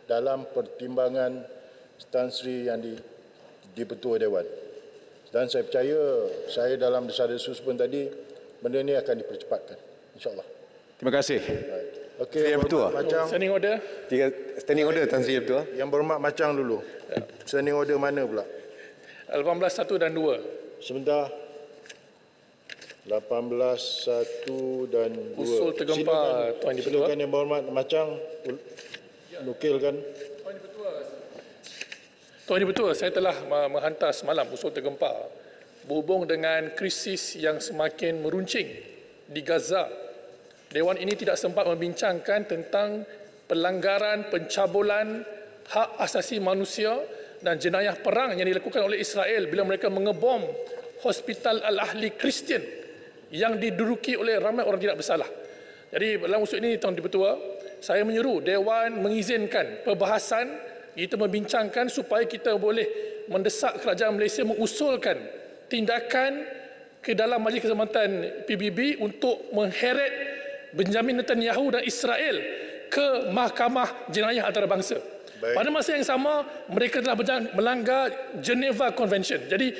dalam pertimbangan Tan Sri yang di Ketua Dewan. Dan saya percaya, saya dalam desas-desus pun tadi, benda ini akan dipercepatkan, insyaAllah. Terima kasih. Okey, Yang Bertuah. Macang. Standing order. Standing order, Tan Sri Bertuah. Yang Berhormat Macang dulu. Standing order mana pula? 18.1 dan 2. Sebentar. 18.1 dan 2. Usul tergempar, Tuan Yang Bertuah. Silakan Yang Berhormat Macang nukilkan. Tuan Yang Bertuah, saya telah menghantar semalam usul tergempar berhubung dengan krisis yang semakin meruncing di Gaza. Dewan ini tidak sempat membincangkan tentang pelanggaran, pencabulan hak asasi manusia dan jenayah perang yang dilakukan oleh Israel bila mereka mengebom Hospital Al-Ahli Kristian yang diduduki oleh ramai orang tidak bersalah. Jadi dalam usul ini, Tuan Dipertua, saya menyeru Dewan mengizinkan perbahasan, kita membincangkan supaya kita boleh mendesak kerajaan Malaysia mengusulkan tindakan ke dalam Majlis Keselamatan PBB untuk mengheret Benjamin Netanyahu dan Israel ke Mahkamah Jenayah Antarabangsa. Baik. Pada masa yang sama, mereka telah melanggar Geneva Convention. Jadi,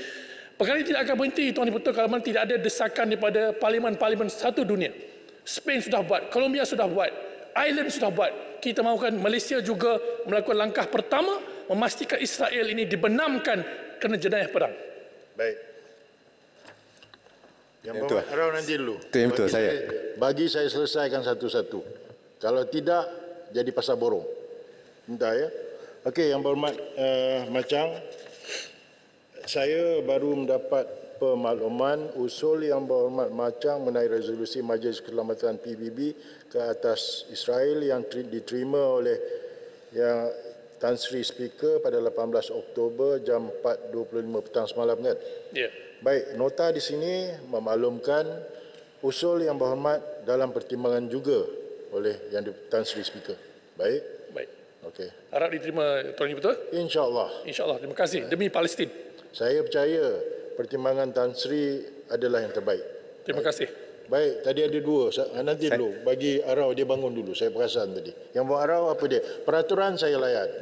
perkara ini tidak akan berhenti, Tuan Dipertua, kalau tidak ada desakan daripada parlimen-parlimen satu dunia. Spain sudah buat, Colombia sudah buat, Ireland sudah buat. Kita mahukan Malaysia juga melakukan langkah pertama memastikan Israel ini dibenamkan kerana jenayah perang. Baik. Yang Berhormat Arau nanti dulu. Betul, Bagi saya selesaikan satu-satu. Kalau tidak, jadi pasal borong. Entah ya. Okey, Yang Berhormat Macang, saya baru mendapat pemakluman usul Yang Berhormat Macang mengenai resolusi Majlis Keselamatan PBB ke atas Israel yang diterima oleh yang Tan Sri Speaker pada 18 Oktober jam 4.25 petang semalam kan? Ya. Baik, nota di sini memaklumkan usul Yang Berhormat dalam pertimbangan juga oleh Yang Tan Sri Speaker. Baik? Baik. Okey. Harap diterima, Tuan Dipertua. InsyaAllah. InsyaAllah. Terima kasih. Demi Palestin. Saya percaya pertimbangan Tan Sri adalah yang terbaik. Terima kasih. Baik, tadi ada dua. Nanti dulu, bagi Arau dia bangun dulu. Saya perasan tadi. Yang buat Arau apa dia? Peraturan saya layan.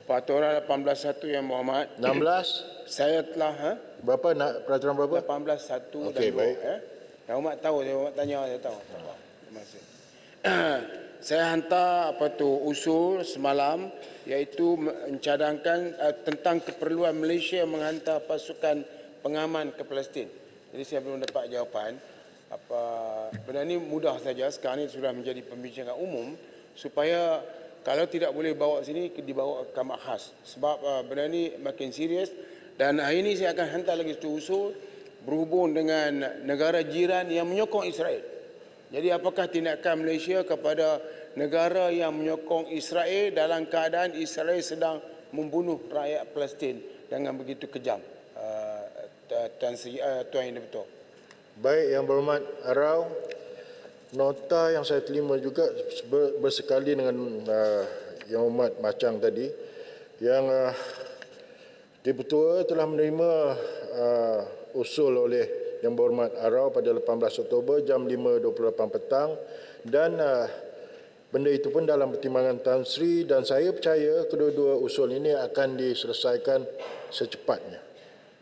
Peraturan 18.1 Yang Berhormat. 16? Saya telah... Berapa nak peraturan berapa? 18.1 Okey, dan 2. baik. Yang Berhormat tahu, Yang Berhormat tanya, saya tahu. Terima kasih. Saya hantar usul semalam iaitu mencadangkan tentang keperluan Malaysia menghantar pasukan pengaman ke Palestin. Jadi saya belum dapat jawapan. Benda ini mudah saja, sekarang ini sudah menjadi pembincangan umum supaya kalau tidak boleh bawa sini dibawa ke Kamar Khas. Sebab benda ini makin serius dan hari ini saya akan hantar lagi satu usul berhubung dengan negara jiran yang menyokong Israel. Jadi apakah tindakan Malaysia kepada negara yang menyokong Israel dalam keadaan Israel sedang membunuh rakyat Palestin dengan begitu kejam? Tuan Yang Dipertua. Baik, Yang Berhormat Arau, nota yang saya terima juga bersekali dengan Yang Berhormat Macang tadi, yang Dipertua telah menerima usul oleh Yang Berhormat Arau pada 18 Oktober jam 5.28 petang dan benda itu pun dalam pertimbangan Tan Sri dan saya percaya kedua-dua usul ini akan diselesaikan secepatnya.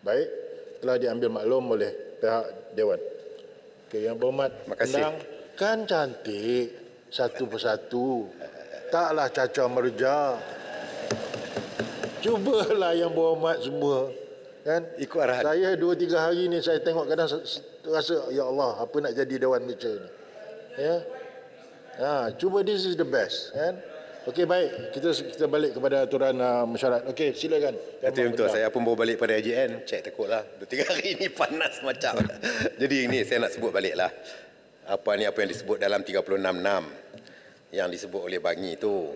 Baik, telah diambil maklum oleh pihak Dewan. Okey, Yang Berhormat Endang, kan cantik satu persatu. Taklah cacah merja. Cubalah Yang Berhormat semua. Kan? Ikut arahan. Saya 2-3 hari ni saya tengok kadang rasa ya Allah apa nak jadi Dewan Malaysia ni. Ya. Cuba this is the best kan. Okey baik, kita balik kepada aturan mesyuarat. Okey, silakan. Betul, saya pun bawa balik pada AJN, cek takutlah 2-3 hari ni panas macam. Jadi ini saya nak sebut baliklah. Apa yang disebut dalam 36.6 yang disebut oleh Bangi tu.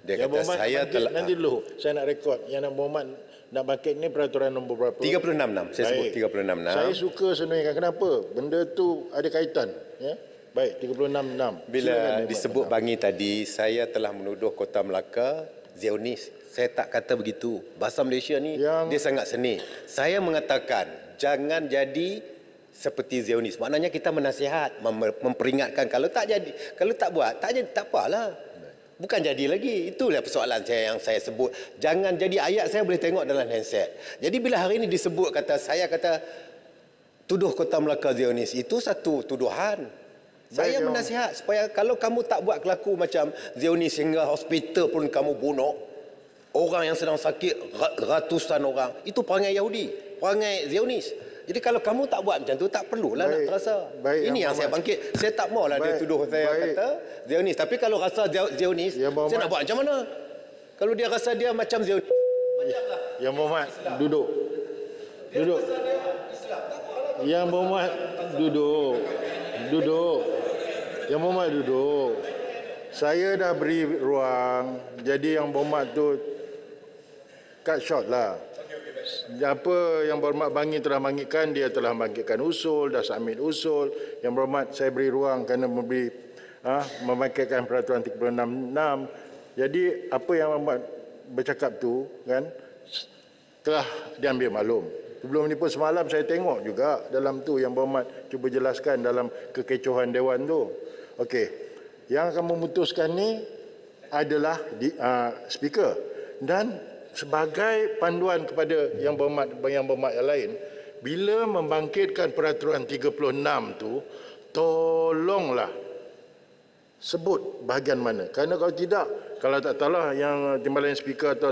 Dia Yang kata saya telah nanti dulu saya nak rekod yang nak Muhammad nak bangkit ni peraturan nombor berapa? 36.6. Saya sebut 36.6. Saya suka sebenarnya kenapa? Benda tu ada kaitan, ya. Baik, 36.6. Bila disebut Bangi tadi, saya telah menuduh Kota Melaka Zionis. Saya tak kata begitu. Bahasa Malaysia ni dia sangat seni. Saya mengatakan jangan jadi seperti Zionis. Maknanya kita menasihat, memperingatkan kalau tak jadi, kalau tak buat, tak jadi tak apalah. Bukan jadi lagi. Itulah persoalan saya yang saya sebut. Jangan jadi ayat saya boleh tengok dalam handset. Jadi bila hari ini disebut saya kata tuduh Kota Melaka Zionis, itu satu tuduhan. Saya menasihat supaya kalau kamu tak buat kelaku macam Zionis sehingga hospital pun kamu bunuh, orang yang sedang sakit ratusan orang, itu perangai Yahudi, perangai Zionis. Jadi kalau kamu tak buat macam tu, tak perlulah nak terasa. Ini yang saya bangkit. Saya tak maulah dia tuduh saya kata Zionis. Tapi kalau rasa Zionis, saya nak buat macam mana? Kalau dia rasa dia macam Zionis, macamlah. Yang Muhammad, duduk. Duduk. Yang Muhammad, duduk. Duduk. Yang Muhammad, duduk. Saya dah beri ruang. Jadi yang Muhammad tu cut short lah. Apa yang Berhormat Bangi telah bangkitkan, dia telah bangkitkan usul, dah submit usul. Yang Berhormat saya beri ruang kerana membangkitkan peraturan 366. Jadi apa yang Berhormat bercakap tu kan telah diambil maklum. Sebelum ni pun semalam saya tengok juga dalam tu yang Berhormat cuba jelaskan dalam kekecohan Dewan tu. Okey. Yang akan memutuskan ni adalah speaker. Dan sebagai panduan kepada yang berhormat yang lain, bila membangkitkan peraturan 36 tu, tolonglah sebut bahagian mana. Kerana kalau tidak, kalau tak tahulah yang timbalan speaker atau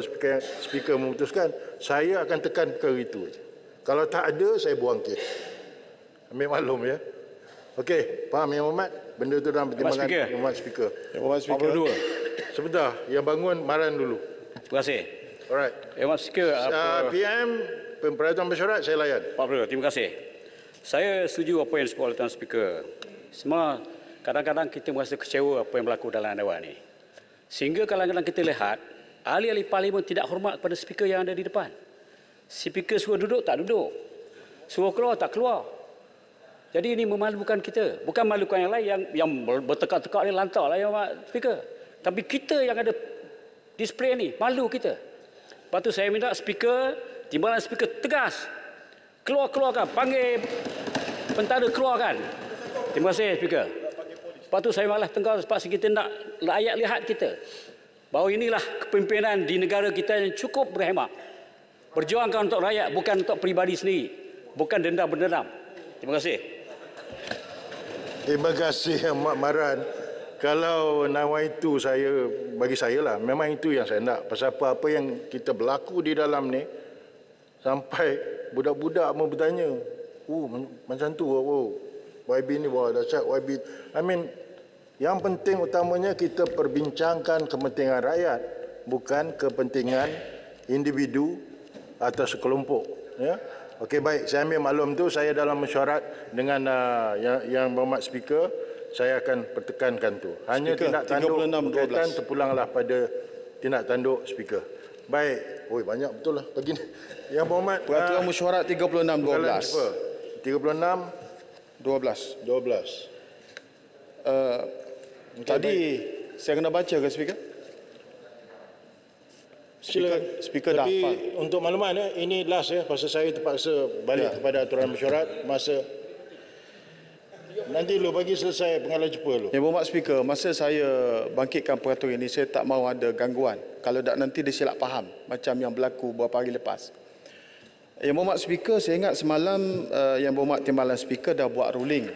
speaker memutuskan, saya akan tekan perkara itu. Kalau tak ada, saya buang kes. Ambil maklum ya. Okey, faham yang hormat? Benda tu dalam pertimbangan yang hormat speaker. Yang hormat speaker. Sebentar, yang bangun Maran dulu. Terima kasih. Alright. Yang hormat speaker. PM, peraturan bersyarat saya layan. Pak Bro, terima kasih. Saya setuju apa yang disebut oleh Tuan Speaker. Semua kadang-kadang kita merasa kecewa apa yang berlaku dalam Dewan ini. Sehingga kadang-kadang kita lihat ahli-ahli parlimen tidak hormat kepada speaker yang ada di depan. Speaker suruh duduk, tak duduk. Suruh keluar, tak keluar. Jadi ini memalukan kita. Bukan memalukan yang lain yang bertekak-tekak ni lantak lah yang speaker. Tapi kita yang ada display ni, malu kita. Lepas tu saya minta speaker, timbalan speaker tegas. Keluarkan, panggil pentara keluarkan. Terima kasih speaker. Lepas tu saya malah tengah sebab kita nak rakyat lihat kita. Bahawa inilah kepimpinan di negara kita yang cukup berhemat. Berjuangkan untuk rakyat, bukan untuk peribadi sendiri. Bukan dendam-berdendam. Terima kasih. Terima kasih Mak Maran. Kalau nawa itu bagi saya lah, memang itu yang saya nak. Pasal apa yang kita berlaku di dalam ni, sampai budak-budak mau bertanya, macam tu, YB ni dahsyat, YB. Yang penting utamanya kita perbincangkan kepentingan rakyat, bukan kepentingan individu atau sekelompok. Ya? Okey, baik, saya ambil maklum tu. Saya dalam mesyuarat dengan yang berhormat speaker, saya akan pertekankan tu. Hanya tindak tanduk berkaitan terpulanglah pada tindak tanduk speaker. Baik. Banyak betul lah pagi ni. Yang berhormat Peraturan Mesyuarat 36/12. 36/12. Tadi saya kena baca ke speaker? Silakan. Speaker dah Tapi hafal. untuk makluman ini last pasal saya terpaksa balik kepada aturan mesyuarat masa nanti lu bagi selesai pengalaman cepa lu. Yang berhormat speaker, masa saya bangkitkan peraturan ini, saya tak mahu ada gangguan. Kalau tak nanti dia silap faham macam yang berlaku beberapa hari lepas. Yang berhormat speaker, saya ingat semalam yang berhormat timbalan speaker dah buat ruling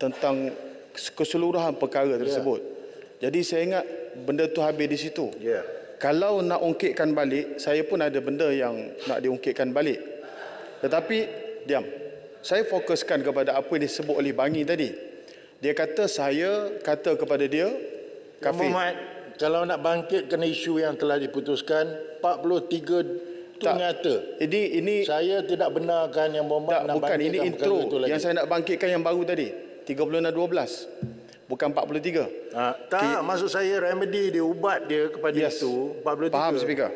tentang keseluruhan perkara tersebut. Jadi saya ingat benda tu habis di situ. Kalau nak ungkitkan balik, saya pun ada benda yang nak diungkitkan balik. Tetapi diam. Saya fokuskan kepada apa yang disebut oleh Bangi tadi. Dia kata saya kata kepada dia kafir. Muhammad, kalau nak bangkitkan isu yang telah diputuskan 43 tu nyata. Ini saya tidak benarkan yang Muhammad nak bukan, ini bangkitkan intro itu lagi. yang saya nak bangkitkan yang baru tadi. 36/12. Bukan 43. Maksud saya remedy dia, ubat dia kepada itu 43. Faham speaker.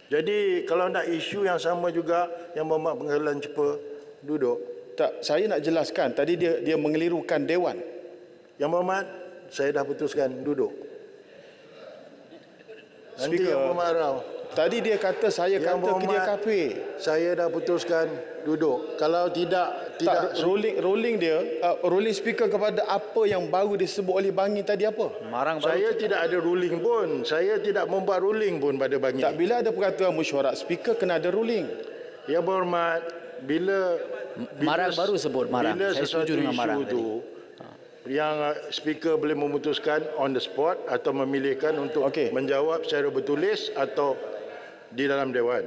Jadi kalau nak isu yang sama juga yang Muhammad pengadilan cepa duduk. Tak, saya nak jelaskan. Tadi dia mengelirukan Dewan. Yang Muhammad, saya dah putuskan duduk. Nanti Speaker, yang Muhammad Rao. Tadi dia kata saya Yang kata dia kafir. Saya dah putuskan duduk. Kalau tidak tidak ruling dia, ruling speaker kepada apa yang baru disebut oleh Bangi tadi apa? saya tidak ada ruling pun. Saya tidak membuat ruling pun pada Bangi. Tak, bila ada peraturan mesyuarat speaker kena ada ruling. Yang berhormat, bila Marang baru sebut Marang. Bila Saya sesuatu setuju dengan isu Marang itu yang speaker boleh memutuskan on the spot atau memilihkan untuk menjawab secara bertulis atau di dalam dewan.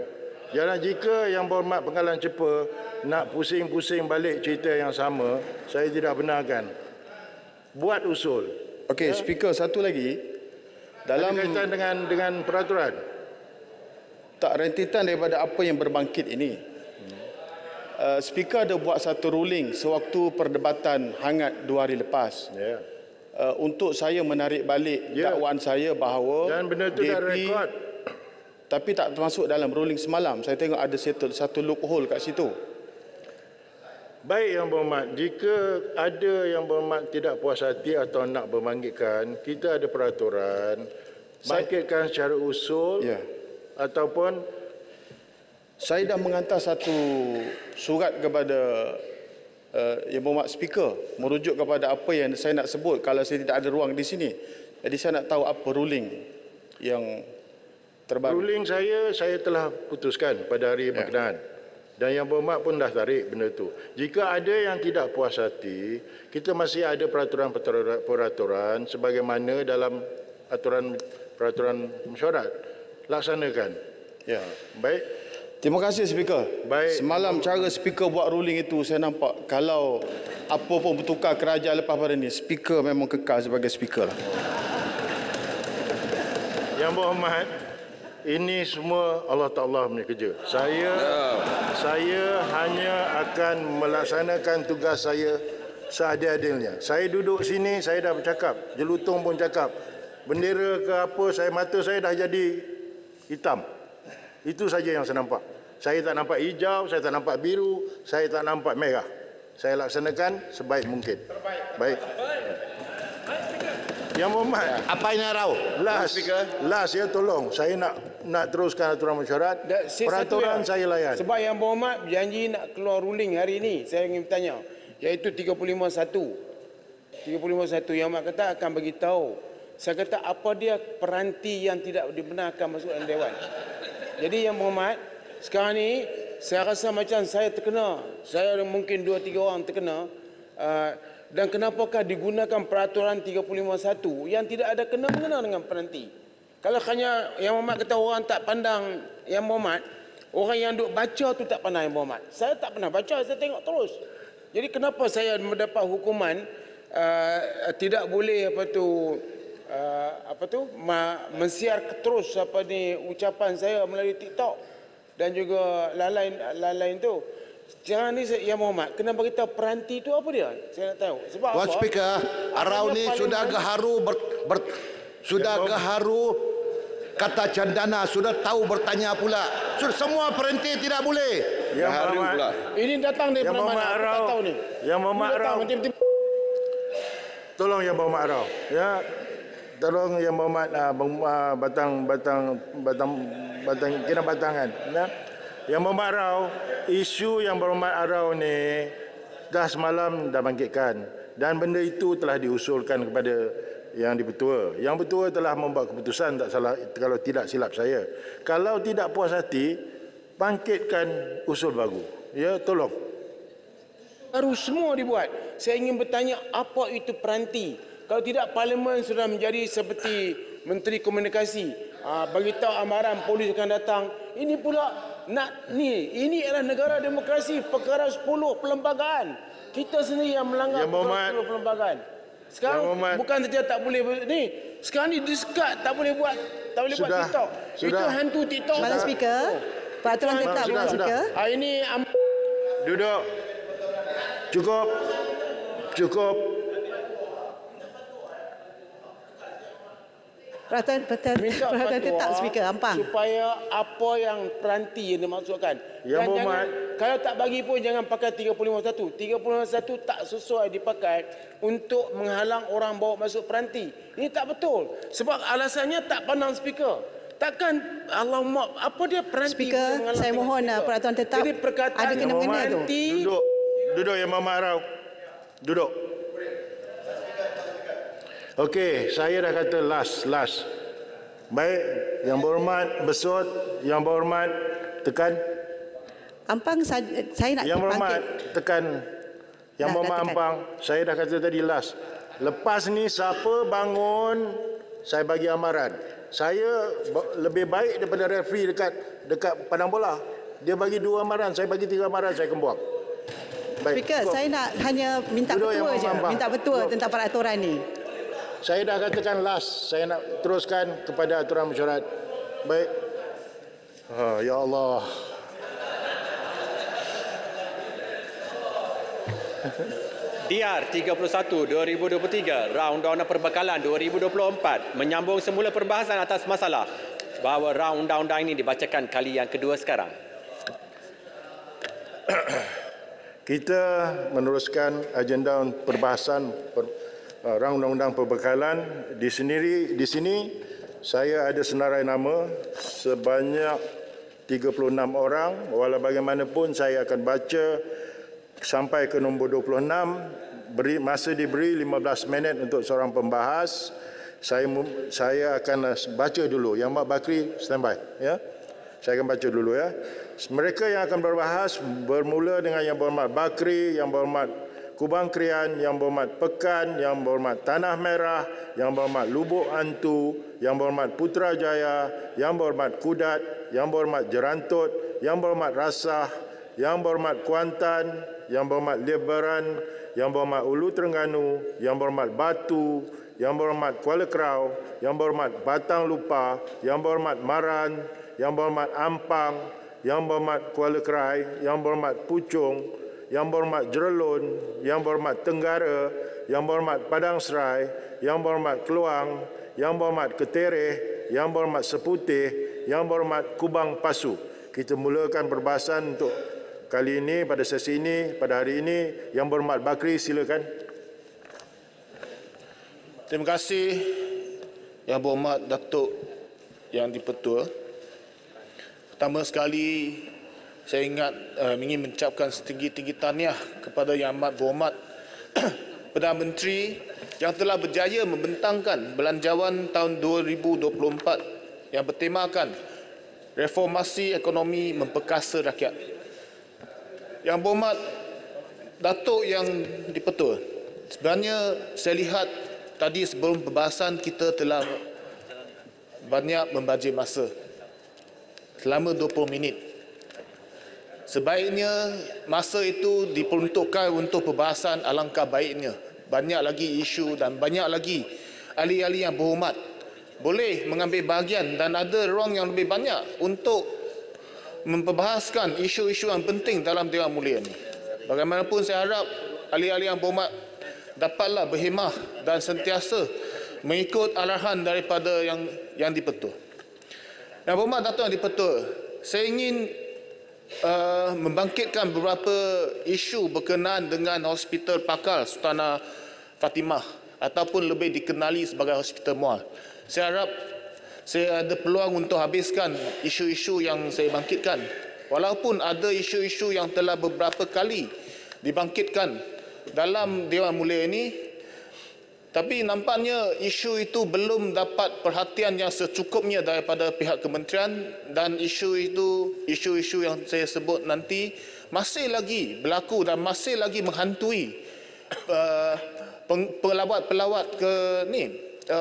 Jangan jika yang berhormat pengalaman cepa nak pusing-pusing balik cerita yang sama, saya tidak benarkan. Buat usul. Okey, speaker satu lagi. Dalam Ada kaitan dengan peraturan. tak rentetan daripada apa yang berbangkit ini. Speaker ada buat satu ruling sewaktu perdebatan hangat 2 hari lepas. Ya. Untuk saya menarik balik dakwaan saya bahawa Dan benda itu dah rekod. tapi tak termasuk dalam ruling semalam. Saya tengok ada satu loophole kat situ. Baik yang berhormat, jika ada yang berhormat tidak puas hati atau nak membangkitkan, kita ada peraturan, bangkitkan secara usul ataupun saya dah menghantar satu surat kepada Yang Berhormat Speaker merujuk kepada apa yang saya nak sebut kalau saya tidak ada ruang di sini. Jadi saya nak tahu apa ruling yang terbaru. ruling saya telah putuskan pada hari berkenaan. Dan yang berhormat pun dah tarik benda tu. Jika ada yang tidak puas hati, kita masih ada peraturan sebagaimana dalam peraturan mesyuarat. Laksanakan. Ya. Baik. Terima kasih Speaker. Baik. Semalam cara Speaker buat ruling itu saya nampak kalau apa pun bertukar kerajaan lepas pada ini, Speaker memang kekal sebagai Speaker lah. Yang berhormat, ini semua Allah Ta'ala punya kerja. Saya hanya akan melaksanakan tugas saya seadil-adilnya. Saya duduk sini, saya dah bercakap. Jelutong pun cakap. Bendera ke apa, mata saya dah jadi hitam. Itu saja yang saya nampak. Saya tak nampak hijau, saya tak nampak biru, saya tak nampak merah. Saya laksanakan sebaik mungkin. Baik. Yang berhormat. Apa ini Rau? Last ya, tolong. Saya nak teruskan aturan mesyuarat. Peraturan saya layan. Sebab Yang Berhormat berjanji nak keluar ruling hari ini. Saya ingin bertanya. Iaitu 351. 351 Yang Berhormat kata akan bagi tahu. Saya kata apa dia peranti yang tidak dibenarkan masuk dalam dewan. Jadi Yang Berhormat, sekarang ni saya rasa macam saya terkena. Saya ada mungkin 2-3 orang terkena. Dan kenapakah digunakan peraturan 351 yang tidak ada kena-mengena dengan peranti? Kalau hanya Yang Berhormat kata orang tak pandang Yang Berhormat, orang yang duk baca tu tak pandang Yang Berhormat. Saya tak pernah baca, saya tengok terus. Jadi kenapa saya mendapat hukuman tidak boleh mensiar terus ucapan saya melalui TikTok dan juga lain-lain tu. Jangan ni Yang Berhormat kena beritahu peranti tu apa dia. Saya nak tahu. Sebab Tuan apa? Speaker, Rau ni sudah gaharu gaharu kata cendana, sudah tahu bertanya pula. Sudah semua perhenti tidak boleh. Yang berhormat. Ini datang daripada Yang mana? Berhormat Aku tak Rau. tahu ni. Yang Berhormat Rau. Tolong Yang Berhormat Rau. Ya. Tolong Yang Berhormat batangan. Ya. Yang Berhormat Rau, isu Yang Berhormat Rau ni dah semalam dah bangkitkan dan benda itu telah diusulkan kepada Yang Dipertua. Yang Bertua telah membuat keputusan tak salah kalau tidak silap saya. Kalau tidak puas hati, bangkitkan usul baru. Ya, tolong. Baru semua dibuat. Saya ingin bertanya apa itu peranti? Kalau tidak Parlimen sudah menjadi seperti Menteri Komunikasi. Beritahu amaran polis akan datang. Ini pula ini adalah negara demokrasi, perkara 10 perlembagaan. Kita sendiri yang melanggar perkara 10 perlembagaan. Sekarang bukan saja tak boleh ni. Sekarang ni disekat tak boleh buat TikTok. Itu hantu TikTok. Madam Speaker, peraturan tetap Madam Speaker. Ini Duduk. Cukup. Peraturan tetap Speaker, Ampang. Supaya apa yang peranti yang dimaksudkan. Yang Berhormat, kalau tak bagi pun jangan pakai 351. 351 tak sesuai dipakai untuk menghalang orang bawa masuk peranti. Ini tak betul. Sebab alasannya tak pandang Speaker. Takkan Allahumma apa dia peranti? Speaker, saya mohon peraturan tetap jadi perkataan ada kena-mengena tu. peranti. Duduk Yang Berhormat Rao. Duduk. Okey, saya dah kata last. Baik, Yang Berhormat Besut, Yang Berhormat tekan. Ampang, saya nak Yang Berhormat bangkit. tekan. Yang Dah Berhormat tekan. Ampang, saya dah kata tadi last. Lepas ni siapa bangun, saya bagi amaran. Saya lebih baik daripada referee dekat padang bola. Dia bagi 2 amaran, saya bagi 3 amaran, saya akan buang. Baik. Speaker, cukup. saya nak hanya minta Duduk, Yang petua je. Berhormat Ampang. Minta petua Duduk. tentang peraturan ni. Saya dah katakan last. Saya nak teruskan kepada aturan mesyuarat. Baik. Ya Allah. DR 31 2023 Undang-Undang Perbekalan 2024 menyambung semula perbahasan atas masalah bahawa undang-undang ini dibacakan kali yang kedua sekarang. Kita meneruskan agenda perbahasan Undang-Undang Perbekalan. Di sini saya ada senarai nama sebanyak 36 orang. Walau bagaimanapun saya akan baca sampai ke nombor 26. Masa diberi 15 minit untuk seorang pembahas. Saya akan baca dulu. Yang Mak Bakri standby, ya. Saya akan baca dulu, ya. Mereka yang akan berbahas bermula dengan Yang Berhormat Bakri, Yang Berhormat Kubang Krian, Yang Berhormat Pekan, Yang Berhormat Tanah Merah, Yang Berhormat Lubuk Antu, Yang Berhormat Putrajaya, Yang Berhormat Kudat, Yang Berhormat Jerantut, Yang Berhormat Rasah, Yang Berhormat Kuantan, Yang Berhormat Lebaran, Yang Berhormat Ulu Terengganu, Yang Berhormat Batu, Yang Berhormat Kuala Krau, Yang Berhormat Batang Lupa, Yang Berhormat Maran, Yang Berhormat Ampang, Yang Berhormat Kuala Krai, Yang Berhormat Puchong, Yang Berhormat Jerelun, Yang Berhormat Tenggara, Yang Berhormat Padang Serai, Yang Berhormat Keluang, Yang Berhormat Ketereh, Yang Berhormat Seputih, Yang Berhormat Kubang Pasu. Kita mulakan perbahasan untuk kali ini, pada sesi ini, pada hari ini. Yang Berhormat Bakri, silakan. Terima kasih Yang Berhormat Datuk Yang di-Pertua. Pertama sekali saya ingin mengucapkan setinggi-tinggi tahniah kepada Yang Amat Berhormat Perdana Menteri yang telah berjaya membentangkan belanjawan tahun 2024 yang bertemakan reformasi ekonomi memperkasa rakyat. Yang Berhormat Datuk Yang di-Pertua, sebenarnya saya lihat tadi sebelum perbahasan kita telah banyak membajir masa selama 20 minit. Sebaiknya masa itu diperuntukkan untuk perbahasan, alangkah baiknya. Banyak lagi isu dan banyak lagi ahli-ahli yang berhormat boleh mengambil bahagian dan ada ruang yang lebih banyak untuk memperbahaskan isu-isu yang penting dalam Dewan Mulia ini. Bagaimanapun saya harap ahli-ahli yang berhormat dapatlah berhemah dan sentiasa mengikut arahan daripada yang di-Pertua. Yang Berhormat Datuk Yang di-Pertua, saya ingin membangkitkan beberapa isu berkenaan dengan Hospital Pakal Sultanah Fatimah ataupun lebih dikenali sebagai Hospital Muar. Saya harap saya ada peluang untuk habiskan isu-isu yang saya bangkitkan. Walaupun ada isu-isu yang telah beberapa kali dibangkitkan dalam Dewan Mulia ini, tapi nampaknya isu itu belum dapat perhatian yang secukupnya daripada pihak kementerian dan isu-isu yang saya sebut nanti masih lagi berlaku dan masih lagi menghantui pelawat-pelawat ke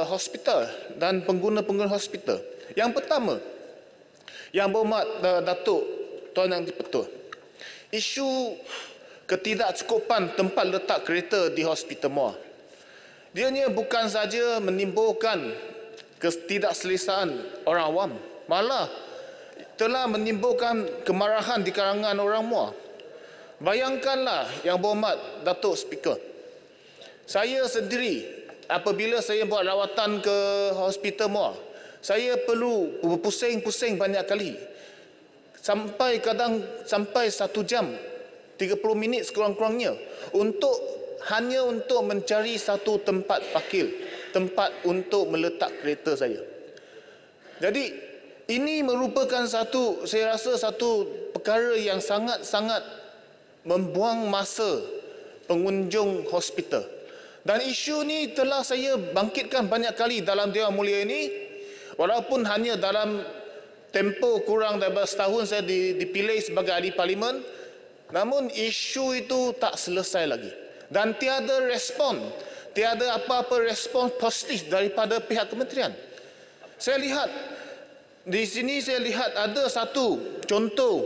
hospital dan pengguna-pengguna hospital. Yang pertama, Yang Berhormat Datuk Tuan Yang di-Pertua, isu ketidakcukupan tempat letak kereta di Hospital Muar. Dianya bukan saja menimbulkan ketidakselesaan orang awam, malah telah menimbulkan kemarahan di kalangan orang Muar. Bayangkanlah Yang Berhormat Datuk Speaker, saya sendiri apabila saya buat rawatan ke Hospital Muar, saya perlu berpusing-pusing banyak kali. Sampai 1 jam 30 minit sekurang-kurangnya hanya untuk mencari satu tempat parkir, tempat untuk meletak kereta saya. Jadi ini merupakan saya rasa satu perkara yang sangat-sangat membuang masa pengunjung hospital. Dan isu ni telah saya bangkitkan banyak kali dalam Dewan Mulia ini, walaupun hanya dalam tempoh kurang daripada setahun saya dipilih sebagai ahli parlimen, namun isu itu tak selesai lagi. Dan tiada respon, tiada apa-apa respon positif daripada pihak kementerian. Saya lihat, di sini saya lihat ada satu contoh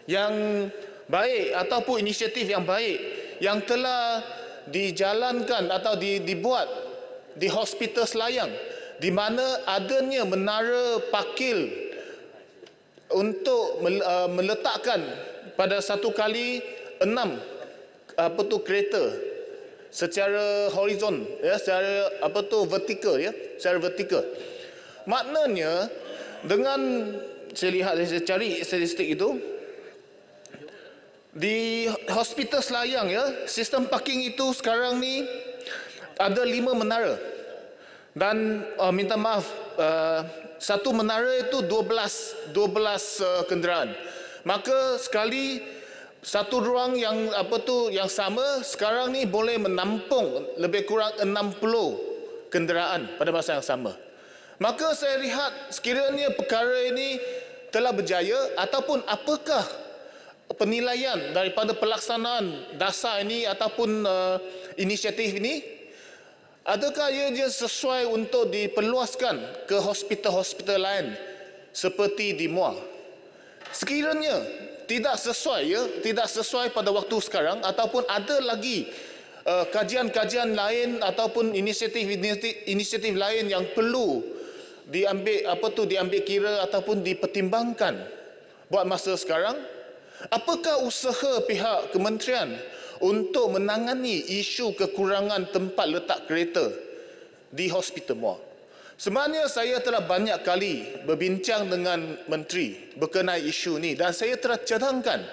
yang baik ataupun inisiatif yang baik yang telah dijalankan atau dibuat di Hospital Selayang, di mana adanya menara parkir untuk meletakkan pada satu kali 6 kereta secara horizon, ya, secara vertikal, ya, secara vertikal. Maknanya dengan saya cari statistik itu, di Hospital Selayang, ya, sistem parking itu sekarang ni ada 5 menara. Dan minta maaf, satu menara itu 12 kenderaan. Maka sekali satu ruang yang yang sama sekarang ni boleh menampung lebih kurang 60 kenderaan pada masa yang sama. Maka saya lihat sekiranya perkara ini telah berjaya, ataupun apakah penilaian daripada pelaksanaan dasar ini ataupun inisiatif ini, adakah ia sesuai untuk diperluaskan ke hospital-hospital lain seperti di Muar? Sekiranya tidak sesuai, ya, tidak sesuai pada waktu sekarang, ataupun ada lagi kajian-kajian lain ataupun inisiatif lain yang perlu diambil kira ataupun dipertimbangkan buat masa sekarang, apakah usaha pihak kementerian untuk menangani isu kekurangan tempat letak kereta di Hospital Muar? Sebenarnya saya telah banyak kali berbincang dengan menteri berkenaan isu ini, dan saya telah cadangkan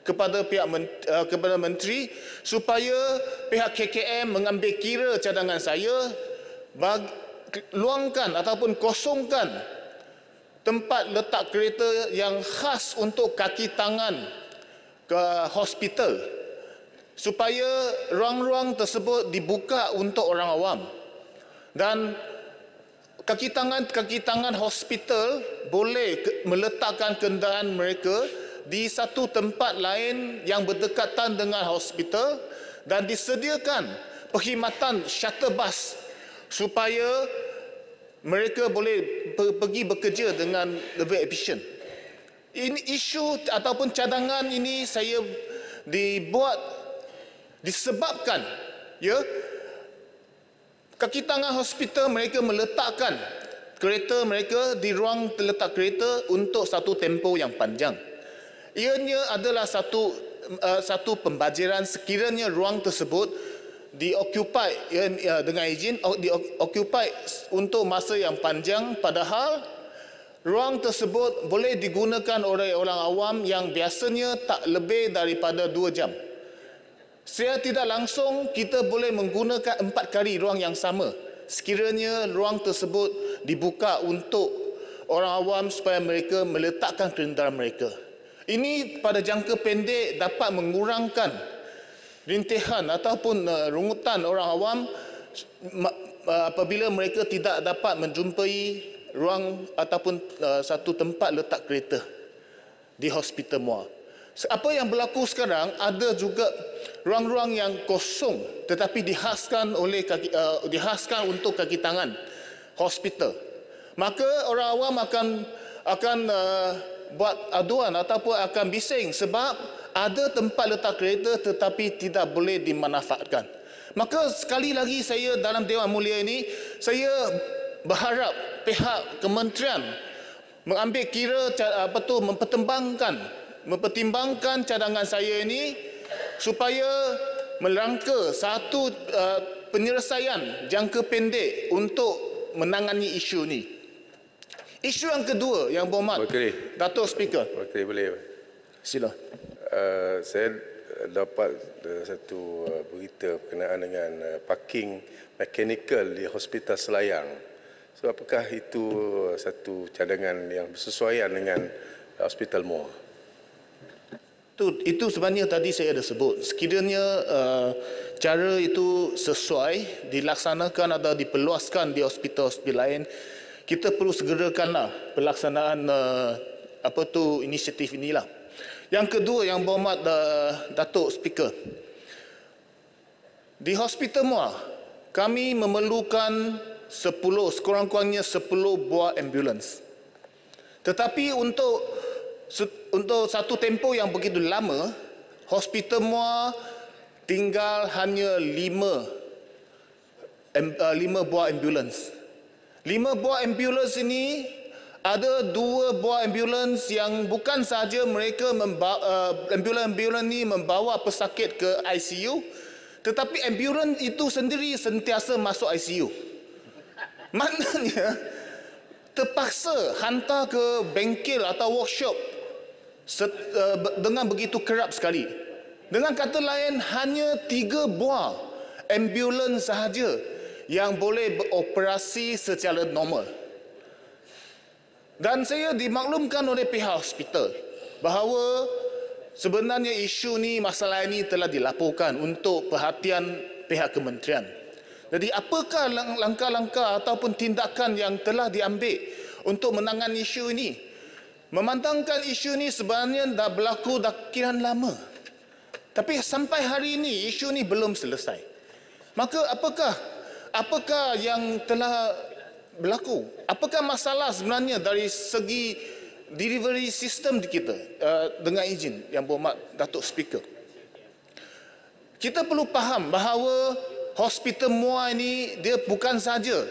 kepada kepada menteri supaya pihak KKM mengambil kira cadangan saya, luangkan ataupun kosongkan tempat letak kereta yang khas untuk kaki tangan ke hospital, supaya ruang-ruang tersebut dibuka untuk orang awam. Dan kaki tangan hospital boleh meletakkan kenderaan mereka di satu tempat lain yang berdekatan dengan hospital, dan disediakan perkhidmatan shuttle bus supaya mereka boleh pergi bekerja dengan lebih efisien. Ini isu ataupun cadangan ini saya dibuat disebabkan, ya, kaki tangan hospital mereka meletakkan kereta mereka di ruang terletak kereta untuk satu tempoh yang panjang. Ianya adalah satu pembajiran sekiranya ruang tersebut dioccupy, dengan izin dioccupy untuk masa yang panjang, padahal ruang tersebut boleh digunakan oleh orang awam yang biasanya tak lebih daripada 2 jam. Secara tidak langsung kita boleh menggunakan 4 kali ruang yang sama sekiranya ruang tersebut dibuka untuk orang awam supaya mereka meletakkan kenderaan mereka. Ini pada jangka pendek dapat mengurangkan rintihan ataupun rungutan orang awam apabila mereka tidak dapat menjumpai ruang ataupun satu tempat letak kereta di Hospital Muar. Apa yang berlaku sekarang, ada juga ruang-ruang yang kosong tetapi dihaskan untuk kaki tangan hospital. Maka orang awam akan buat aduan ataupun akan bising sebab ada tempat letak kereta tetapi tidak boleh dimanfaatkan. Maka sekali lagi saya dalam Dewan Mulia ini, saya berharap pihak kementerian mengambil kira mempertimbangkan cadangan saya ini supaya merangka satu penyelesaian jangka pendek untuk menangani isu ini. Isu yang kedua yang berhormat Datuk Speaker. Wakil boleh. Sila. Saya dapat satu berita berkenaan dengan parking mechanical di Hospital Selayang. So apakah itu satu cadangan yang bersesuaian dengan Hospital Muar? Itu sebenarnya tadi saya ada sebut. Sekiranya cara itu sesuai, dilaksanakan atau diperluaskan di hospital-hospital lain, kita perlu segerakanlah pelaksanaan inisiatif inilah. Yang kedua, yang berhormat Datuk Speaker, di Hospital Muar kami memerlukan sekurang-kurangnya 10 buah ambulans. Tetapi untuk satu tempoh yang begitu lama, Hospital Muar tinggal hanya 5 buah ambulans. 5 buah ambulans ini, ada 2 buah ambulans yang bukan sahaja mereka ambulans ini membawa pesakit ke ICU, tetapi ambulans itu sendiri sentiasa masuk ICU. Maknanya terpaksa hantar ke bengkel atau workshop dengan begitu kerap sekali. Dengan kata lain, hanya 3 buah ambulans sahaja yang boleh beroperasi secara normal. Dan saya dimaklumkan oleh pihak hospital bahawa sebenarnya isu ni, masalah ini telah dilaporkan untuk perhatian pihak kementerian. Jadi apakah langkah-langkah ataupun tindakan yang telah diambil untuk menangani isu ini? Memandangkan isu ini sebenarnya dah berlaku dah kian lama. Tapi sampai hari ini isu ini belum selesai. Maka apakah yang telah berlaku? Apakah masalah sebenarnya dari segi delivery system di kita? Dengan izin yang berhormat Datuk Speaker, kita perlu faham bahawa Hospital Muar ini dia bukan saja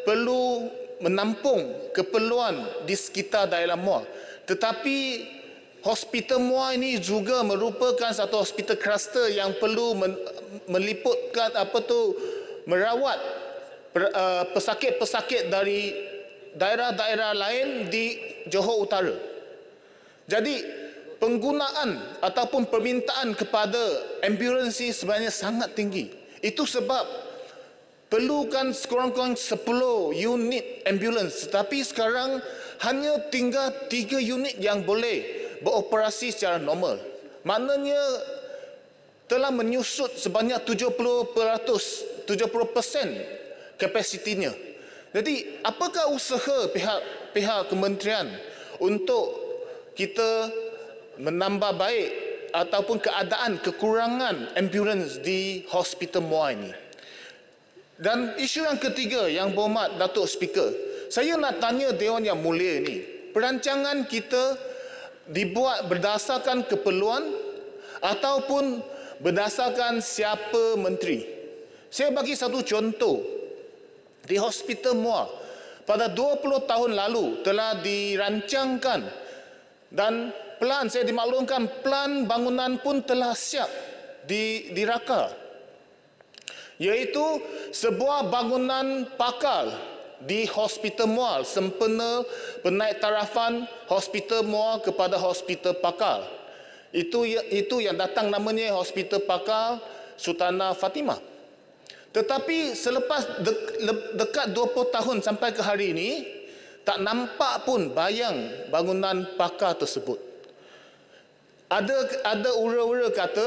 perlu menampung keperluan di sekitar daerah Muar, tetapi Hospital Muar ini juga merupakan satu hospital kluster yang perlu meliputkan merawat pesakit-pesakit dari daerah-daerah lain di Johor Utara. Jadi penggunaan ataupun permintaan kepada ambulans ini sebenarnya sangat tinggi. Itu sebab perlukan sekurang-kurangnya 10 unit ambulans, tetapi sekarang hanya tinggal 3 unit yang boleh beroperasi secara normal. Maknanya telah menyusut sebanyak 70% kapasitinya. Jadi apakah usaha pihak kementerian untuk kita menambah baik ataupun keadaan kekurangan ambulans di Hospital Muar ini? Dan isu yang ketiga yang berhormat Datuk Speaker, saya nak tanya Dewan Yang Mulia ini, perancangan kita dibuat berdasarkan keperluan ataupun berdasarkan siapa menteri? Saya bagi satu contoh. Di Hospital Muar pada 20 tahun lalu telah dirancangkan dan saya dimaklumkan plan bangunan pun telah siap diraka, iaitu sebuah bangunan pakal di Hospital Muar, sempena penaiktarafan Hospital Muar kepada Hospital Pakal. Itu yang datang namanya Hospital Pakal Sultanah Fatimah. Tetapi selepas dekat 20 tahun sampai ke hari ini, tak nampak pun bayang bangunan pakar tersebut. Ada ura-ura kata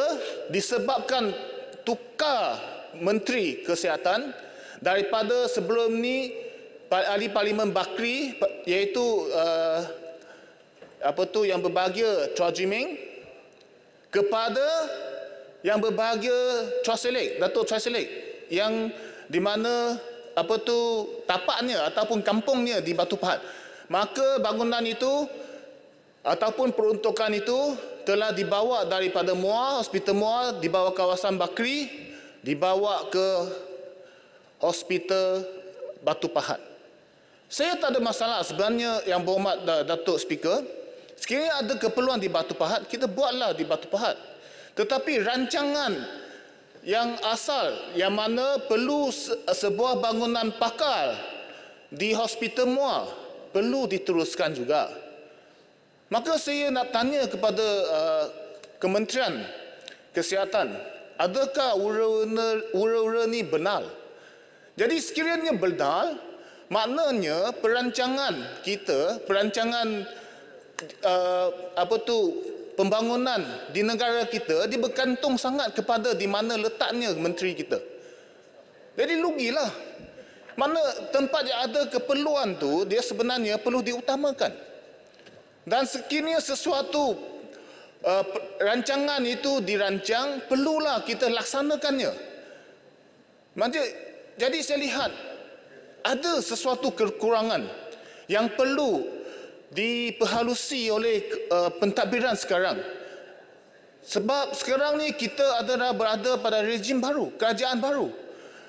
disebabkan tukar Menteri Kesihatan daripada sebelum ni Ahli Parlimen Bakri, iaitu yang berbahagia Chua Ji-ming, kepada yang berbahagia Datuk Chua Selik, yang di mana tapaknya ataupun kampungnya di Batu Pahat. Maka bangunan itu ataupun peruntukan itu telah dibawa daripada Muar, Hospital Muar, dibawa kawasan Bakri, dibawa ke Hospital Batu Pahat. Saya tak ada masalah sebenarnya yang berhormat Datuk Speaker. Sekiranya ada keperluan di Batu Pahat, kita buatlah di Batu Pahat. Tetapi rancangan yang asal, yang mana perlu sebuah bangunan pakar di Hospital Muar, perlu diteruskan juga. Maka saya nak tanya kepada Kementerian Kesihatan, adakah ura-ura ni benar? Jadi sekiranya benar, maknanya perancangan kita, pembangunan di negara kita dia bergantung sangat kepada di mana letaknya menteri kita. Jadi rugilah. Mana tempat yang ada keperluan tu dia sebenarnya perlu diutamakan. Dan sekiranya sesuatu rancangan itu dirancang, perlulah kita laksanakannya. Jadi saya lihat ada sesuatu kekurangan yang perlu diperhalusi oleh pentadbiran sekarang. Sebab sekarang ni kita adalah berada pada rejim baru, kerajaan baru,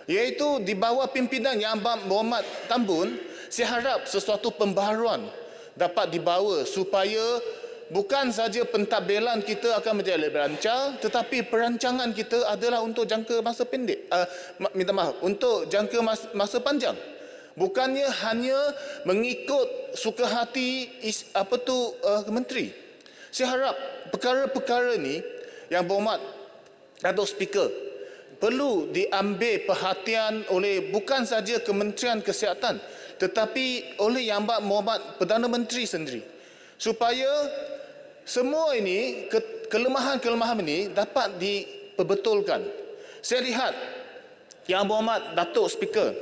iaitu di bawah pimpinan Yang Berhormat Tan Bun. Saya harap sesuatu pembaharuan dapat dibawa supaya bukan saja pentadbiran kita akan menjadi lebih lancar, tetapi perancangan kita adalah untuk jangka masa pendek. Untuk jangka masa panjang. Bukannya hanya mengikut suka hati menteri. Saya harap perkara-perkara ni Yang Berhormat Datuk Speaker perlu diambil perhatian oleh bukan saja Kementerian Kesihatan tetapi oleh Yang Berhormat Perdana Menteri sendiri supaya semua ini kelemahan-kelemahan ini dapat diperbetulkan. Saya lihat Yang Berhormat Datuk Speaker,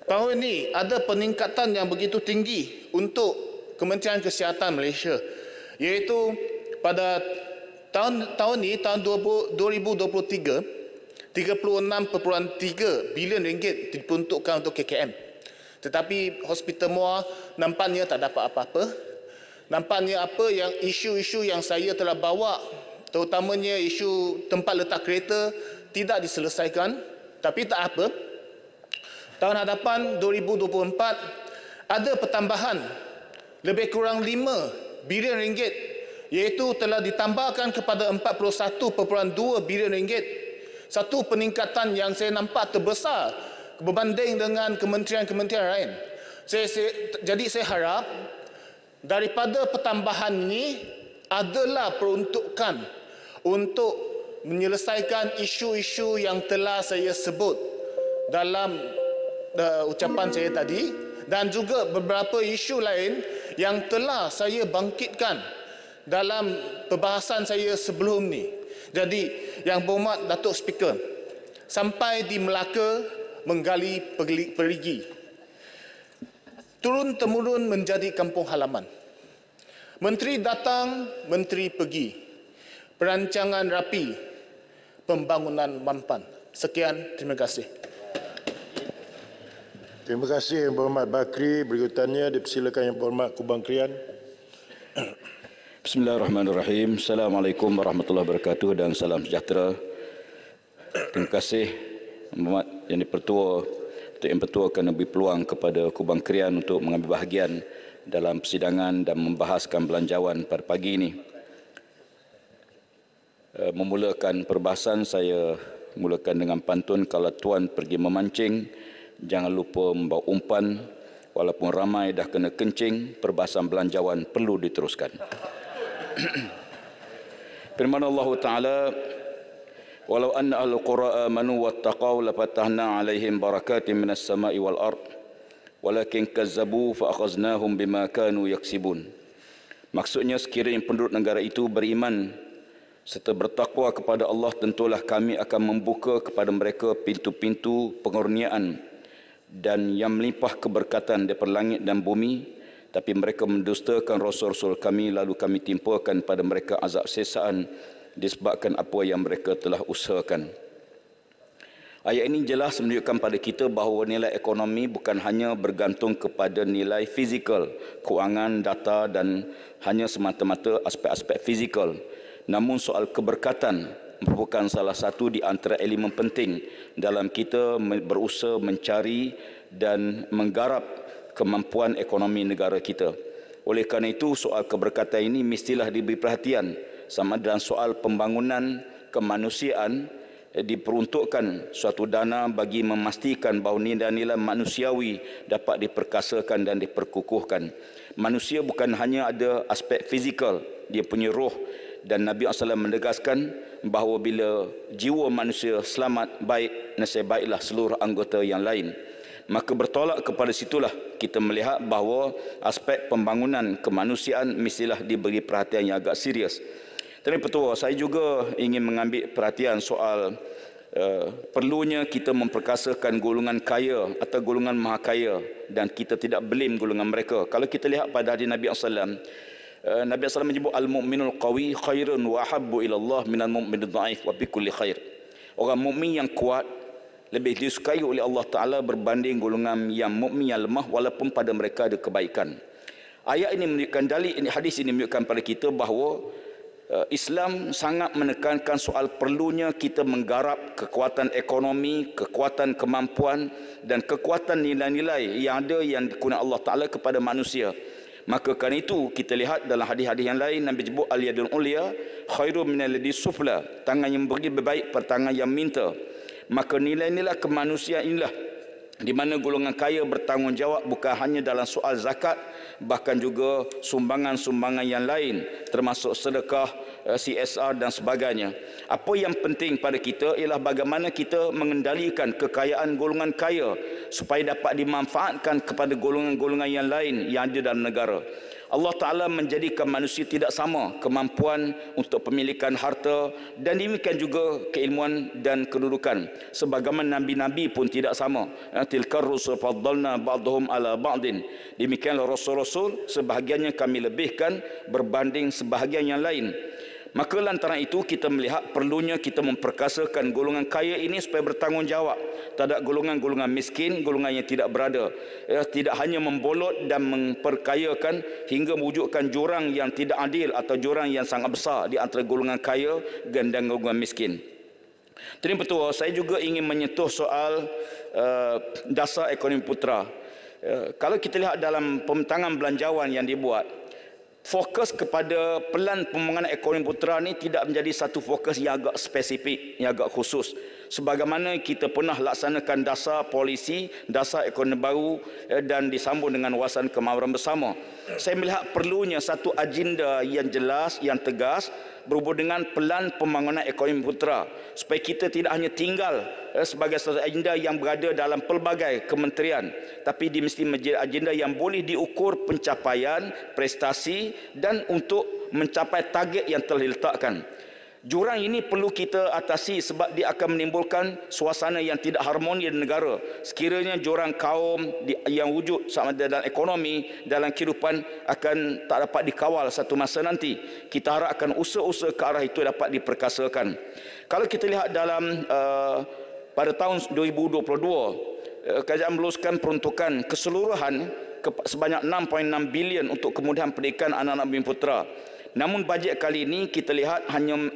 tahun ini ada peningkatan yang begitu tinggi untuk Kementerian Kesihatan Malaysia, iaitu pada tahun ini, tahun 2023, 36.3 bilion ringgit diperuntukkan untuk KKM. Tetapi Hospital Muar nampaknya tak dapat apa-apa. Nampaknya yang isu-isu yang saya telah bawa, terutamanya isu tempat letak kereta, tidak diselesaikan. Tapi tak apa. Tahun hadapan 2024 ada pertambahan lebih kurang 5 bilion ringgit, iaitu telah ditambahkan kepada 41.2 bilion ringgit. Satu peningkatan yang saya nampak terbesar berbanding dengan kementerian-kementerian lain. Jadi saya harap daripada pertambahan ini adalah peruntukan untuk menyelesaikan isu-isu yang telah saya sebut dalam ucapan saya tadi dan juga beberapa isu lain yang telah saya bangkitkan dalam perbahasan saya sebelum ni. Jadi Yang Berhormat Datuk Speaker, sampai di Melaka menggali perigi, turun-temurun menjadi kampung halaman. Menteri datang, menteri pergi. Perancangan rapi, pembangunan mampan. Sekian, terima kasih. Terima kasih Yang Berhormat Bakri. Berikutannya dipersilakan Yang Berhormat Kubang Krian. Bismillahirrahmanirrahim. Assalamualaikum warahmatullahi wabarakatuh dan salam sejahtera. Terima kasih Yang Berhormat Yang Dipertua untuk mempertuakan lebih peluang kepada Kubang Krian untuk mengambil bahagian dalam persidangan dan membahaskan belanjawan pada pagi ini. Memulakan perbahasan, saya mulakan dengan pantun, kalau tuan pergi memancing, jangan lupa membawa umpan, walaupun ramai dah kena kencing, perbahasan belanjawan perlu diteruskan. Firman Allah Ta'ala, walau anna ahli qura amanu wattaqaw lafatahna alaihim barakatin minas sama'i wal ard walakin kazzabu fa akhaznahum bima kanu yaksibun. Maksudnya sekiranya penduduk negara itu beriman serta bertakwa kepada Allah, tentulah kami akan membuka kepada mereka pintu-pintu pengurniaan dan yang melimpah keberkatan daripada langit dan bumi, tapi mereka mendustakan rasul-rasul kami, lalu kami timpakan pada mereka azab sesaan disebabkan apa yang mereka telah usahakan. Ayat ini jelas menunjukkan pada kita bahawa nilai ekonomi bukan hanya bergantung kepada nilai fizikal, kewangan, data dan hanya semata-mata aspek-aspek fizikal. Namun soal keberkatan merupakan salah satu di antara elemen penting dalam kita berusaha mencari dan menggarap kemampuan ekonomi negara kita. Oleh kerana itu, soal keberkatan ini mestilah diberi perhatian sama dalam soal pembangunan kemanusiaan, diperuntukkan suatu dana bagi memastikan bahawa nilai-nilai manusiawi dapat diperkasakan dan diperkukuhkan. Manusia bukan hanya ada aspek fizikal, dia punya roh, dan Nabi SAW menegaskan bahawa bila jiwa manusia selamat, baik, nasib baiklah seluruh anggota yang lain. Maka bertolak kepada situlah kita melihat bahawa aspek pembangunan kemanusiaan mestilah diberi perhatian yang agak serius. Tuan Ketua, saya juga ingin mengambil perhatian soal perlunya kita memperkasakan golongan kaya atau golongan maha kaya dan kita tidak blame golongan mereka. Kalau kita lihat pada hadis Nabi SAW, Nabi SAW menyebut al-mu'minul qawi khairun wa ahabbu ila Allah minal mu'minid dha'if wa bi kulli khair. Orang mukmin yang kuat lebih disukai oleh Allah Taala berbanding golongan yang mukmin yang lemah walaupun pada mereka ada kebaikan. Ayat ini menunjukkan dalil ini, hadis ini menunjukkan pada kita bahawa Islam sangat menekankan soal perlunya kita menggarap kekuatan ekonomi, kekuatan kemampuan dan kekuatan nilai-nilai yang ada yang dikurniakan Allah Taala kepada manusia. Maka kerana itu kita lihat dalam hadis-hadis yang lain Nabi sebut al-yadul ulya khairum minal yadi sufla, tangan yang beri lebih baik pada tangan yang minta. Maka nilai-nilai kemanusiaan inilah di mana golongan kaya bertanggungjawab bukan hanya dalam soal zakat, bahkan juga sumbangan-sumbangan yang lain termasuk sedekah, CSR dan sebagainya. Apa yang penting pada kita ialah bagaimana kita mengendalikan kekayaan golongan kaya supaya dapat dimanfaatkan kepada golongan-golongan yang lain yang ada dalam negara. Allah Ta'ala menjadikan manusia tidak sama kemampuan untuk pemilikan harta dan demikian juga keilmuan dan kedudukan. Sebagaimana Nabi-Nabi pun tidak sama. Tilkar rusul faddalna ba'dhum ala ba'din. Demikianlah Rasul-Rasul sebahagiannya kami lebihkan berbanding sebahagian yang lain. Maka lantaran itu kita melihat perlunya kita memperkasakan golongan kaya ini supaya bertanggungjawab terhadap golongan-golongan miskin, golongan yang tidak berada. Tidak hanya membolot dan memperkayakan hingga mewujudkan jurang yang tidak adil atau jurang yang sangat besar di antara golongan kaya dan golongan miskin. Tuan Ketua, saya juga ingin menyentuh soal dasar ekonomi putra. Kalau kita lihat dalam pembentangan belanjawan yang dibuat, fokus kepada pelan pembangunan ekonomi putra ini tidak menjadi satu fokus yang agak spesifik, yang agak khusus. Sebagaimana kita pernah laksanakan dasar polisi, dasar ekonomi baru dan disambung dengan wawasan kemakmuran bersama. Saya melihat perlunya satu agenda yang jelas, yang tegas berhubung dengan pelan pembangunan ekonomi putra supaya kita tidak hanya tinggal sebagai satu agenda yang berada dalam pelbagai kementerian, tapi dia mesti menjadi agenda yang boleh diukur pencapaian, prestasi dan untuk mencapai target yang telah diletakkan. Jurang ini perlu kita atasi sebab dia akan menimbulkan suasana yang tidak harmoni di negara. Sekiranya jurang kaum yang wujud sama dalam ekonomi, dalam kehidupan akan tak dapat dikawal satu masa nanti. Kita harapkan usaha-usaha ke arah itu dapat diperkasakan. Kalau kita lihat dalam pada tahun 2022, kerajaan meluluskan peruntukan keseluruhan sebanyak 6.6 bilion untuk kemudahan pendidikan anak-anak bumi putra. Namun bajet kali ini kita lihat hanya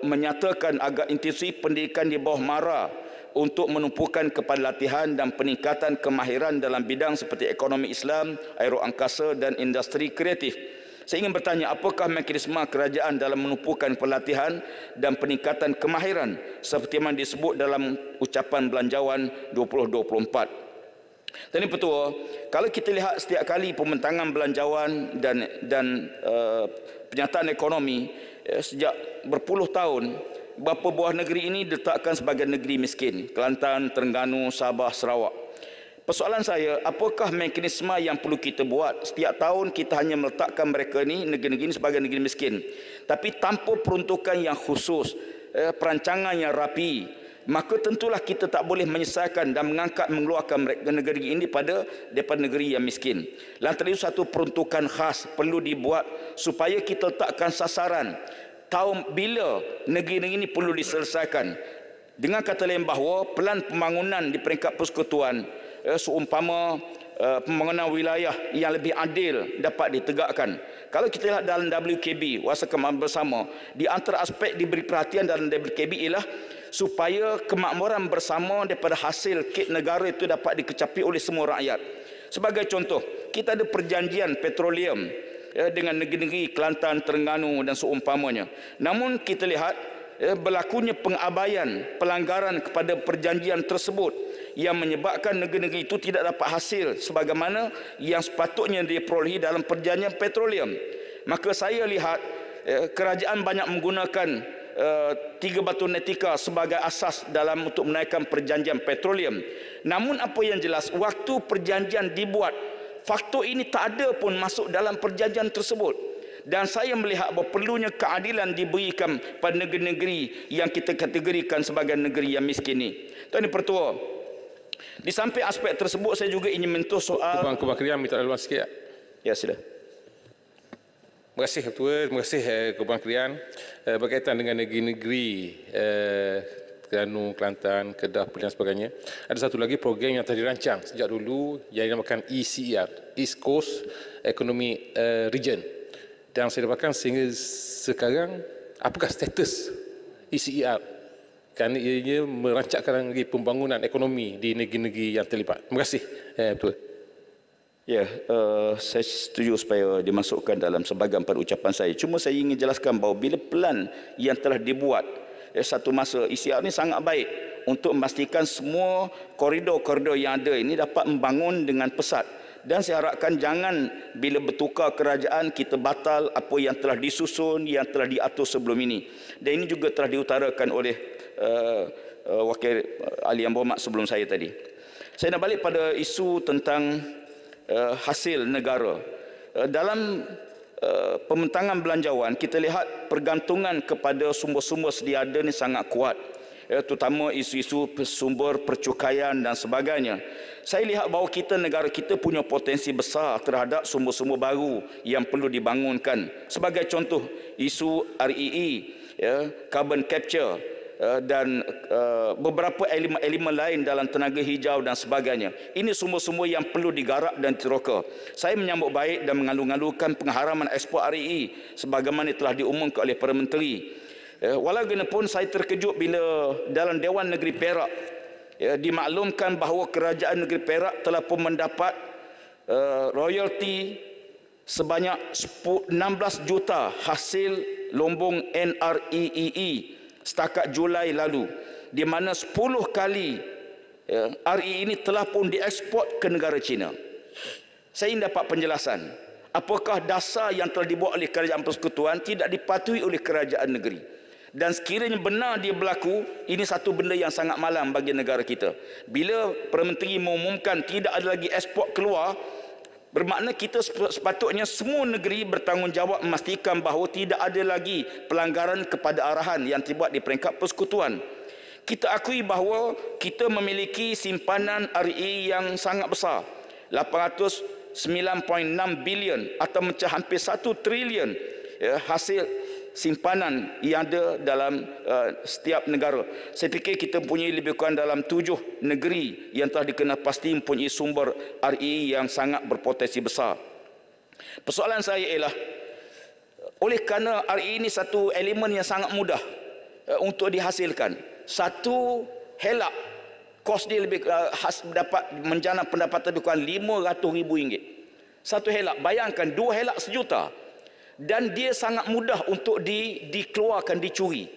menyatakan agar institusi pendidikan di bawah MARA untuk menumpukan kepada latihan dan peningkatan kemahiran dalam bidang seperti ekonomi Islam, aeroangkasa dan industri kreatif. Saya ingin bertanya, apakah mekanisme kerajaan dalam menumpukan pelatihan dan peningkatan kemahiran seperti yang disebut dalam ucapan belanjawan 2024? Tuan Ketua, kalau kita lihat setiap kali pembentangan belanjawan dan penyataan ekonomi sejak berpuluh tahun, beberapa buah negeri ini diletakkan sebagai negeri miskin. Kelantan, Terengganu, Sabah, Sarawak. Persoalan saya, apakah mekanisme yang perlu kita buat? Setiap tahun kita hanya meletakkan mereka ini, negeri-negeri ini sebagai negeri miskin. Tapi tanpa peruntukan yang khusus, perancangan yang rapi, maka tentulah kita tak boleh menyelesaikan dan mengeluarkan negeri ini daripada negeri yang miskin. Lantaran itu satu peruntukan khas perlu dibuat supaya kita letakkan sasaran tahun bila negeri ini perlu diselesaikan. Dengan kata lain bahawa pelan pembangunan di peringkat persekutuan seumpama pembangunan wilayah yang lebih adil dapat ditegakkan. Kalau kita lihat dalam WKB, Wawasan Kemakmuran Bersama, di antara aspek diberi perhatian dalam WKB ialah supaya kemakmuran bersama daripada hasil kit negara itu dapat dikecapi oleh semua rakyat. Sebagai contoh, kita ada perjanjian petroleum dengan negeri-negeri Kelantan, Terengganu dan seumpamanya. Namun kita lihat berlakunya pengabaian, pelanggaran kepada perjanjian tersebut yang menyebabkan negeri-negeri itu tidak dapat hasil sebagaimana yang sepatutnya diperolehi dalam perjanjian petroleum. Maka saya lihat kerajaan banyak menggunakan 3 batu netika sebagai asas dalam untuk menaikkan perjanjian petroleum. Namun apa yang jelas, waktu perjanjian dibuat, faktor ini tak ada pun masuk dalam perjanjian tersebut. Dan saya melihat bahawa perlunya keadilan diberikan pada negeri-negeri yang kita kategorikan sebagai negeri yang miskin ini. Tuan Pertua, di samping aspek tersebut saya juga ingin menyentuh soal... Kubang Krian minta laluan sikit. Ya, sila. Terima kasih Ketua, terima kasih Kubang Krian. Berkaitan dengan negeri-negeri Terengganu, Kelantan, Kedah, dan sebagainya. Ada satu lagi program yang telah dirancang sejak dulu yang dinamakan ECER, East Coast Economic Region. Dan saya dapatkan sehingga sekarang apakah status ECER? Kerana ianya merancangkan lagi pembangunan ekonomi di negeri-negeri yang terlibat. Terima kasih Ketua. Ya, saya setuju supaya dimasukkan dalam sebahagian pada ucapan saya. Cuma saya ingin jelaskan bahawa bila plan yang telah dibuat satu masa, ECR ini sangat baik untuk memastikan semua koridor-koridor yang ada ini dapat membangun dengan pesat. Dan saya harapkan jangan bila bertukar kerajaan kita batal apa yang telah disusun, yang telah diatur sebelum ini. Dan ini juga telah diutarakan oleh Wakil Ahli Yang Berhormat sebelum saya tadi. Saya nak balik pada isu tentang hasil negara. Dalam pembentangan belanjawan, kita lihat pergantungan kepada sumber-sumber sedia ada ini sangat kuat. Terutama isu-isu sumber percukaian dan sebagainya. Saya lihat bahawa negara kita punya potensi besar terhadap sumber-sumber baru yang perlu dibangunkan. Sebagai contoh, isu REE, carbon capture, dan beberapa elemen lain dalam tenaga hijau dan sebagainya. Ini sumber-sumber yang perlu digarap dan diteroka. Saya menyambut baik dan mengalu-alukan pengharaman ekspor REE sebagaimana telah diumumkan oleh Perdana Menteri. Walaupun saya terkejut bila dalam Dewan Negeri Perak dimaklumkan bahawa kerajaan negeri Perak telah pun mendapat royalti sebanyak 16 juta hasil lombong NREE setakat Julai lalu, di mana 10 kali REE ini telah pun dieksport ke negara China. Saya ingin dapat penjelasan, apakah dasar yang telah dibuat oleh kerajaan persekutuan tidak dipatuhi oleh kerajaan negeri? Dan sekiranya benar dia berlaku, ini satu benda yang sangat malang bagi negara kita. Bila Perdana Menteri mengumumkan tidak ada lagi ekspor keluar, bermakna kita sepatutnya semua negeri bertanggungjawab memastikan bahawa tidak ada lagi pelanggaran kepada arahan yang dibuat di peringkat persekutuan. Kita akui bahawa kita memiliki simpanan REE yang sangat besar, 809.6 bilion atau mencah hampir 1 trilion hasil simpanan yang ada dalam setiap negara. Saya fikir kita mempunyai lebih kurang dalam 7 negeri yang telah dikenal pasti mempunyai sumber REE yang sangat berpotensi besar. Persoalan saya ialah, oleh kerana REE ini satu elemen yang sangat mudah untuk dihasilkan, satu helak kos dia lebih dapat menjana pendapatan lebih kurang RM500,000. Satu helak, bayangkan 2 helak sejuta. Dan dia sangat mudah untuk dikeluarkan, dicuri.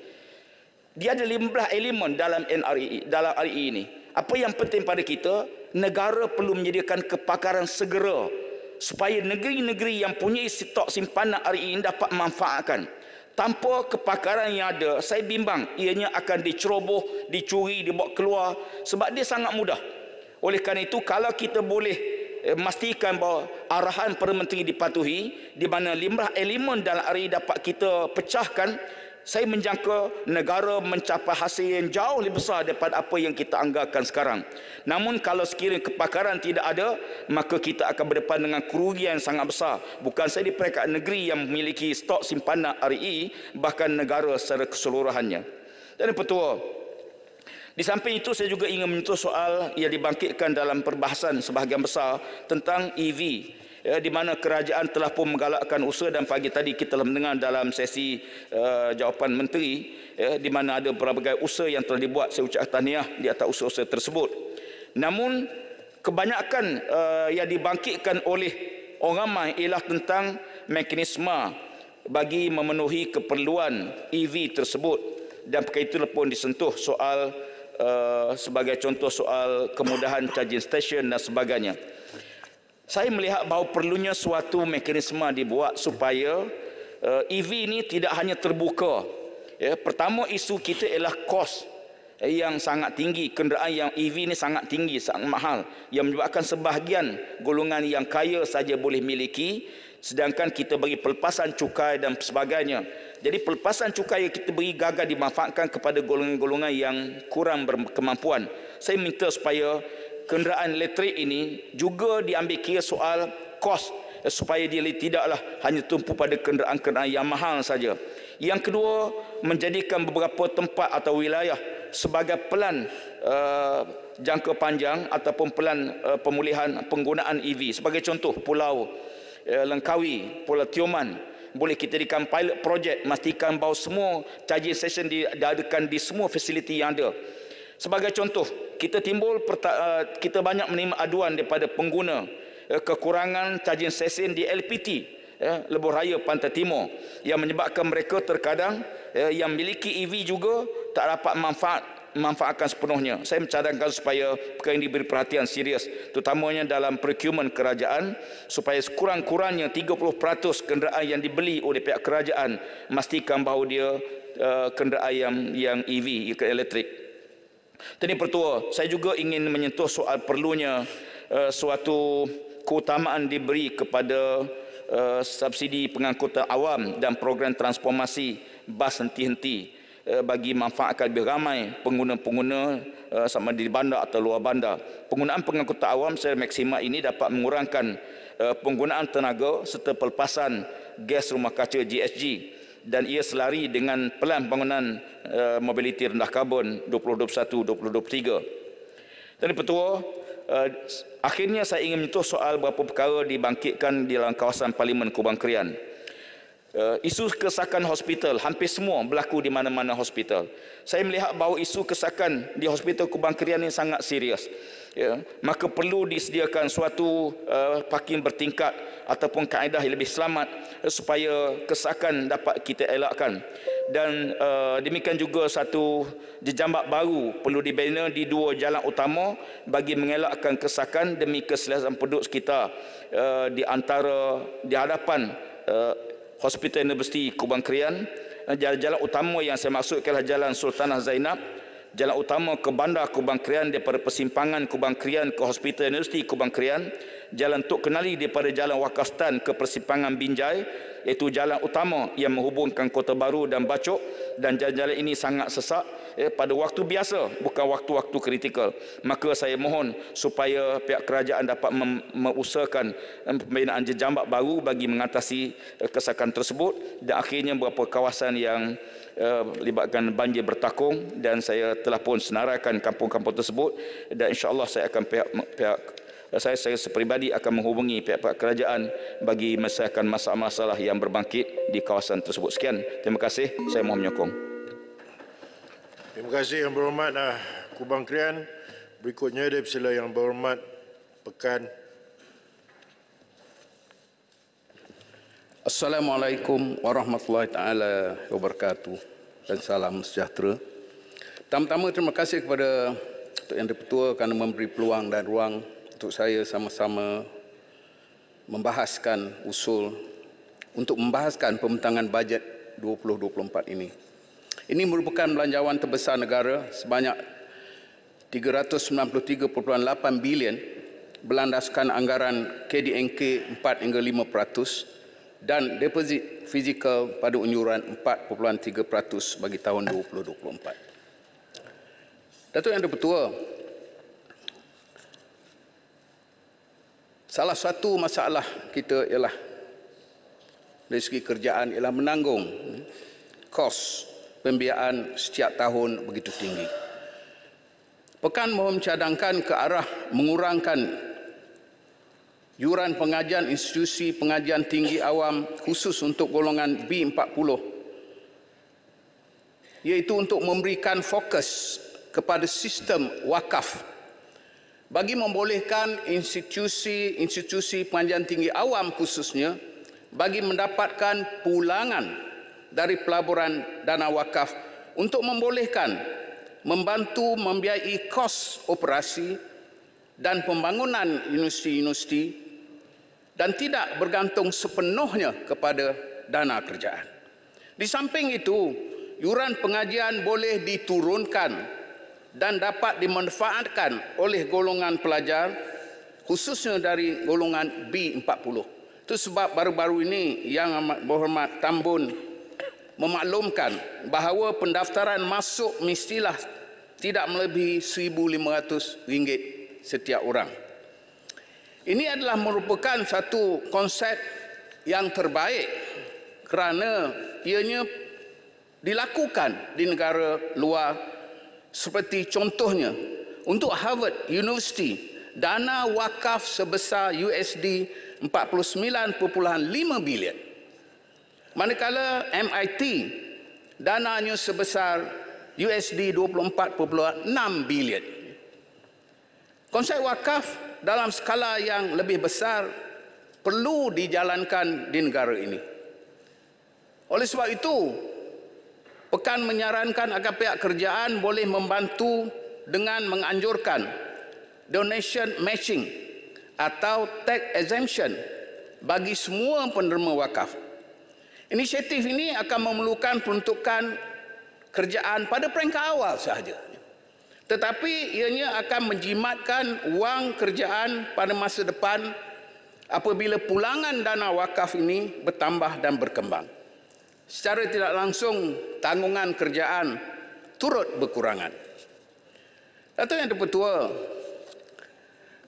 Dia ada 15 elemen dalam NREE, dalam REE ini. Apa yang penting pada kita, negara perlu menyediakan kepakaran segera supaya negeri-negeri yang punya stok simpanan REE ini dapat memanfaatkan. Tanpa kepakaran yang ada, saya bimbang ianya akan diceroboh, dicuri, dibawa keluar sebab dia sangat mudah. Oleh kerana itu, kalau kita boleh memastikan bahawa arahan Perdana Menteri dipatuhi, di mana 15 elemen dalam REE dapat kita pecahkan, saya menjangka negara mencapai hasil yang jauh lebih besar daripada apa yang kita anggarkan sekarang. Namun kalau sekiranya kepakaran tidak ada, maka kita akan berdepan dengan kerugian yang sangat besar. Bukan saja di peringkat negeri yang memiliki stok simpanan REE, bahkan negara secara keseluruhannya. Dan Pertua, di samping itu saya juga ingin menyentuh soal yang dibangkitkan dalam perbahasan sebahagian besar tentang EV, di mana kerajaan telah pun menggalakkan usaha, dan pagi tadi kita telah mendengar dalam sesi jawapan menteri, di mana ada berbagai usaha yang telah dibuat. Saya ucapkan tahniah di atas usaha-usaha tersebut. Namun kebanyakan yang dibangkitkan oleh orang ramai ialah tentang mekanisme bagi memenuhi keperluan EV tersebut, dan perkara itu pun disentuh soal sebagai contoh soal kemudahan charging station dan sebagainya. Saya melihat bahawa perlunya suatu mekanisme dibuat supaya EV ini tidak hanya terbuka. Pertama, isu kita ialah kos yang sangat tinggi, kenderaan yang EV ni sangat tinggi, sangat mahal, yang menyebabkan sebahagian golongan yang kaya saja boleh miliki, sedangkan kita bagi pelepasan cukai dan sebagainya. Jadi pelepasan cukai yang kita beri gagah dimanfaatkan kepada golongan-golongan yang kurang berkemampuan. Saya minta supaya kenderaan elektrik ini juga diambil kira soal kos, supaya dia tidaklah hanya tumpu pada kenderaan-kenderaan yang mahal saja. Yang kedua, menjadikan beberapa tempat atau wilayah sebagai pelan jangka panjang ataupun pelan pemulihan penggunaan EV. Sebagai contoh, Pulau Langkawi, Pulau Tioman, boleh kita jadikan pilot project, memastikan bahawa semua charging station diadakan di semua fasiliti yang ada. Sebagai contoh, kita banyak menerima aduan daripada pengguna kekurangan charging station di LPT, Lebuh Raya Pantai Timur, yang menyebabkan mereka terkadang yang memiliki EV juga tak dapat memanfaatkan sepenuhnya. Saya mencadangkan supaya perkara ini diberi perhatian serius, terutamanya dalam procurement kerajaan, supaya sekurang-kurangnya 30% kenderaan yang dibeli oleh pihak kerajaan memastikan bahawa dia kenderaan yang EV, elektrik. Tadi Pertua, saya juga ingin menyentuh soal perlunya suatu keutamaan diberi kepada subsidi pengangkutan awam dan program transformasi bas henti-henti bagi manfaatkan lebih ramai pengguna-pengguna sama di bandar atau luar bandar. Penggunaan pengangkutan awam secara maksimal ini dapat mengurangkan penggunaan tenaga serta pelepasan gas rumah kaca GHG, dan ia selari dengan pelan pembangunan mobiliti rendah karbon 2021-2023. Dan Pertua, akhirnya saya ingin menyentuh soal beberapa perkara dibangkitkan di dalam kawasan Parlimen Kubang Krian. Isu kesakan hospital hampir semua berlaku di mana-mana hospital. Saya melihat bahawa isu kesakan di hospital Kubang Krian ini sangat serius. Ya, maka perlu disediakan suatu parking bertingkat ataupun kaedah yang lebih selamat supaya kesakan dapat kita elakkan. Dan demikian juga satu jejambak baru perlu dibina di dua jalan utama bagi mengelakkan kesakan demi keselesaan penduduk sekitar di hadapan Hospital Universiti Kubang Krian. Jalan-jalan utama yang saya maksud adalah Jalan Sultanah Zainab, jalan utama ke Bandar Kubang Krian daripada persimpangan Kubang Krian ke Hospital Universiti Kubang Krian, jalan Tok Kenali daripada Jalan Wakafstan ke persimpangan Binjai, iaitu jalan utama yang menghubungkan Kota Baru dan Bacok, dan jalan-jalan ini sangat sesak pada waktu biasa, bukan waktu-waktu kritikal. Maka saya mohon supaya pihak kerajaan dapat mengusahakan pembinaan jejambak baru bagi mengatasi kesakan tersebut, dan akhirnya beberapa kawasan yang libatkan banjir bertakung, dan saya telah pun senaraikan kampung-kampung tersebut, dan insya-Allah saya akan saya seperibadi akan menghubungi pihak-pihak kerajaan bagi menyelesaikan masalah-masalah yang berbangkit di kawasan tersebut. Sekian, terima kasih, saya mohon menyokong. Terima kasih Yang Berhormat Kubang Krian. Berikutnya Dipersilakan Yang Berhormat Pekan. Assalamualaikum warahmatullahi taala wabarakatuh dan salam sejahtera. Pertama-tama terima kasih kepada Datuk Yang di-Pertua kerana memberi peluang dan ruang untuk saya sama-sama membahaskan untuk membahaskan pembentangan bajet 2024 ini. Ini merupakan belanjawan terbesar negara sebanyak 393.8 bilion berlandaskan anggaran KDNK 4 hingga 5% dan deposit fizikal pada unjuran 4.3% bagi tahun 2024. Datuk Yang di-Pertua, salah satu masalah kita ialah dari segi kerjaan ialah menanggung kos pembiayaan setiap tahun begitu tinggi. Pekan mahu mencadangkan ke arah mengurangkan yuran pengajian institusi pengajian tinggi awam khusus untuk golongan B40, iaitu untuk memberikan fokus kepada sistem wakaf bagi membolehkan institusi pengajian tinggi awam khususnya bagi mendapatkan pulangan dari pelaburan dana wakaf untuk membolehkan membantu membiayai kos operasi dan pembangunan universiti-universiti dan tidak bergantung sepenuhnya kepada dana kerajaan. Di samping itu, yuran pengajian boleh diturunkan dan dapat dimanfaatkan oleh golongan pelajar, khususnya dari golongan B40. Itu sebab baru-baru ini Yang Amat Berhormat Tambun memaklumkan bahawa pendaftaran masuk mestilah tidak melebihi RM1,500 setiap orang. Ini adalah merupakan satu konsep yang terbaik kerana ianya dilakukan di negara luar, seperti contohnya untuk Harvard University dana wakaf sebesar USD 49.5 bilion. Manakala MIT dananya sebesar USD 24.6 bilion. Konsep wakaf dalam skala yang lebih besar perlu dijalankan di negara ini. Oleh sebab itu, Pekan menyarankan agar pihak kerajaan boleh membantu dengan menganjurkan donation matching atau tax exemption bagi semua penerima wakaf. Inisiatif ini akan memerlukan peruntukan kerajaan pada peringkat awal sahaja. Tetapi ianya akan menjimatkan wang kerajaan pada masa depan apabila pulangan dana wakaf ini bertambah dan berkembang. Secara tidak langsung, tanggungan kerajaan turut berkurangan. Datuk Yang Dipertua,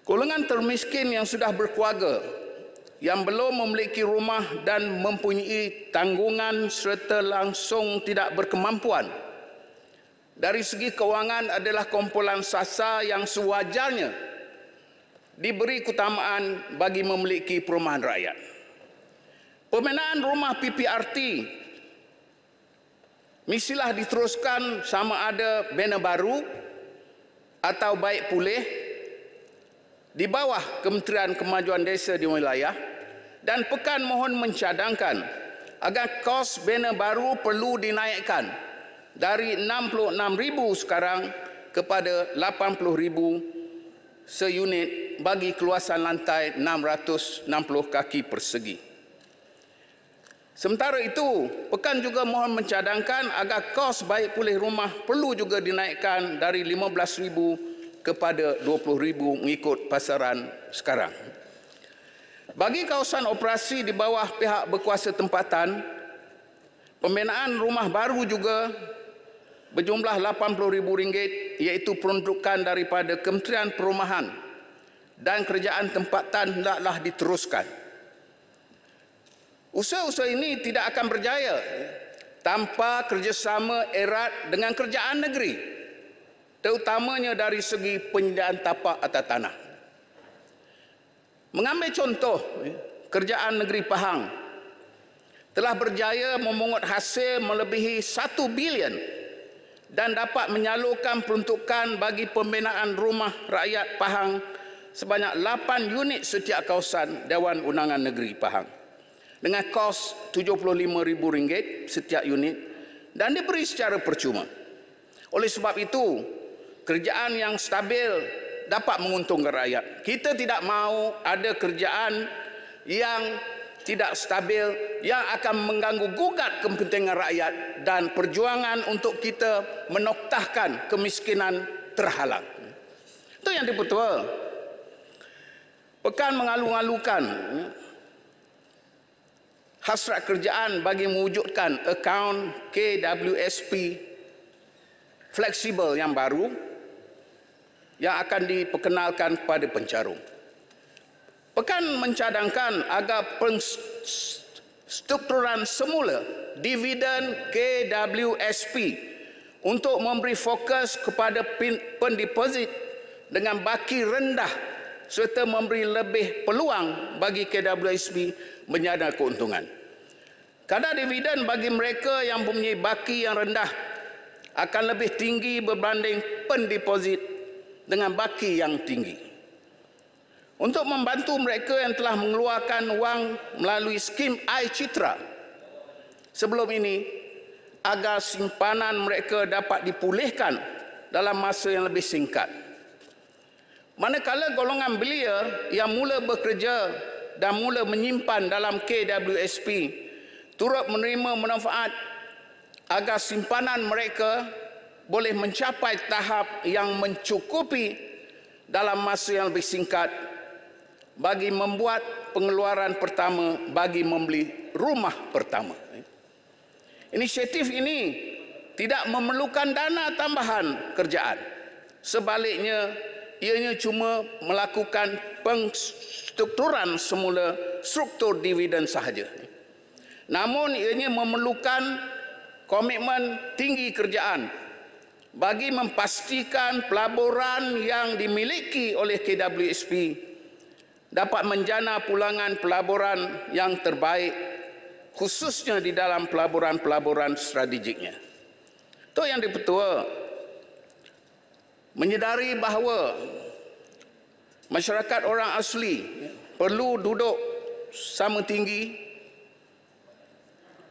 golongan termiskin yang sudah berkeluarga, yang belum memiliki rumah dan mempunyai tanggungan serta langsung tidak berkemampuan, dari segi kewangan adalah kumpulan sasar yang sewajarnya diberi keutamaan bagi memiliki perumahan rakyat. Pembinaan rumah PPRT mestilah diteruskan sama ada bina baru atau baik pulih di bawah Kementerian Kemajuan Desa di wilayah, dan Pekan mohon mencadangkan agar kos bina baru perlu dinaikkan dari RM66,000 sekarang kepada RM80,000 seunit bagi keluasan lantai 660 kaki persegi. Sementara itu, Pekan juga mohon mencadangkan agar kos baik pulih rumah perlu juga dinaikkan dari RM15,000 kepada RM20,000 mengikut pasaran sekarang. Bagi kawasan operasi di bawah pihak berkuasa tempatan, pembinaan rumah baru juga berjumlah RM80,000, iaitu peruntukan daripada Kementerian Perumahan dan Kerajaan Tempatan hendaklah diteruskan. Usaha-usaha ini tidak akan berjaya tanpa kerjasama erat dengan kerajaan negeri, terutamanya dari segi penyediaan tapak atas tanah. Mengambil contoh, kerajaan negeri Pahang telah berjaya memungut hasil melebihi 1 bilion dan dapat menyalurkan peruntukan bagi pembinaan rumah rakyat Pahang sebanyak 8 unit setiap kawasan Dewan Undangan Negeri Pahang dengan kos RM75,000 setiap unit dan diberi secara percuma. Oleh sebab itu, kerajaan yang stabil dapat menguntungkan rakyat. Kita tidak mahu ada kerajaan yang tidak stabil yang akan mengganggu gugat kepentingan rakyat dan perjuangan untuk kita menoktahkan kemiskinan terhalang. Itu yang dipertua. Pekan mengalu-alukan hasrat kerajaan bagi mewujudkan akaun KWSP fleksibel yang baru yang akan diperkenalkan kepada pencarum. Pekan mencadangkan agar penstrukturan semula dividen KWSP untuk memberi fokus kepada pendeposit dengan baki rendah serta memberi lebih peluang bagi KWSP menyada keuntungan. Kadar dividen bagi mereka yang mempunyai baki yang rendah akan lebih tinggi berbanding pendeposit dengan baki yang tinggi. Untuk membantu mereka yang telah mengeluarkan wang melalui skim iCitra sebelum ini, agar simpanan mereka dapat dipulihkan dalam masa yang lebih singkat. Manakala golongan belia yang mula bekerja dan mula menyimpan dalam KWSP turut menerima manfaat agar simpanan mereka boleh mencapai tahap yang mencukupi dalam masa yang lebih singkat bagi membuat pengeluaran pertama bagi membeli rumah pertama. Inisiatif ini tidak memerlukan dana tambahan kerjaan. Sebaliknya, ianya cuma melakukan pengstrukturan semula struktur dividen sahaja. Namun ianya memerlukan komitmen tinggi kerjaan bagi memastikan pelaburan yang dimiliki oleh KWSP dapat menjana pulangan pelaburan yang terbaik, khususnya di dalam pelaburan-pelaburan strategiknya. Itu yang Dipertua menyedari bahawa masyarakat orang asli perlu duduk sama tinggi,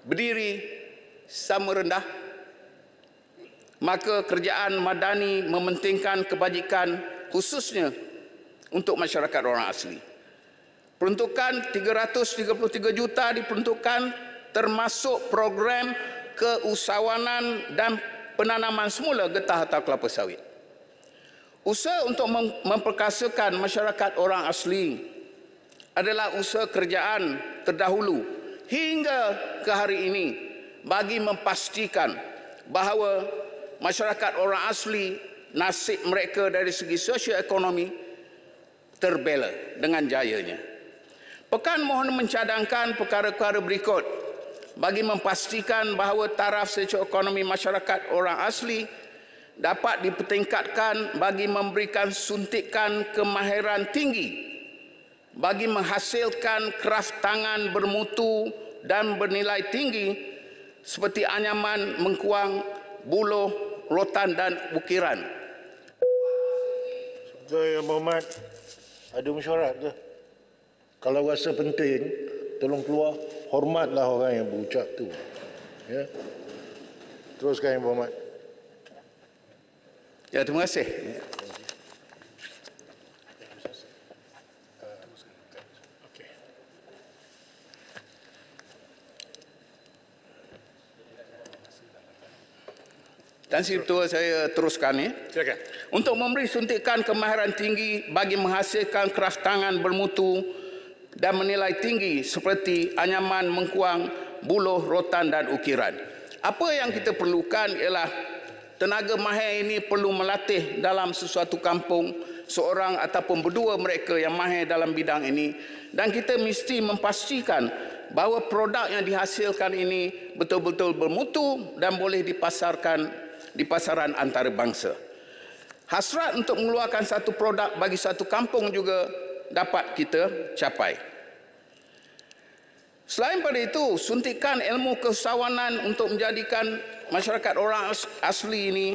berdiri sama rendah, maka kerajaan madani mementingkan kebajikan khususnya untuk masyarakat orang asli. Peruntukan 333 juta diperuntukkan termasuk program keusahawanan dan penanaman semula getah atau kelapa sawit. Usaha untuk memperkasakan masyarakat orang asli adalah usaha kerajaan terdahulu hingga ke hari ini bagi memastikan bahawa masyarakat orang asli nasib mereka dari segi sosioekonomi terbela dengan jayanya. Pekan mohon mencadangkan perkara-perkara berikut bagi memastikan bahawa taraf sosioekonomi masyarakat orang asli dapat dipertingkatkan bagi memberikan suntikan kemahiran tinggi bagi menghasilkan kraft tangan bermutu dan bernilai tinggi seperti anyaman, mengkuang, buluh, rotan dan ukiran. Yang Berhormat, ada mesyuarat ke? Kalau rasa penting, tolong keluar, hormatlah orang yang berucap tu. Ya. Teruskan Yang Berhormat. Ya, terima kasih. Dan si Ketua, saya teruskan ya. Silakan. Untuk memberi suntikan kemahiran tinggi bagi menghasilkan kraft tangan bermutu dan menilai tinggi seperti anyaman, mengkuang, buluh, rotan dan ukiran. Apa yang kita perlukan ialah tenaga mahir ini perlu melatih dalam sesuatu kampung seorang ataupun berdua mereka yang mahir dalam bidang ini, dan kita mesti memastikan bahawa produk yang dihasilkan ini betul-betul bermutu dan boleh dipasarkan di pasaran antarabangsa. Hasrat untuk mengeluarkan satu produk bagi satu kampung juga dapat kita capai. Selain pada itu, suntikan ilmu keusahawanan untuk menjadikan masyarakat orang asli ini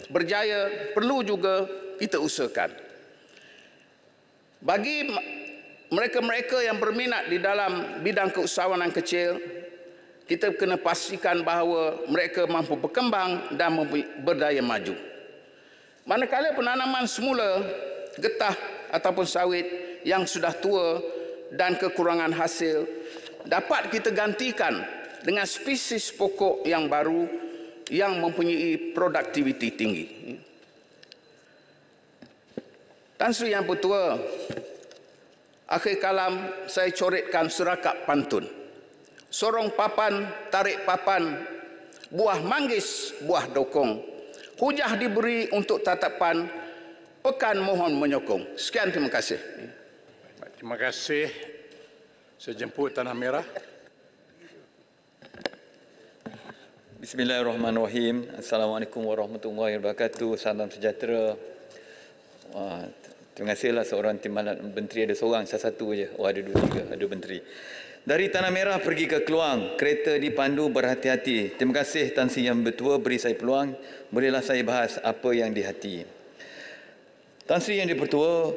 berjaya perlu juga kita usahakan. Bagi mereka-mereka yang berminat di dalam bidang keusahawanan kecil, kita kena pastikan bahawa mereka mampu berkembang dan berdaya maju. Manakala penanaman semula getah ataupun sawit yang sudah tua dan kekurangan hasil dapat kita gantikan dengan spesies pokok yang baru yang mempunyai produktiviti tinggi. Tan Sri Yang Bertua, akhir kalam saya coretkan surakak pantun. Sorong papan, tarik papan, buah manggis, buah dokong. Hujah diberi untuk tatapan, pekan mohon menyokong. Sekian, terima kasih. Terima kasih. Saya jemput Tanah Merah. Bismillahirrahmanirrahim. Assalamualaikum warahmatullahi wabarakatuh. Salam sejahtera. Terima kasihlah seorang timbalan menteri ada seorang, saya satu je. Oh, ada dua, tiga, ada menteri. Dari Tanah Merah pergi ke Keluang, kereta dipandu berhati-hati. Terima kasih Tan Sri Yang Bertua beri saya peluang, bolehlah saya bahas apa yang di hati. Tan Sri Yang Bertua,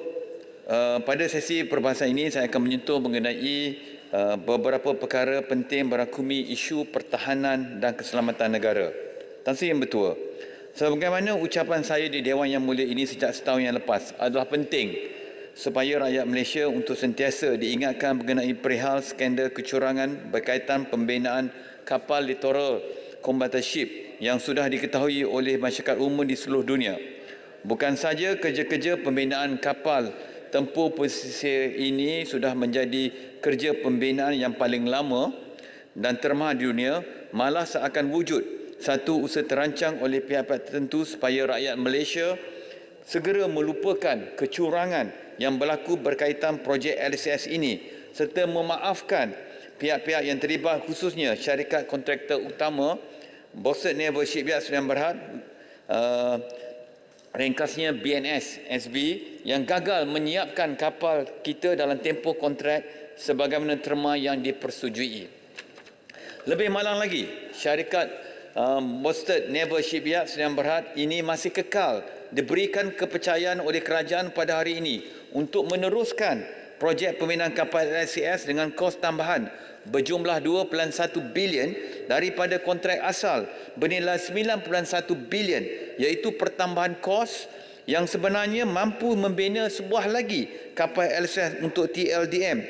pada sesi perbahasan ini saya akan menyentuh mengenai beberapa perkara penting berakumi isu pertahanan dan keselamatan negara. Tan Sri Yang Bertua, sebagaimana ucapan saya di Dewan Yang Mulia ini sejak setahun yang lepas, adalah penting supaya rakyat Malaysia untuk sentiasa diingatkan mengenai perihal skandal kecurangan berkaitan pembinaan kapal littoral combatant ship yang sudah diketahui oleh masyarakat umum di seluruh dunia. Bukan saja kerja-kerja pembinaan kapal tempur pesisir ini sudah menjadi kerja pembinaan yang paling lama dan termahal di dunia, malah seakan wujud satu usaha terancang oleh pihak-pihak tertentu supaya rakyat Malaysia segera melupakan kecurangan yang berlaku berkaitan projek LCS ini serta memaafkan pihak-pihak yang terlibat, khususnya syarikat kontraktor utama Boston Naval Shipyard Sdn Bhd, ringkasnya BNS SB, yang gagal menyiapkan kapal kita dalam tempoh kontrak sebagaimana terma yang dipersetujui. Lebih malang lagi, syarikat Boston Naval Shipyard Sdn Bhd ini masih kekal diberikan kepercayaan oleh kerajaan pada hari ini untuk meneruskan projek pembinaan kapal LCS dengan kos tambahan berjumlah 2.1 bilion daripada kontrak asal bernilai 9.1 bilion, iaitu pertambahan kos yang sebenarnya mampu membina sebuah lagi kapal LCS untuk TLDM.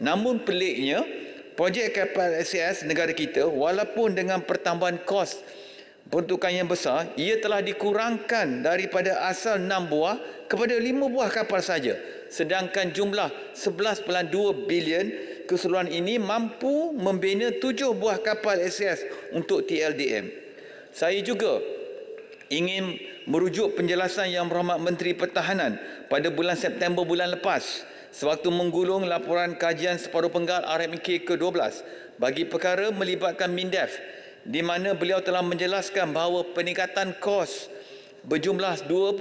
Namun peliknya, projek kapal LCS negara kita walaupun dengan pertambahan kos peruntukan yang besar, ia telah dikurangkan daripada asal 6 buah kepada 5 buah kapal saja. Sedangkan jumlah 11.2 bilion keseluruhan ini mampu membina 7 buah kapal LCS untuk TLDM. Saya juga ingin merujuk penjelasan Yang Berhormat Menteri Pertahanan pada bulan September bulan lepas sewaktu menggulung laporan kajian separuh penggal RMK ke-12 bagi perkara melibatkan MINDEF, di mana beliau telah menjelaskan bahawa peningkatan kos berjumlah 2.1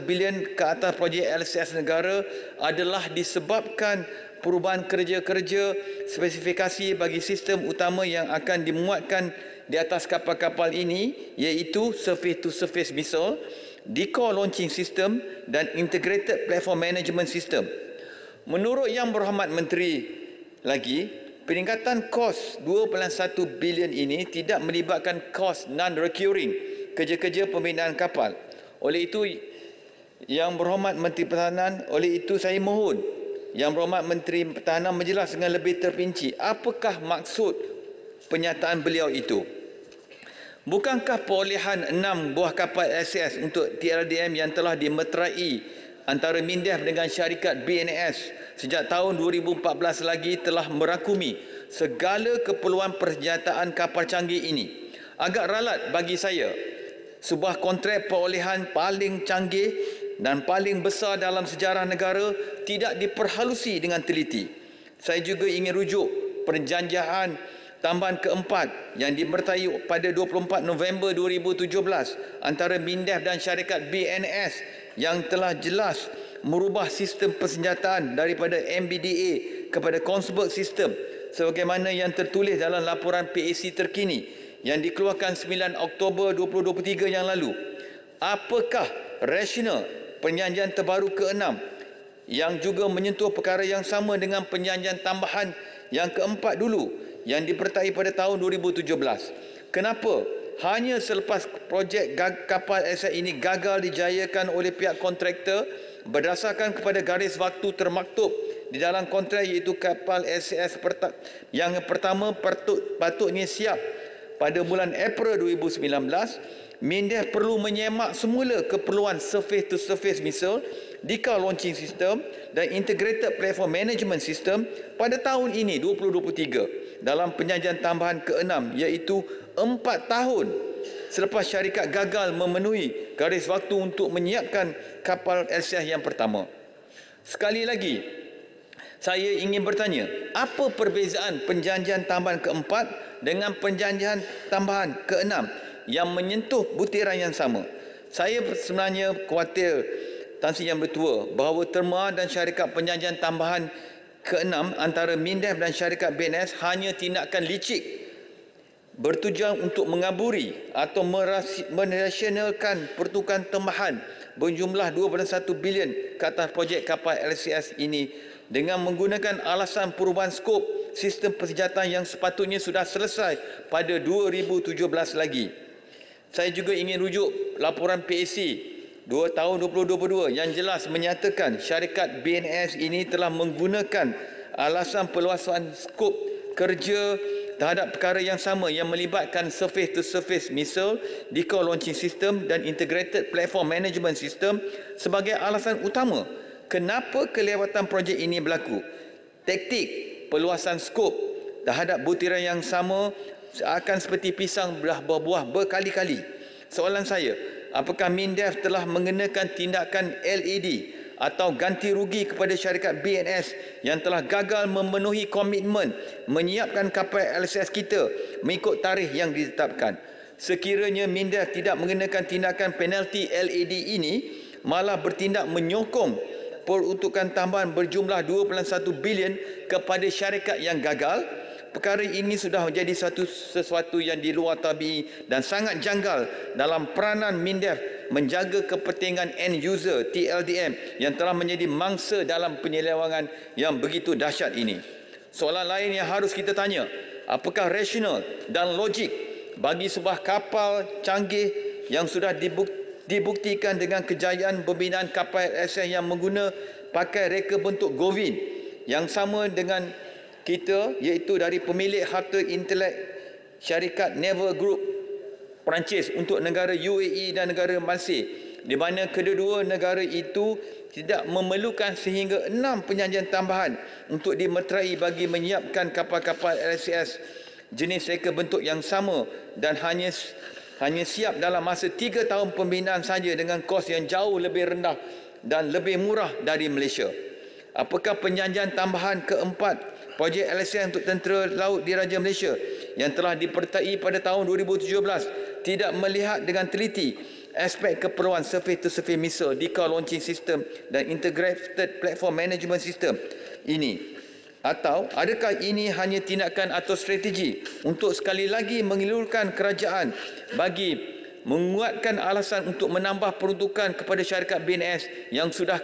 bilion ke atas projek LCS negara adalah disebabkan perubahan kerja-kerja spesifikasi bagi sistem utama yang akan dimuatkan di atas kapal-kapal ini, iaitu surface-to-surface missile, decoy launching system dan integrated platform management system. Menurut Yang Berhormat Menteri lagi, peningkatan kos 2.1 bilion ini tidak melibatkan kos non-recurring kerja-kerja pembinaan kapal. Oleh itu, Yang Berhormat Menteri Pertahanan, oleh itu saya mohon Yang Berhormat Menteri Pertahanan menjelaskan dengan lebih terperinci apakah maksud pernyataan beliau itu. Bukankah perolehan 6 buah kapal LCS untuk TLDM yang telah dimeterai antara MINDEF dengan syarikat BNS sejak tahun 2014 lagi telah merangkumi segala keperluan persenjataan kapal canggih ini? Agak ralat bagi saya, sebuah kontrak perolehan paling canggih dan paling besar dalam sejarah negara tidak diperhalusi dengan teliti. Saya juga ingin rujuk perjanjian tambahan keempat yang dimertai pada 24 November 2017 antara MINDEF dan syarikat BNS yang telah jelas merubah sistem persenjataan daripada MBDA kepada Kongsberg System sebagaimana yang tertulis dalam laporan PAC terkini yang dikeluarkan 9 Oktober 2023 yang lalu. Apakah rasional perjanjian terbaru ke-6 yang juga menyentuh perkara yang sama dengan perjanjian tambahan yang keempat dulu yang dipertai pada tahun 2017? Kenapa hanya selepas projek kapal LCS ini gagal dijayakan oleh pihak kontraktor berdasarkan kepada garis waktu termaktub di dalam kontrak, iaitu kapal LCS yang pertama patutnya siap pada bulan April 2019, MINDEF perlu menyemak semula keperluan surface-to-surface missile, decoy launching system dan integrated platform management system pada tahun ini 2023 dalam perjanjian tambahan ke-6, iaitu 4 tahun selepas syarikat gagal memenuhi garis waktu untuk menyiapkan kapal LCS yang pertama. Sekali lagi, saya ingin bertanya, apa perbezaan perjanjian tambahan ke-4 dengan perjanjian tambahan ke-6 yang menyentuh butiran yang sama? Saya sebenarnya khawatir, Tan Sri Yang Bertua, bahawa terma dan syarikat perjanjian tambahan ke-6 antara MINDEF dan syarikat BNS hanya tindakan licik bertujuan untuk mengaburi atau merasionalkan pertukaran tambahan berjumlah 2.1 bilion ke atas projek kapal LCS ini dengan menggunakan alasan perubahan skop sistem persenjataan yang sepatutnya sudah selesai pada 2017 lagi. Saya juga ingin rujuk laporan PAC 2 tahun 2022 yang jelas menyatakan syarikat BNS ini telah menggunakan alasan perluasan skop kerja terhadap perkara yang sama yang melibatkan surface-to-surface missile, decoy launching system dan integrated platform management system sebagai alasan utama kenapa kelewatan projek ini berlaku. Taktik perluasan skop terhadap butiran yang sama akan seperti pisang belah buah berkali-kali. Soalan saya, apakah MINDEF telah mengenakan tindakan LED atau ganti rugi kepada syarikat BNS yang telah gagal memenuhi komitmen menyiapkan kapal LCS kita mengikut tarikh yang ditetapkan? Sekiranya MINDEF tidak mengenakan tindakan penalti LED ini, malah bertindak menyokong peruntukan tambahan berjumlah 2.1 bilion kepada syarikat yang gagal, perkara ini sudah menjadi sesuatu yang di luar tabii dan sangat janggal dalam peranan MINDEF menjaga kepentingan end user TLDM yang telah menjadi mangsa dalam penyelewangan yang begitu dahsyat ini. Soalan lain yang harus kita tanya, apakah rasional dan logik bagi sebuah kapal canggih yang sudah dibuktikan dengan kejayaan pembinaan kapal SS yang menggunakan pakai reka bentuk Govin yang sama dengan kita, iaitu dari pemilik harta intelek syarikat Naval Group Perancis untuk negara UAE dan negara Malsir, di mana kedua-dua negara itu tidak memerlukan sehingga 6 penjanjian tambahan untuk dimeterai bagi menyiapkan kapal-kapal LCS jenis reka bentuk yang sama dan hanya siap dalam masa 3 tahun pembinaan saja dengan kos yang jauh lebih rendah dan lebih murah dari Malaysia. Apakah perjanjian tambahan keempat projek LCS untuk tentera laut Diraja Malaysia yang telah dipertai pada tahun 2017 tidak melihat dengan teliti aspek keperluan surface-to-surface missile, decoy launching system dan integrated platform management system ini? Atau adakah ini hanya tindakan atau strategi untuk sekali lagi mengilurkan kerajaan bagi menguatkan alasan untuk menambah peruntukan kepada syarikat BNS yang sudah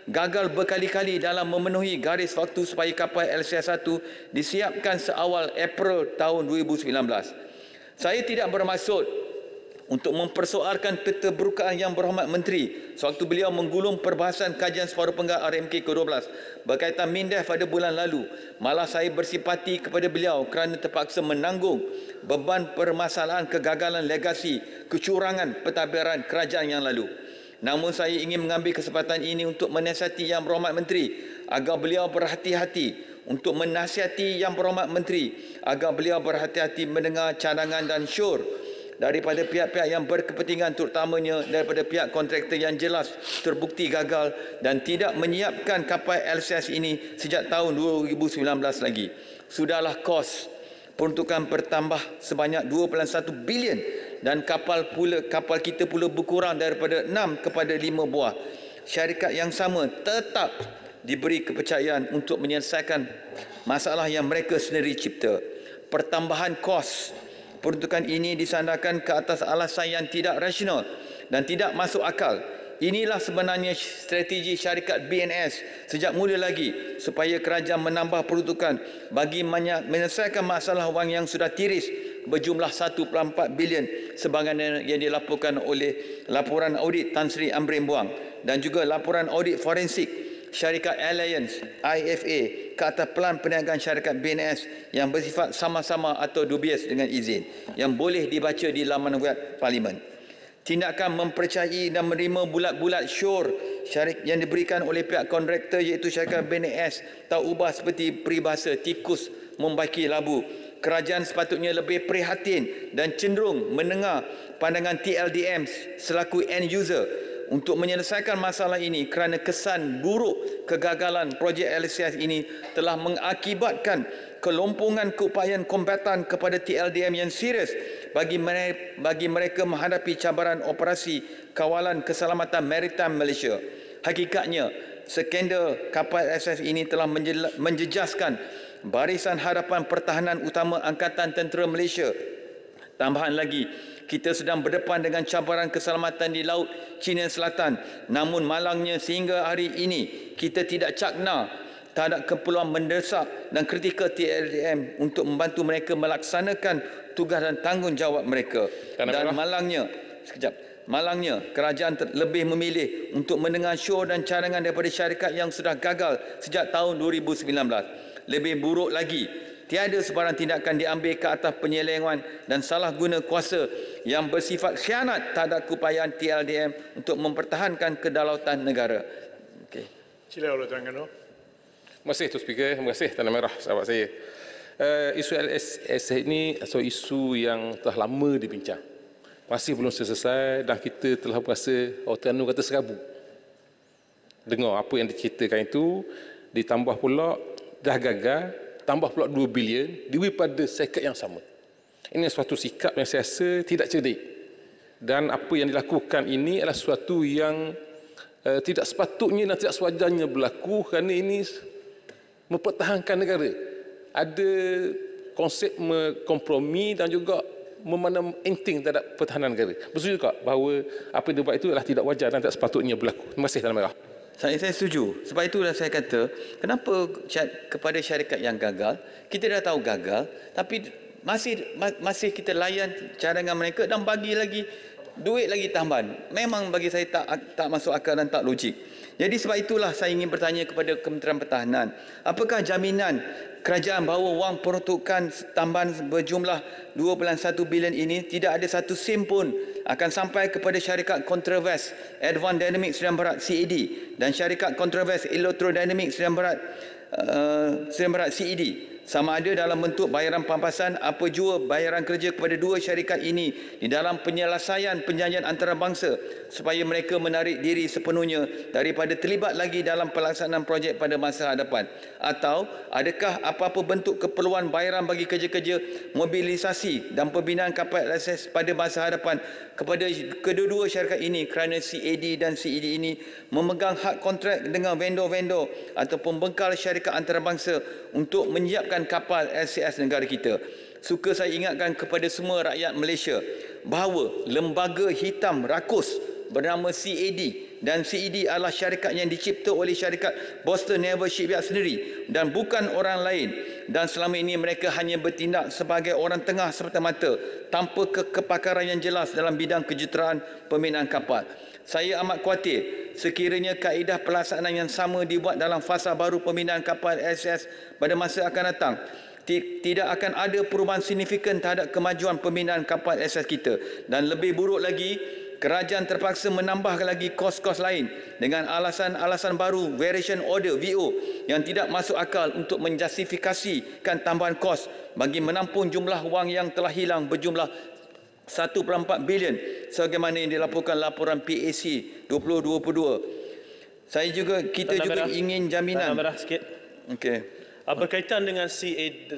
gagal berkali-kali dalam memenuhi garis waktu supaya kapal LCS 1 disiapkan seawal April tahun 2019. Saya tidak bermaksud untuk mempersoalkan keterbukaan Yang Berhormat Menteri sewaktu beliau menggulung perbahasan kajian separuh penggal RMK ke-12 berkaitan MINDEF pada bulan lalu. Malah saya bersimpati kepada beliau kerana terpaksa menanggung beban permasalahan kegagalan legasi kecurangan pentadbiran kerajaan yang lalu. Namun saya ingin mengambil kesempatan ini untuk menasihati Yang Berhormat Menteri agar beliau berhati-hati, untuk menasihati Yang Berhormat Menteri agar beliau berhati-hati mendengar cadangan dan syur daripada pihak-pihak yang berkepentingan, terutamanya daripada pihak kontraktor yang jelas terbukti gagal dan tidak menyiapkan kapal LCS ini sejak tahun 2019 lagi. Sudahlah kos peruntukan bertambah sebanyak 2.1 bilion dan kapal kita pula berkurang daripada 6 kepada 5 buah. Syarikat yang sama tetap diberi kepercayaan untuk menyelesaikan masalah yang mereka sendiri cipta. Pertambahan kos peruntukan ini disandarkan ke atas alasan yang tidak rasional dan tidak masuk akal. Inilah sebenarnya strategi syarikat BNS sejak mula lagi supaya kerajaan menambah peruntukan bagi menyelesaikan masalah wang yang sudah tiris berjumlah 1.4 bilion sebagaimana yang dilaporkan oleh laporan audit Tan Sri Amrin Buang dan juga laporan audit forensik syarikat Alliance IFA ke atas pelan perniagaan syarikat BNS yang bersifat sama-sama atau dubious dengan izin yang boleh dibaca di laman web Parlimen. Tindakan mempercayai dan menerima bulat-bulat syur yang diberikan oleh pihak kontraktor iaitu syarikat BNS tak ubah seperti peribahasa tikus membaki labu. Kerajaan sepatutnya lebih prihatin dan cenderung mendengar pandangan TLDM selaku end user untuk menyelesaikan masalah ini kerana kesan buruk kegagalan projek LCS ini telah mengakibatkan kelompongan keupayaan kombatan kepada TLDM yang serius bagi mereka menghadapi cabaran operasi kawalan keselamatan maritime Malaysia. Hakikatnya, skandal kapal LCS ini telah menjejaskan barisan hadapan pertahanan utama Angkatan Tentera Malaysia. Tambahan lagi, kita sedang berdepan dengan cabaran keselamatan di Laut Cina Selatan. Namun malangnya sehingga hari ini kita tidak cakna terhadap keperluan mendesak dan kritikal TLDM untuk membantu mereka melaksanakan tugas dan tanggungjawab mereka. Dan malangnya kerajaan lebih memilih untuk mendengar syur dan cadangan daripada syarikat yang sudah gagal sejak tahun 2019. Lebih buruk lagi, tiada sebarang tindakan diambil ke atas penyelewengan dan salah guna kuasa yang bersifat khianat terhadap upayaan TLDM untuk mempertahankan kedaulatan negara. Okey. Sila Allah Terengganu. Terima kasih Tuan Speaker, terima kasih Tanah Merah sahabat saya. Isu LSS ini atau isu yang telah lama dibincang. Masih belum selesai dan kita telah berasa orang Terengganu kata serabut. Dengar apa yang diceritakan itu, ditambah pula dah gagal, tambah pula 2 bilion, diberi pada sekad yang sama. Ini suatu sikap yang saya rasa tidak cerdik. Dan apa yang dilakukan ini adalah suatu yang tidak sepatutnya dan tidak sewajarnya berlaku kerana ini mempertahankan negara. Ada konsep kompromi dan juga memandang enteng terhadap pertahanan negara. Bersetuju tak bahawa apa yang dibuat itu adalah tidak wajar dan tidak sepatutnya berlaku? Terima kasih Tanah Merah. Saya setuju. Sebab itulah saya kata, kenapa kepada syarikat yang gagal, kita dah tahu gagal, tapi masih kita layan cadangan mereka dan bagi lagi duit lagi tambahan. Memang bagi saya tak masuk akal dan tak logik. Jadi sebab itulah saya ingin bertanya kepada Kementerian Pertahanan, apakah jaminan kerajaan bahawa wang peruntukan tambahan berjumlah 2.1 bilion ini tidak ada satu sen pun akan sampai kepada syarikat Controvers Advanced Dynamics Sdn Bhd CAD dan syarikat Controvers Electrodynamics Sdn Bhd CED, sama ada dalam bentuk bayaran pampasan apa jua bayaran kerja kepada dua syarikat ini di dalam penyelesaian perjanjian antarabangsa supaya mereka menarik diri sepenuhnya daripada terlibat lagi dalam pelaksanaan projek pada masa hadapan, atau adakah apa-apa bentuk keperluan bayaran bagi kerja-kerja mobilisasi dan pembinaan kapal LSS pada masa hadapan kepada kedua-dua syarikat ini kerana CAD dan CED ini memegang hak kontrak dengan vendor-vendor atau pembengkal syarikat antarabangsa untuk menyiapkan kapal LCS negara kita. Suka saya ingatkan kepada semua rakyat Malaysia bahawa lembaga hitam rakus bernama CAD dan CED adalah syarikat yang dicipta oleh syarikat Boston Naval Shipyard sendiri dan bukan orang lain, dan selama ini mereka hanya bertindak sebagai orang tengah semata-mata tanpa kepakaran yang jelas dalam bidang kejuruteraan pembinaan kapal. Saya amat khawatir sekiranya kaedah pelaksanaan yang sama dibuat dalam fasa baru pembinaan kapal LCS pada masa akan datang, tidak akan ada perubahan signifikan terhadap kemajuan pembinaan kapal LCS kita, dan lebih buruk lagi, kerajaan terpaksa menambah lagi kos-kos lain dengan alasan-alasan baru variation order VO yang tidak masuk akal untuk menjustifikasikan tambahan kos bagi menampung jumlah wang yang telah hilang berjumlah 1.4 bilion sebagaimana yang dilaporkan laporan PAC 2022. Kita juga ingin jaminan. Sikit. Okey. Berkaitan dengan CAD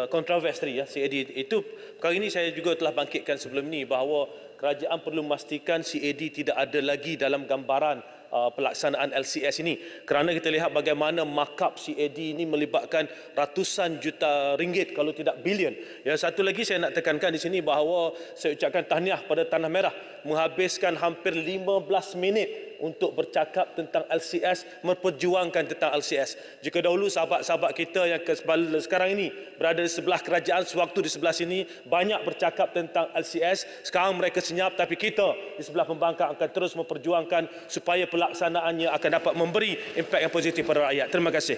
Controvers tadi, CAD itu perkara ini saya juga telah bangkitkan sebelum ini bahawa kerajaan perlu memastikan CAD tidak ada lagi dalam gambaran pelaksanaan LCS ini, kerana kita lihat bagaimana markup CAD ini melibatkan ratusan juta ringgit kalau tidak bilion. Yang satu lagi saya nak tekankan di sini bahawa saya ucapkan tahniah pada Tanah Merah menghabiskan hampir 15 minit untuk bercakap tentang LCS, memperjuangkan tentang LCS. Jika dahulu sahabat-sahabat kita yang sekarang ini berada di sebelah kerajaan, sewaktu di sebelah sini banyak bercakap tentang LCS, sekarang mereka senyap, tapi kita di sebelah pembangkang akan terus memperjuangkan supaya pelaksanaannya akan dapat memberi impak yang positif pada rakyat. Terima kasih.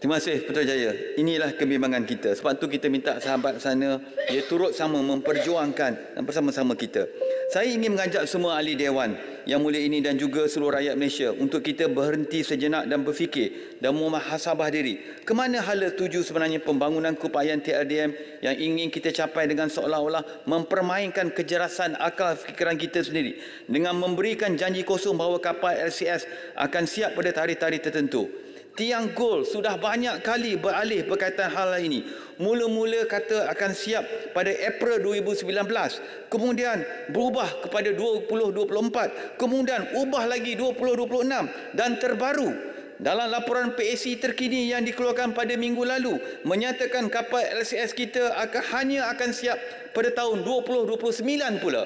Terima kasih Putrajaya. Inilah kebimbangan kita. Sebab tu kita minta sahabat sana dia turut sama memperjuangkan dan bersama-sama kita. Saya ingin mengajak semua ahli dewan yang mulia ini dan juga seluruh rakyat Malaysia untuk kita berhenti sejenak dan berfikir dan memuhasabah diri. Ke mana hala tuju sebenarnya pembangunan keupayaan TLDM yang ingin kita capai dengan seolah-olah mempermainkan kejerasan akal fikiran kita sendiri dengan memberikan janji kosong bahawa kapal LCS akan siap pada tarikh-tarikh tertentu. Tiang Gold sudah banyak kali beralih berkaitan hal ini. Mula-mula kata akan siap pada April 2019, kemudian berubah kepada 2024, kemudian ubah lagi 2026, dan terbaru dalam laporan PAC terkini yang dikeluarkan pada minggu lalu menyatakan kapal LCS kita hanya akan siap pada tahun 2029 pula.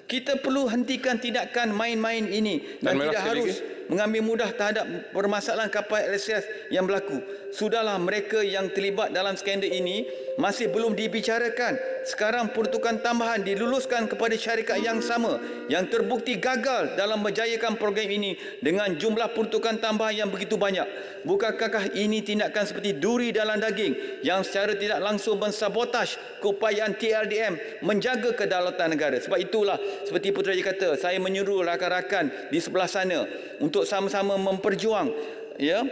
Kita perlu hentikan tindakan main-main ini dan tidak harus mengambil mudah terhadap permasalahan kapal LCS yang berlaku. Sudahlah, mereka yang terlibat dalam skandal ini masih belum dibicarakan sekarang peruntukan tambahan diluluskan kepada syarikat yang sama yang terbukti gagal dalam menjayakan program ini dengan jumlah peruntukan tambahan yang begitu banyak. Bukankah ini tindakan seperti duri dalam daging yang secara tidak langsung mensabotaj keupayaan TLDM menjaga kedaulatan negara? Sebab itulah seperti Putrajaya kata, saya menyuruh rakan-rakan di sebelah sana untuk sama-sama memperjuang, ya,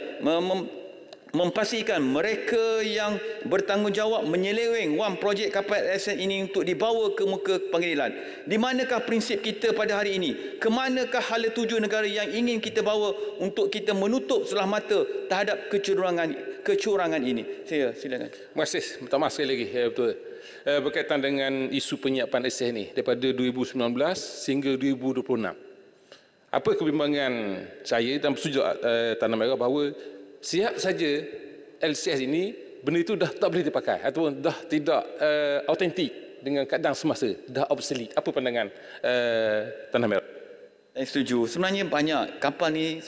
memastikan mereka yang bertanggungjawab menyeleweng wang projek kapal LSS ini untuk dibawa ke muka pengadilan. Di manakah prinsip kita pada hari ini? Ke manakah hala tuju negara yang ingin kita bawa untuk kita menutup sebelah mata terhadap kecurangan ini? Saya silakan. Terima kasih. Minta maaf sekali lagi. Ya, betul. Berkaitan dengan isu penyiapan LSS ini daripada 2019 sehingga 2026. Apa kebimbangan saya dan setuju Tanah Merah bahawa siap saja LCS ini benda itu dah tak boleh dipakai ataupun dah tidak autentik dengan keadaan semasa, dah obsolete. Apa pandangan Tanah Merah? Saya setuju. Sebenarnya banyak kapal ni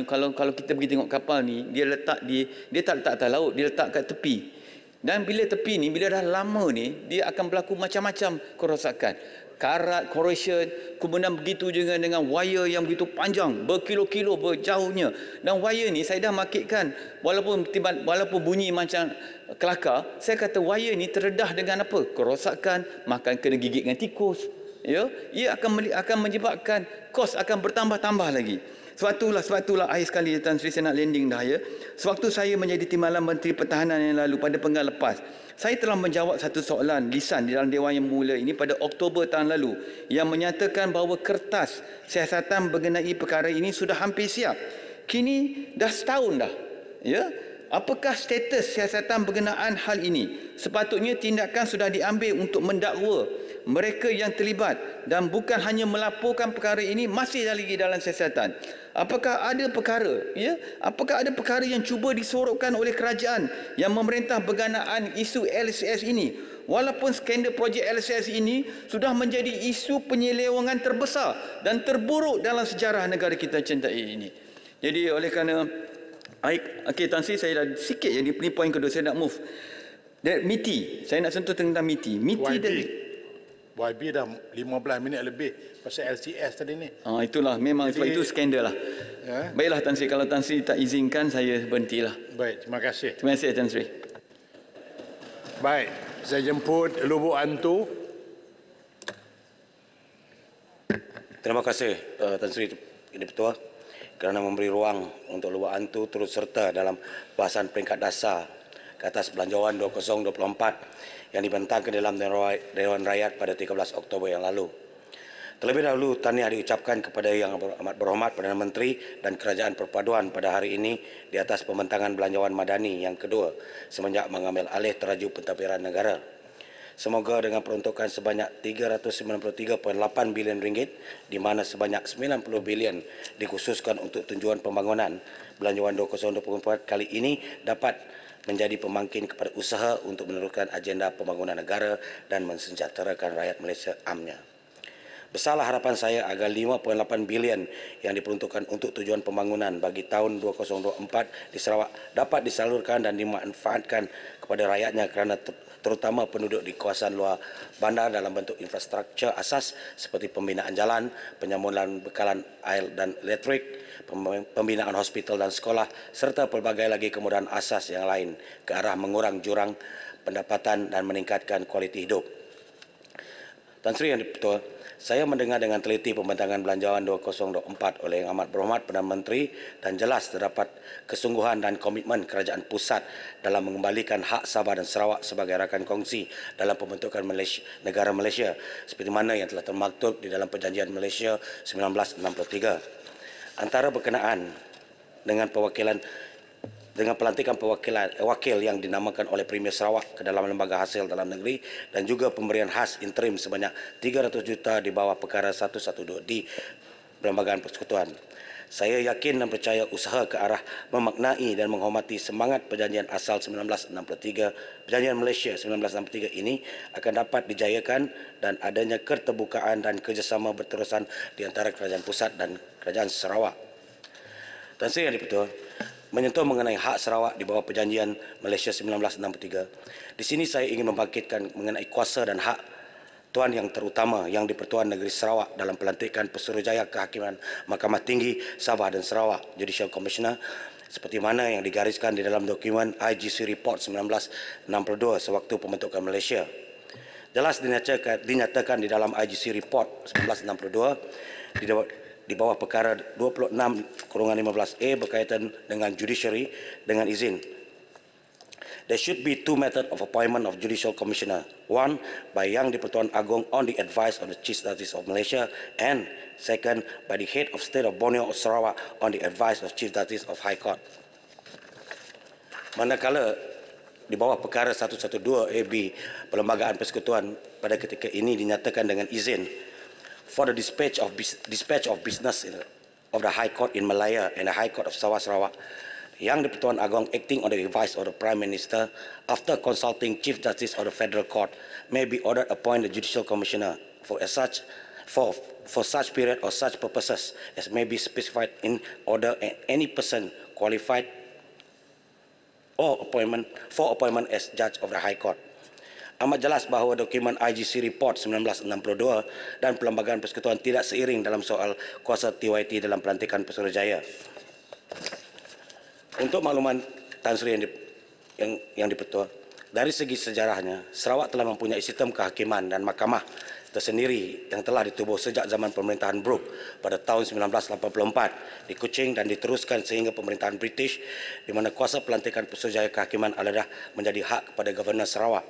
kalau kita pergi tengok kapal ni, dia tak letak atas laut, dia letak kat tepi. Dan bila tepi ni, bila dah lama ni, dia akan berlaku macam-macam kerosakan. Karat, corrosion, kemudian begitu juga dengan wire yang begitu panjang, berkilo-kilo, berjauhnya. Dan wire ni saya dah makitkan, walaupun bunyi macam kelakar, saya kata wire ni terdedah dengan apa? Kerosakan, makan kena gigit dengan tikus. Ya, ia akan menyebabkan kos akan bertambah-tambah lagi. Sebab itulah akhir sekali Tan Sri saya nak landing dah, ya. Sewaktu saya menjadi Timbalan Menteri Pertahanan yang lalu pada penggal lepas, saya telah menjawab satu soalan lisan di dalam Dewan Yang Mulia ini pada Oktober tahun lalu yang menyatakan bahawa kertas siasatan mengenai perkara ini sudah hampir siap. Kini dah setahun dah, ya. Apakah status siasatan berkenaan hal ini? Sepatutnya tindakan sudah diambil untuk mendakwa mereka yang terlibat dan bukan hanya melaporkan perkara ini masih lagi dalam siasatan. Apakah ada perkara, ya? Apakah ada perkara yang cuba disorokkan oleh kerajaan yang memerintah berkenaan isu LCS ini? Walaupun skandal projek LCS ini sudah menjadi isu penyelewengan terbesar dan terburuk dalam sejarah negara kita cintai ini. Jadi oleh kerana okey, Tan Sri, saya dah sikit je ni poin kedua, saya nak move. MITI, saya nak sentuh tentang MITI. YB dah 15 minit lebih pasal LCS tadi ni. Itulah, memang sebab itu skandal lah. Ya? Baiklah Tan Sri, kalau Tan Sri tak izinkan, saya berhentilah. Baik, terima kasih. Terima kasih Tan Sri. Baik, saya jemput Lubuk Antu. Terima kasih Tan Sri Ini Ketua kerana memberi ruang untuk Lubuk Antu turut serta dalam bahasan peringkat dasar ke atas Belanjawan 2024 yang dibentangkan dalam Dewan Rakyat pada 13 Oktober yang lalu. Terlebih dahulu, tahniah diucapkan kepada Yang Amat Berhormat Perdana Menteri dan Kerajaan Perpaduan pada hari ini di atas pembentangan Belanjawan Madani yang kedua semenjak mengambil alih teraju pentadbiran negara. Semoga dengan peruntukan sebanyak RM393.8 bilion di mana sebanyak 90 bilion dikhususkan untuk tujuan pembangunan, Belanjawan 2024 kali ini dapat menjadi pemangkin kepada usaha untuk meneruskan agenda pembangunan negara dan mensejahterakan rakyat Malaysia amnya. Besarlah harapan saya agar 5.8 bilion yang diperuntukkan untuk tujuan pembangunan bagi tahun 2024 di Sarawak dapat disalurkan dan dimanfaatkan kepada rakyatnya kerana terutama penduduk di kawasan luar bandar dalam bentuk infrastruktur asas seperti pembinaan jalan, penyambungan bekalan air dan elektrik, pembinaan hospital dan sekolah serta pelbagai lagi kemudahan asas yang lain ke arah mengurang jurang pendapatan dan meningkatkan kualiti hidup. Tan Sri Yang Dipertua, saya mendengar dengan teliti pembentangan Belanjawan 2024 oleh Yang Amat Berhormat Perdana Menteri dan jelas terdapat kesungguhan dan komitmen kerajaan pusat dalam mengembalikan hak Sabah dan Sarawak sebagai rakan kongsi dalam pembentukan negara Malaysia seperti mana yang telah termaktub di dalam Perjanjian Malaysia 1963. Antara berkenaan dengan pelantikan wakil yang dinamakan oleh Premier Sarawak ke dalam lembaga hasil dalam negeri dan juga pemberian khas interim sebanyak 300 juta di bawah perkara 112 di Perlembagaan Persekutuan. Saya yakin dan percaya usaha ke arah memaknai dan menghormati semangat Perjanjian Asal 1963, Perjanjian Malaysia 1963 ini akan dapat dijayakan dan adanya keterbukaan dan kerjasama berterusan di antara Kerajaan Pusat dan Kerajaan Sarawak. Tan Sri Yang Dipertua, menyentuh mengenai hak Sarawak di bawah Perjanjian Malaysia 1963. Di sini saya ingin membangkitkan mengenai kuasa dan hak Tuan Yang Terutama Yang di-Pertuan Negeri Sarawak dalam pelantikan Pesuruhjaya Kehakiman Mahkamah Tinggi Sabah dan Sarawak Judicial Commissioner seperti mana yang digariskan di dalam dokumen IGC Report 1962 sewaktu pembentukan Malaysia. Jelas dinyatakan di dalam IGC Report 1962 di bawah perkara 26/15A berkaitan dengan judiciary dengan izin. There should be two methods of appointment of Judicial Commissioner. One, by Yang di-Pertuan Agong on the advice of the Chief Justice of Malaysia, and second, by the Head of State of Borneo or Sarawak on the advice of Chief Justice of High Court. Manakala di bawah perkara 112 AB Perlembagaan Persekutuan pada ketika ini dinyatakan dengan izin for the dispatch of business of the High Court in Malaya and the High Court of Sabah Sarawak, Yang di-Pertuan Agong acting on the advice of the Prime Minister after consulting Chief Justice of the Federal Court may be ordered appoint the Judicial Commissioner for such period or such purposes as may be specified in order, and any person qualified or appointment as judge of the High Court. Amat jelas bahawa dokumen IGC Report 1962 dan Perlembagaan Persekutuan tidak seiring dalam soal kuasa TYT dalam pelantikan Pesuruhjaya. Untuk makluman Tan Sri yang di-Pertua, dari segi sejarahnya, Sarawak telah mempunyai sistem kehakiman dan mahkamah tersendiri yang telah ditubuh sejak zaman pemerintahan Brooke pada tahun 1984 di Kuching dan diteruskan sehingga pemerintahan British, di mana kuasa pelantikan Pesuruhjaya Kehakiman adalah menjadi hak kepada Governor Sarawak.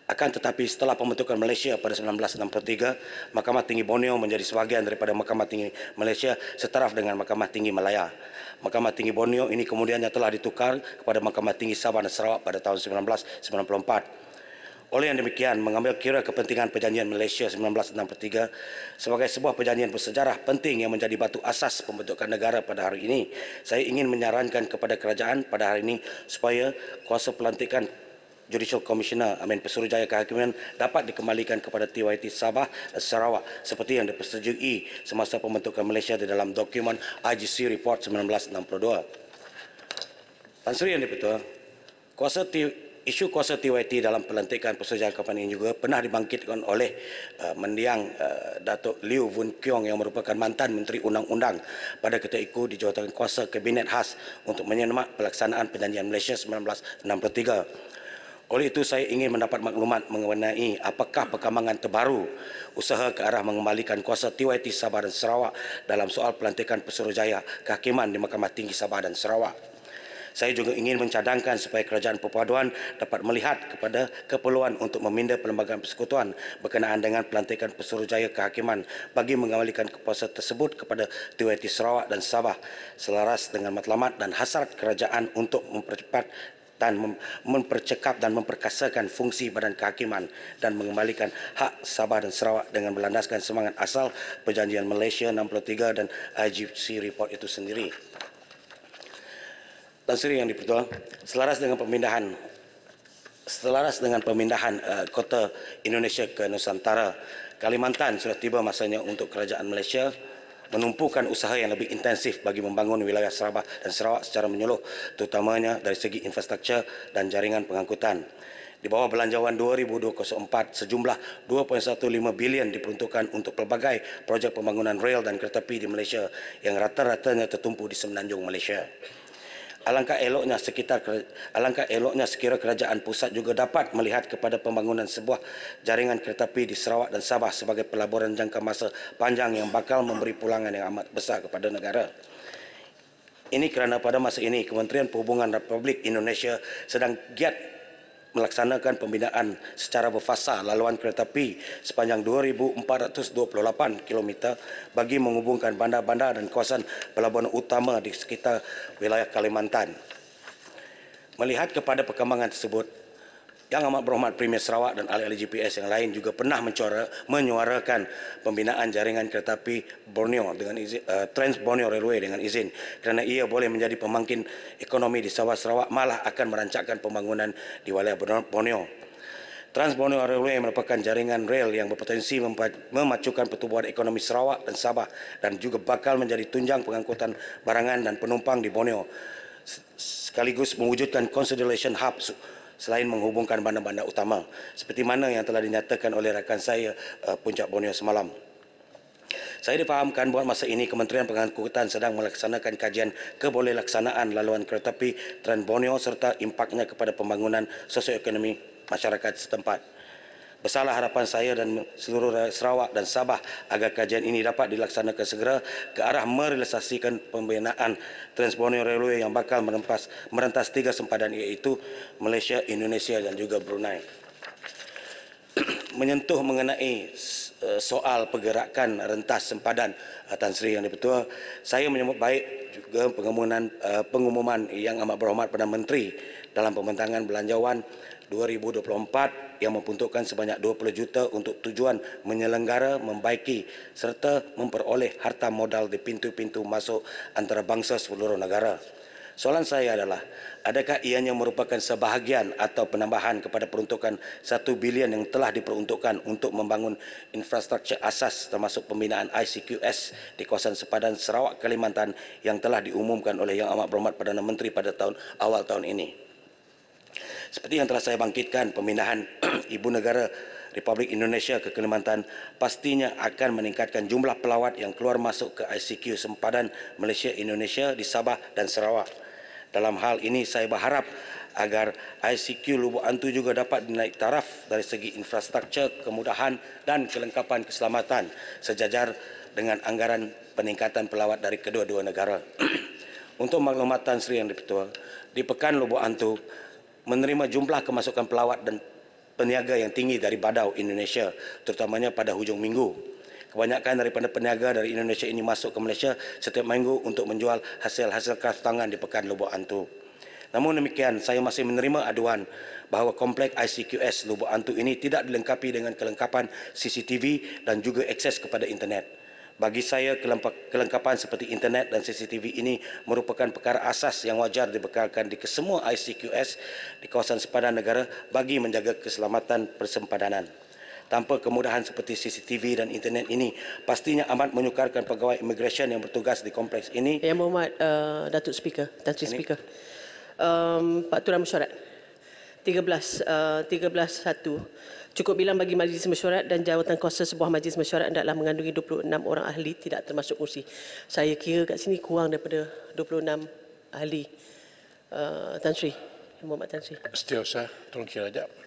Akan tetapi setelah pembentukan Malaysia pada 1963, Mahkamah Tinggi Borneo menjadi sebahagian daripada Mahkamah Tinggi Malaysia setaraf dengan Mahkamah Tinggi Malaya. Mahkamah Tinggi Borneo ini kemudiannya telah ditukar kepada Mahkamah Tinggi Sabah dan Sarawak pada tahun 1994. Oleh yang demikian, mengambil kira kepentingan Perjanjian Malaysia 1963 sebagai sebuah perjanjian bersejarah penting yang menjadi batu asas pembentukan negara pada hari ini, saya ingin menyarankan kepada kerajaan pada hari ini supaya kuasa pelantikan Judicial Commissioner Pesuruhjaya Kehakiman dapat dikembalikan kepada TYT Sabah dan Sarawak seperti yang dipersetujui semasa pembentukan Malaysia di dalam dokumen IGC Report 1962. Tan Sri yang di-Pertua, isu kuasa TYT dalam pelantikan Pesuruhjaya Kehakiman ini juga pernah dibangkitkan oleh mendiang Datuk Liew Voon Keong yang merupakan mantan Menteri Undang-Undang pada ketika itu di jawatan kuasa Kabinet khas untuk menyemak pelaksanaan Perjanjian Malaysia 1963. Oleh itu, saya ingin mendapat maklumat mengenai apakah perkembangan terbaru usaha ke arah mengembalikan kuasa TYT Sabah dan Sarawak dalam soal pelantikan Pesuruhjaya Kehakiman di Mahkamah Tinggi Sabah dan Sarawak. Saya juga ingin mencadangkan supaya Kerajaan Perpaduan dapat melihat kepada keperluan untuk meminda Perlembagaan Persekutuan berkenaan dengan pelantikan Pesuruhjaya Kehakiman bagi mengembalikan kuasa tersebut kepada TYT Sarawak dan Sabah selaras dengan matlamat dan hasrat kerajaan untuk mempercepat dan mempercekap dan memperkasakan fungsi Badan Kehakiman dan mengembalikan hak Sabah dan Sarawak dengan berlandaskan semangat asal Perjanjian Malaysia 63 dan IGC Report itu sendiri. Tan Sri yang di-Pertua, selaras dengan pemindahan kota Indonesia ke Nusantara, Kalimantan sudah tiba masanya untuk kerajaan Malaysia menumpukan usaha yang lebih intensif bagi membangun wilayah Sabah dan Sarawak secara menyeluruh, terutamanya dari segi infrastruktur dan jaringan pengangkutan. Di bawah belanjawan 2024, sejumlah 2.15 bilion diperuntukkan untuk pelbagai projek pembangunan rel dan kereta api di Malaysia yang rata-ratanya tertumpu di Semenanjung Malaysia. Alangkah eloknya sekira kerajaan pusat juga dapat melihat kepada pembangunan sebuah jaringan kereta api di Sarawak dan Sabah sebagai pelaburan jangka masa panjang yang bakal memberi pulangan yang amat besar kepada negara. Ini kerana pada masa ini Kementerian Perhubungan Republik Indonesia sedang giat melaksanakan pembinaan secara berfasa laluan kereta api sepanjang 2,428 km bagi menghubungkan bandar-bandar dan kawasan pelabuhan utama di sekitar wilayah Kalimantan. Melihat kepada perkembangan tersebut, Yang Amat Berhormat Premier Sarawak dan ahli-ahli GPS yang lain juga pernah menyuarakan pembinaan jaringan kereta api Borneo dengan izin, Trans Borneo Railway dengan izin kerana ia boleh menjadi pemangkin ekonomi di Sabah Sarawak, malah akan merancangkan pembangunan di wilayah Borneo. Trans Borneo Railway merupakan jaringan rel yang berpotensi memacukan pertumbuhan ekonomi Sarawak dan Sabah dan juga bakal menjadi tunjang pengangkutan barangan dan penumpang di Borneo sekaligus mewujudkan consolidation hub selain menghubungkan bandar-bandar utama seperti mana yang telah dinyatakan oleh rakan saya Puncak Borneo semalam. Saya difahamkan bahawa masa ini Kementerian Pengangkutan sedang melaksanakan kajian kebolehlaksanaan laluan kereta api Trans Borneo serta impaknya kepada pembangunan sosioekonomi masyarakat setempat. Besarlah harapan saya dan seluruh rakyat Sarawak dan Sabah agar kajian ini dapat dilaksanakan segera ke arah merealisasikan pembinaan Trans Borneo Railway yang bakal merentas 3 sempadan iaitu Malaysia, Indonesia dan juga Brunei. Menyentuh mengenai soal pergerakan rentas sempadan Tan Sri Yang di-Pertua, saya menyambut baik juga pengumuman yang amat berhormat Perdana Menteri dalam pembentangan belanjawan 2024 yang memperuntukkan sebanyak 20 juta untuk tujuan menyelenggara, membaiki serta memperoleh harta modal di pintu-pintu masuk antarabangsa seluruh negara. Soalan saya adalah, adakah ianya merupakan sebahagian atau penambahan kepada peruntukan 1 bilion yang telah diperuntukkan untuk membangun infrastruktur asas termasuk pembinaan ICQS di kawasan sepadan Sarawak, Kalimantan yang telah diumumkan oleh Yang Amat Berhormat Perdana Menteri pada awal tahun ini? Seperti yang telah saya bangkitkan, pemindahan Ibu Negara Republik Indonesia ke Kalimantan pastinya akan meningkatkan jumlah pelawat yang keluar masuk ke ICQ sempadan Malaysia Indonesia di Sabah dan Sarawak. Dalam hal ini saya berharap agar ICQ Lubuk Antu juga dapat dinaik taraf dari segi infrastruktur, kemudahan dan kelengkapan keselamatan sejajar dengan anggaran peningkatan pelawat dari kedua-dua negara. Untuk maklumat Tan Sri Yang di-Pertua, di Pekan Lubuk Antu menerima jumlah kemasukan pelawat dan peniaga yang tinggi dari Badau Indonesia, terutamanya pada hujung minggu. Kebanyakan daripada peniaga dari Indonesia ini masuk ke Malaysia setiap minggu untuk menjual hasil-hasil kraftangan di Pekan Lubuk Antu. Namun demikian, saya masih menerima aduan bahawa kompleks ICQS Lubuk Antu ini tidak dilengkapi dengan kelengkapan CCTV dan juga akses kepada internet. Bagi saya, kelengkapan seperti internet dan CCTV ini merupakan perkara asas yang wajar dibekalkan di kesemua ICQS di kawasan sepadan negara bagi menjaga keselamatan persempadanan. Tanpa kemudahan seperti CCTV dan internet ini, pastinya amat menyukarkan pegawai imigresen yang bertugas di kompleks ini. Yang Berhormat Datuk Speaker, Tan Sri Speaker. Peraturan mesyuarat 13.1. Cukup bilang bagi majlis mesyuarat dan jawatan kuasa sebuah majlis mesyuarat hendaklah mengandungi 26 orang ahli tidak termasuk kursi. Saya kira kat sini kurang daripada 26 ahli. Tan Sri, Muhammad Tan Sri. Setiausaha, tolong kira sekejap.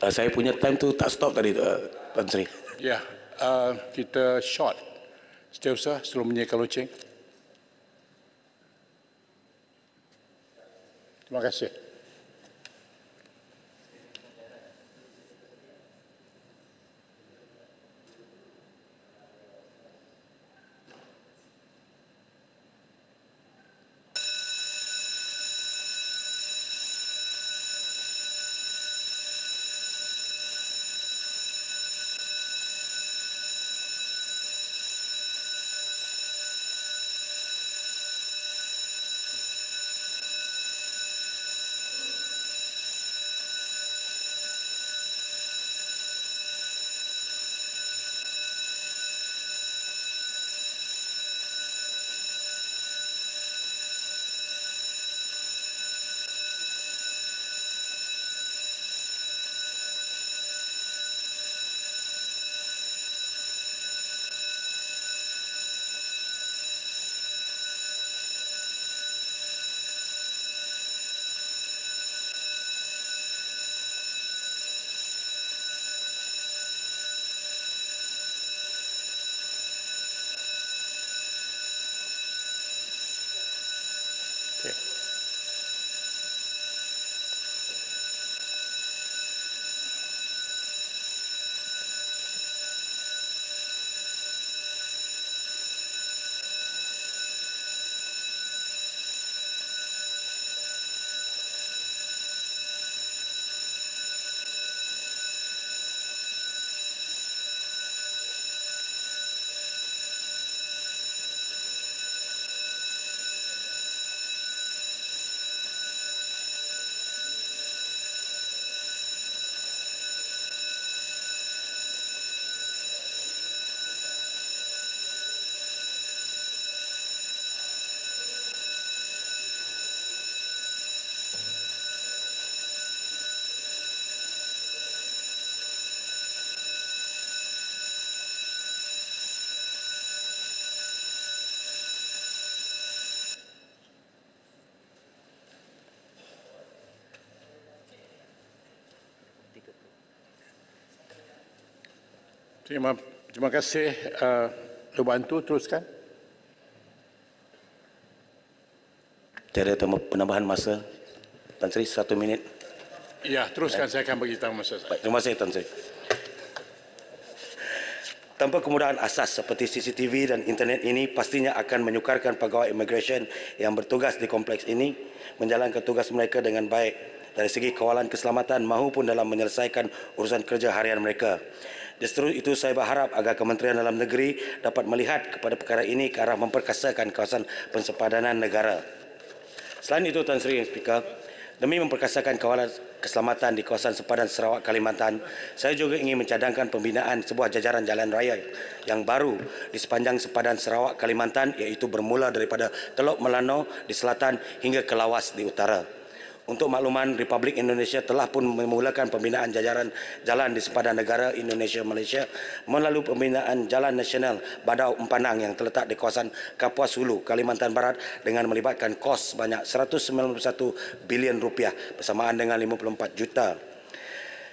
Saya punya time tu tak stop tadi, Tan Sri. Ya, kita short. Setiausaha, sebelum menyiapkan loceng. Terima kasih. Terima kasih. Bantu teruskan. Tiada penambahan masa. Tan Sri, 1 minit. Ya, teruskan. Saya akan beritahu masa saya. Baik, terima kasih Tan Sri. Tanpa kemudahan asas seperti CCTV dan internet ini pastinya akan menyukarkan pegawai immigration yang bertugas di kompleks ini menjalankan tugas mereka dengan baik dari segi kawalan keselamatan maupun dalam menyelesaikan urusan kerja harian mereka. Justru itu saya berharap agar Kementerian Dalam Negeri dapat melihat kepada perkara ini ke arah memperkasakan kawasan pensepadanan negara. Selain itu, Tan Sri yang Speaker, demi memperkasakan kawalan keselamatan di kawasan sepadan Sarawak, Kalimantan, saya juga ingin mencadangkan pembinaan sebuah jajaran jalan raya yang baru di sepanjang sepadan Sarawak, Kalimantan, iaitu bermula daripada Teluk Melanau di selatan hingga ke Lawas di utara. Untuk makluman, Republik Indonesia telah pun memulakan pembinaan jajaran jalan di sepadan negara Indonesia-Malaysia melalui pembinaan Jalan Nasional Badau Empanang yang terletak di kawasan Kapuas Hulu, Kalimantan Barat dengan melibatkan kos sebanyak RM191 bilion bersamaan dengan 54 juta.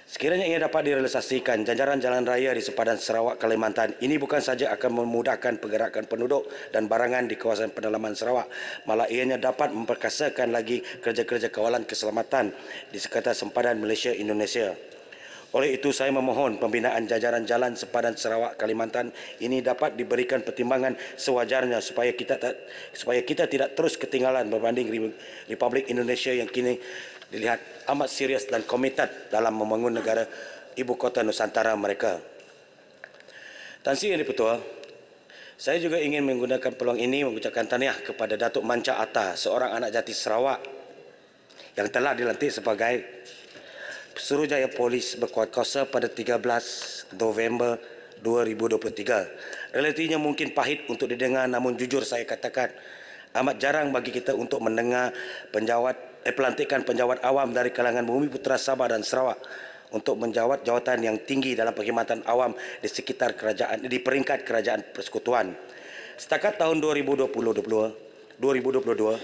Sekiranya ia dapat direalisasikan, jajaran jalan raya di sepadan Sarawak, Kalimantan ini bukan saja akan memudahkan pergerakan penduduk dan barangan di kawasan pedalaman Sarawak, malah ianya dapat memperkasakan lagi kerja-kerja kawalan keselamatan di sekitar sempadan Malaysia-Indonesia. Oleh itu, saya memohon pembinaan jajaran jalan sepadan Sarawak, Kalimantan ini dapat diberikan pertimbangan sewajarnya supaya kita tidak terus ketinggalan berbanding Republik Indonesia yang kini dilihat amat serius dan komited dalam membangun negara ibu kota Nusantara mereka. Tan Sri yang Dipertua, saya juga ingin menggunakan peluang ini mengucapkan tahniah kepada Datuk Manca Atta, seorang anak jati Sarawak yang telah dilantik sebagai Suruhjaya Polis berkuatkuasa pada 13 November 2023. Realitinya mungkin pahit untuk didengar, namun jujur saya katakan amat jarang bagi kita untuk mendengar pelantikan penjawat awam dari kalangan Bumiputra Sabah dan Sarawak untuk menjawat jawatan yang tinggi dalam perkhidmatan awam di sekitar kerajaan di peringkat kerajaan persekutuan. Setakat tahun 2022,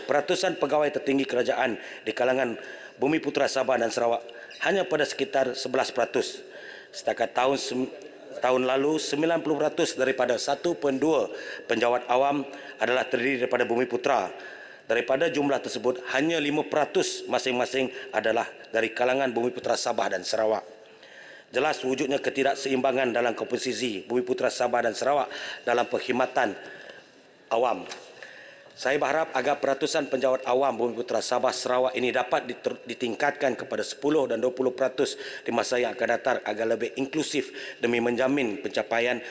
peratusan pegawai tertinggi kerajaan di kalangan Bumiputra Sabah dan Sarawak hanya pada sekitar 11%. Setakat tahun lalu 90% daripada 1.2 penjawat awam adalah terdiri daripada Bumiputra. Daripada jumlah tersebut, hanya 5% masing-masing adalah dari kalangan Bumiputra Sabah dan Sarawak. Jelas wujudnya ketidakseimbangan dalam komposisi Bumiputra Sabah dan Sarawak dalam perkhidmatan awam. Saya berharap agar peratusan penjawat awam Bumiputra Sabah Sarawak ini dapat ditingkatkan kepada 10 dan 20% di masa yang akan datang agar lebih inklusif demi menjamin pencapaian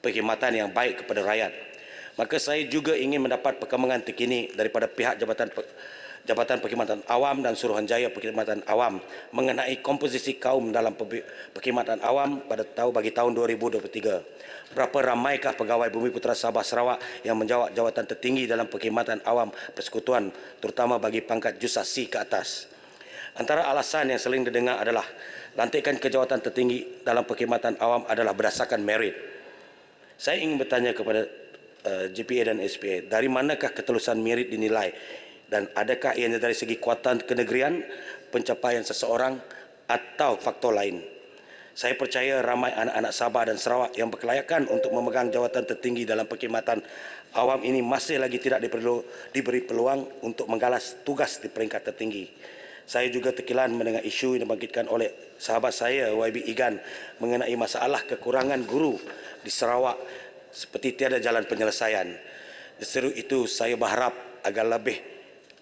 perkhidmatan yang baik kepada rakyat. Maka saya juga ingin mendapat perkembangan terkini daripada pihak Jabatan Perkhidmatan Awam dan Suruhanjaya Perkhidmatan Awam mengenai komposisi kaum dalam perkhidmatan awam bagi tahun 2023. Berapa ramaikah pegawai Bumiputra Sabah Sarawak yang menjawat jawatan tertinggi dalam perkhidmatan awam persekutuan, terutama bagi pangkat Jusasi ke atas? Antara alasan yang sering didengar adalah lantikan ke jawatan tertinggi dalam perkhidmatan awam adalah berdasarkan merit. Saya ingin bertanya kepada GPA dan SPA, dari manakah ketelusan merit dinilai dan adakah ianya dari segi kekuatan kenegerian, pencapaian seseorang atau faktor lain? Saya percaya ramai anak-anak Sabah dan Sarawak yang berkelayakan untuk memegang jawatan tertinggi dalam perkhidmatan awam ini masih lagi tidak diberi peluang untuk menggalas tugas di peringkat tertinggi. Saya juga terkilan mendengar isu yang dibangkitkan oleh sahabat saya YB Igan mengenai masalah kekurangan guru di Sarawak seperti tiada jalan penyelesaian. Justru itu saya berharap agar lebih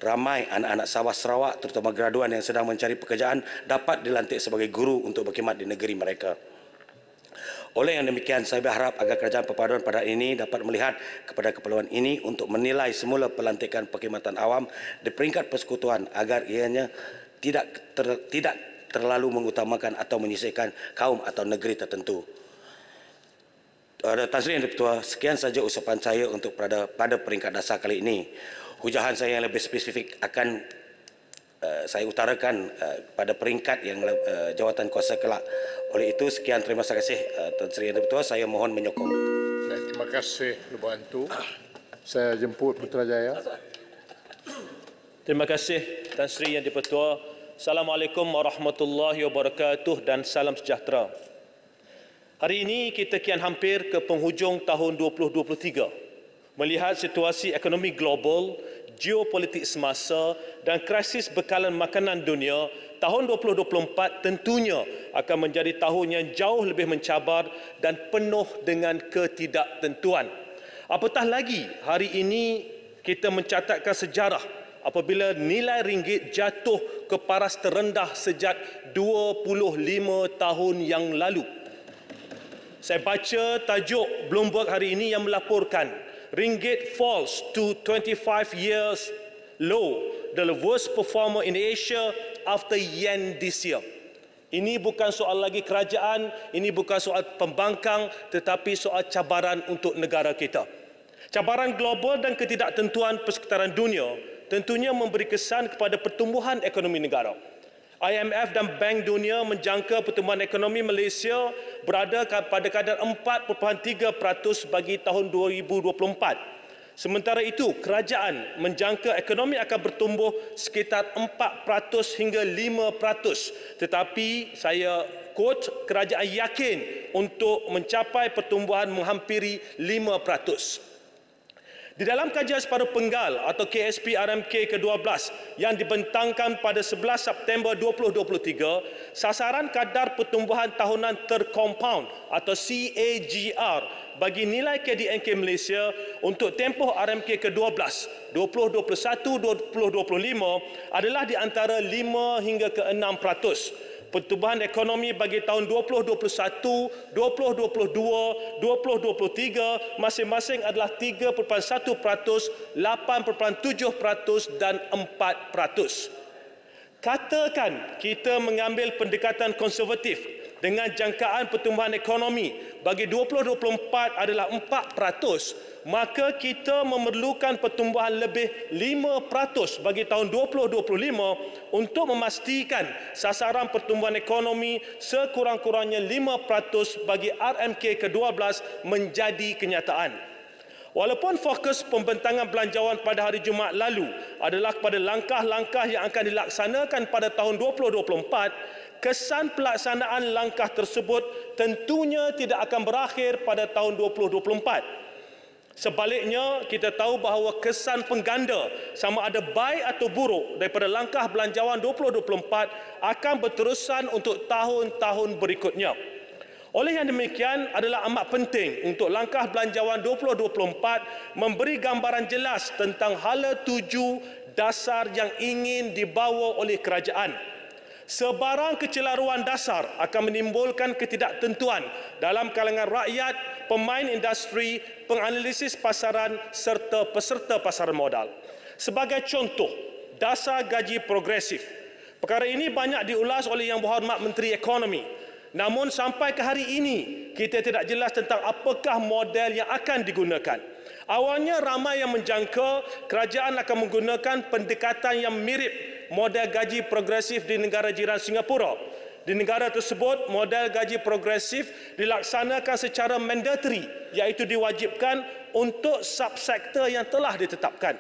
ramai anak-anak Sabah Sarawak terutama graduan yang sedang mencari pekerjaan dapat dilantik sebagai guru untuk berkhidmat di negeri mereka. Oleh yang demikian, saya berharap agar Kerajaan Perpaduan pada ini dapat melihat kepada keperluan ini untuk menilai semula pelantikan perkhidmatan awam di peringkat persekutuan agar ianya tidak terlalu mengutamakan atau menyisihkan kaum atau negeri tertentu. Tan Sri yang Dipertua, sekian saja ucapan saya untuk pada peringkat dasar kali ini. Hujahan saya yang lebih spesifik akan saya utarakan pada peringkat yang jawatan kuasa kelak. Oleh itu, sekian terima kasih Tan Sri yang Dipertua, saya mohon menyokong. Terima kasih Bantu. Saya jemput Putrajaya. Terima kasih Tan Sri yang Dipertua. Assalamualaikum warahmatullahi wabarakatuh dan salam sejahtera. Hari ini kita kian hampir ke penghujung tahun 2023. Melihat situasi ekonomi global, geopolitik semasa dan krisis bekalan makanan dunia, tahun 2024 tentunya akan menjadi tahun yang jauh lebih mencabar dan penuh dengan ketidaktentuan. Apatah lagi, hari ini kita mencatatkan sejarah apabila nilai ringgit jatuh ke paras terendah sejak 25 tahun yang lalu. Saya baca tajuk Bloomberg hari ini yang melaporkan ringgit falls to 25 years low, the worst performer in Asia after yen this year. Ini bukan soal lagi kerajaan, ini bukan soal pembangkang, tetapi soal cabaran untuk negara kita. Cabaran global dan ketidaktentuan persekitaran dunia tentunya memberi kesan kepada pertumbuhan ekonomi negara. IMF dan Bank Dunia menjangka pertumbuhan ekonomi Malaysia berada pada kadar 4.3% bagi tahun 2024. Sementara itu, kerajaan menjangka ekonomi akan bertumbuh sekitar 4% hingga 5%. Tetapi saya quote, kerajaan yakin untuk mencapai pertumbuhan menghampiri 5%. Di dalam kajian separuh penggal atau KSP RMK ke-12 yang dibentangkan pada 11 September 2023, sasaran kadar pertumbuhan tahunan terkompaun atau CAGR bagi nilai KDNK Malaysia untuk tempoh RMK ke-12 2021-2025 adalah di antara 5 hingga ke 6%. Pertumbuhan ekonomi bagi tahun 2021, 2022, 2023 masing-masing adalah 3.1%, 8.7% dan 4%. Katakan kita mengambil pendekatan konservatif dengan jangkaan pertumbuhan ekonomi bagi 2024 adalah 4%, maka kita memerlukan pertumbuhan lebih 5% bagi tahun 2025 untuk memastikan sasaran pertumbuhan ekonomi sekurang-kurangnya 5% bagi RMK ke-12 menjadi kenyataan. Walaupun fokus pembentangan belanjawan pada hari Jumaat lalu adalah kepada langkah-langkah yang akan dilaksanakan pada tahun 2024, kesan pelaksanaan langkah tersebut tentunya tidak akan berakhir pada tahun 2024. Sebaliknya, kita tahu bahawa kesan pengganda sama ada baik atau buruk daripada langkah belanjawan 2024 akan berterusan untuk tahun-tahun berikutnya. Oleh yang demikian adalah amat penting untuk langkah belanjawan 2024 memberi gambaran jelas tentang hala tuju dasar yang ingin dibawa oleh kerajaan. Sebarang kecelaruan dasar akan menimbulkan ketidaktentuan dalam kalangan rakyat, pemain industri, penganalisis pasaran serta peserta pasar modal. Sebagai contoh, dasar gaji progresif. Perkara ini banyak diulas oleh Yang Berhormat Menteri Ekonomi. Namun sampai ke hari ini, kita tidak jelas tentang apakah model yang akan digunakan. Awalnya ramai yang menjangka kerajaan akan menggunakan pendekatan yang mirip model gaji progresif di negara jiran Singapura. Di negara tersebut, model gaji progresif dilaksanakan secara mandatory, iaitu diwajibkan untuk subsektor yang telah ditetapkan.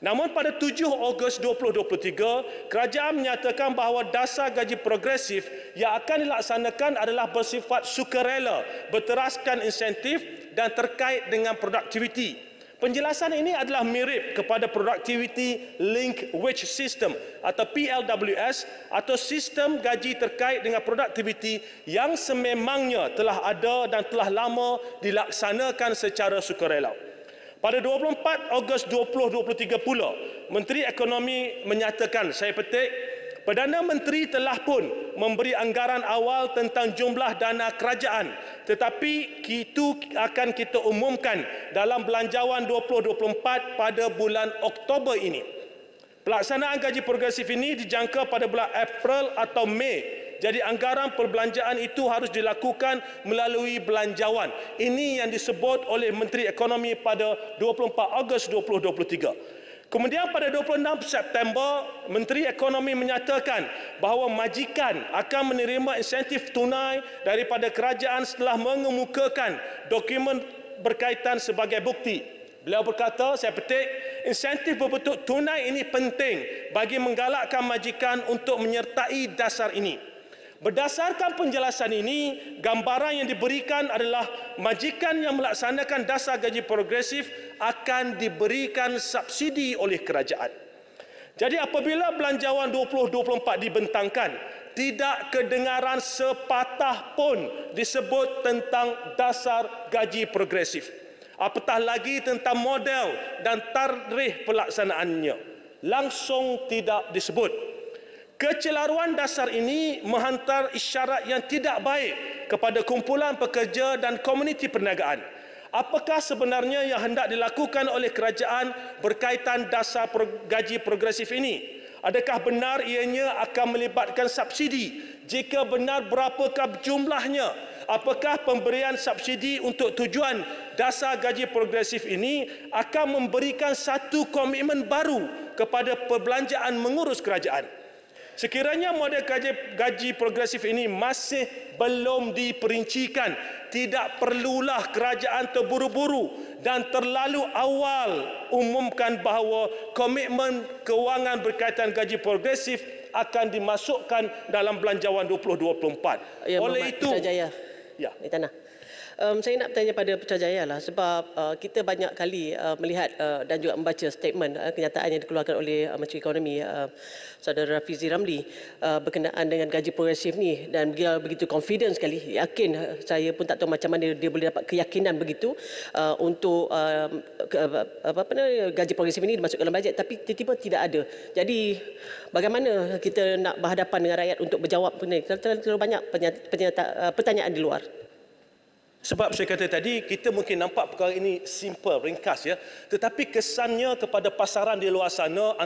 Namun pada 7 Ogos 2023, kerajaan menyatakan bahawa dasar gaji progresif yang akan dilaksanakan adalah bersifat sukarela, berteraskan insentif dan terkait dengan produktiviti. Penjelasan ini adalah mirip kepada Productivity Linked Wage System atau PLWS atau sistem gaji terkait dengan produktiviti yang sememangnya telah ada dan telah lama dilaksanakan secara sukarela. Pada 24 Ogos 2023 pula, Menteri Ekonomi menyatakan, saya petik, Perdana Menteri telah pun memberi anggaran awal tentang jumlah dana kerajaan, tetapi itu akan kita umumkan dalam belanjawan 2024 pada bulan Oktober ini. Pelaksanaan gaji progresif ini dijangka pada bulan April atau Mei. Jadi anggaran perbelanjaan itu harus dilakukan melalui belanjawan. Ini yang disebut oleh Menteri Ekonomi pada 24 Ogos 2023. Kemudian pada 26 September, Menteri Ekonomi menyatakan bahawa majikan akan menerima insentif tunai daripada kerajaan setelah mengemukakan dokumen berkaitan sebagai bukti. Beliau berkata, saya petik, insentif berbentuk tunai ini penting bagi menggalakkan majikan untuk menyertai dasar ini. Berdasarkan penjelasan ini, gambaran yang diberikan adalah majikan yang melaksanakan dasar gaji progresif akan diberikan subsidi oleh kerajaan. Jadi apabila belanjawan 2024 dibentangkan, tidak kedengaran sepatah pun disebut tentang dasar gaji progresif. Apatah lagi tentang model dan tarikh pelaksanaannya. Langsung tidak disebut. Kecelaruan dasar ini menghantar isyarat yang tidak baik kepada kumpulan pekerja dan komuniti perniagaan. Apakah sebenarnya yang hendak dilakukan oleh kerajaan berkaitan dasar gaji progresif ini? Adakah benar ianya akan melibatkan subsidi? Jika benar, berapakah jumlahnya? Apakah pemberian subsidi untuk tujuan dasar gaji progresif ini akan memberikan satu komitmen baru kepada perbelanjaan mengurus kerajaan? Sekiranya model gaji progresif ini masih belum diperincikan, tidak perlulah kerajaan terburu-buru dan terlalu awal umumkan bahawa komitmen kewangan berkaitan gaji progresif akan dimasukkan dalam belanjawan 2024. Ya, Oleh itu, Putrajaya. Ya. Tanah. Saya nak bertanya pada Putrajaya lah, sebab kita banyak kali melihat dan juga membaca statement kenyataan yang dikeluarkan oleh Menteri Ekonomi Saudara Rafizi Ramli berkenaan dengan gaji progresif ni, dan dia begitu confident sekali, yakin, saya pun tak tahu macam mana dia boleh dapat keyakinan begitu untuk gaji progresif ini dimasukkan dalam bajet, tapi tiba-tiba tidak ada. Jadi bagaimana kita nak berhadapan dengan rakyat untuk berjawab benda ni? Terlalu banyak pertanyaan di luar. Sebab saya kata tadi, kita mungkin nampak perkara ini simple, ringkas ya. Tetapi kesannya kepada pasaran di luar sana,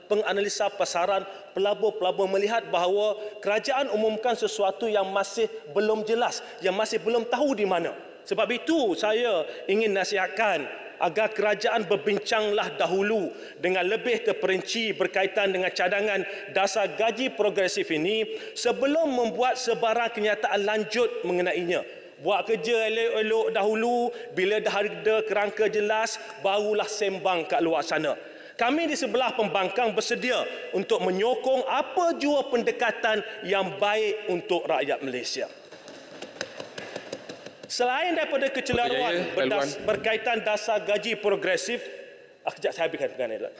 penganalisa pasaran, pelabur-pelabur melihat bahawa kerajaan umumkan sesuatu yang masih belum jelas, yang masih belum tahu di mana. Sebab itu saya ingin nasihatkan agar kerajaan berbincanglah dahulu dengan lebih terperinci berkaitan dengan cadangan dasar gaji progresif ini sebelum membuat sebarang kenyataan lanjut mengenainya. Buat kerja elok-elok dahulu, bila dah ada kerangka jelas, barulah sembang kat luar sana. Kami di sebelah pembangkang bersedia untuk menyokong apa jua pendekatan yang baik untuk rakyat Malaysia. Selain daripada kecelaruan berkaitan dasar gaji progresif, kejap saya habiskan dengan ini.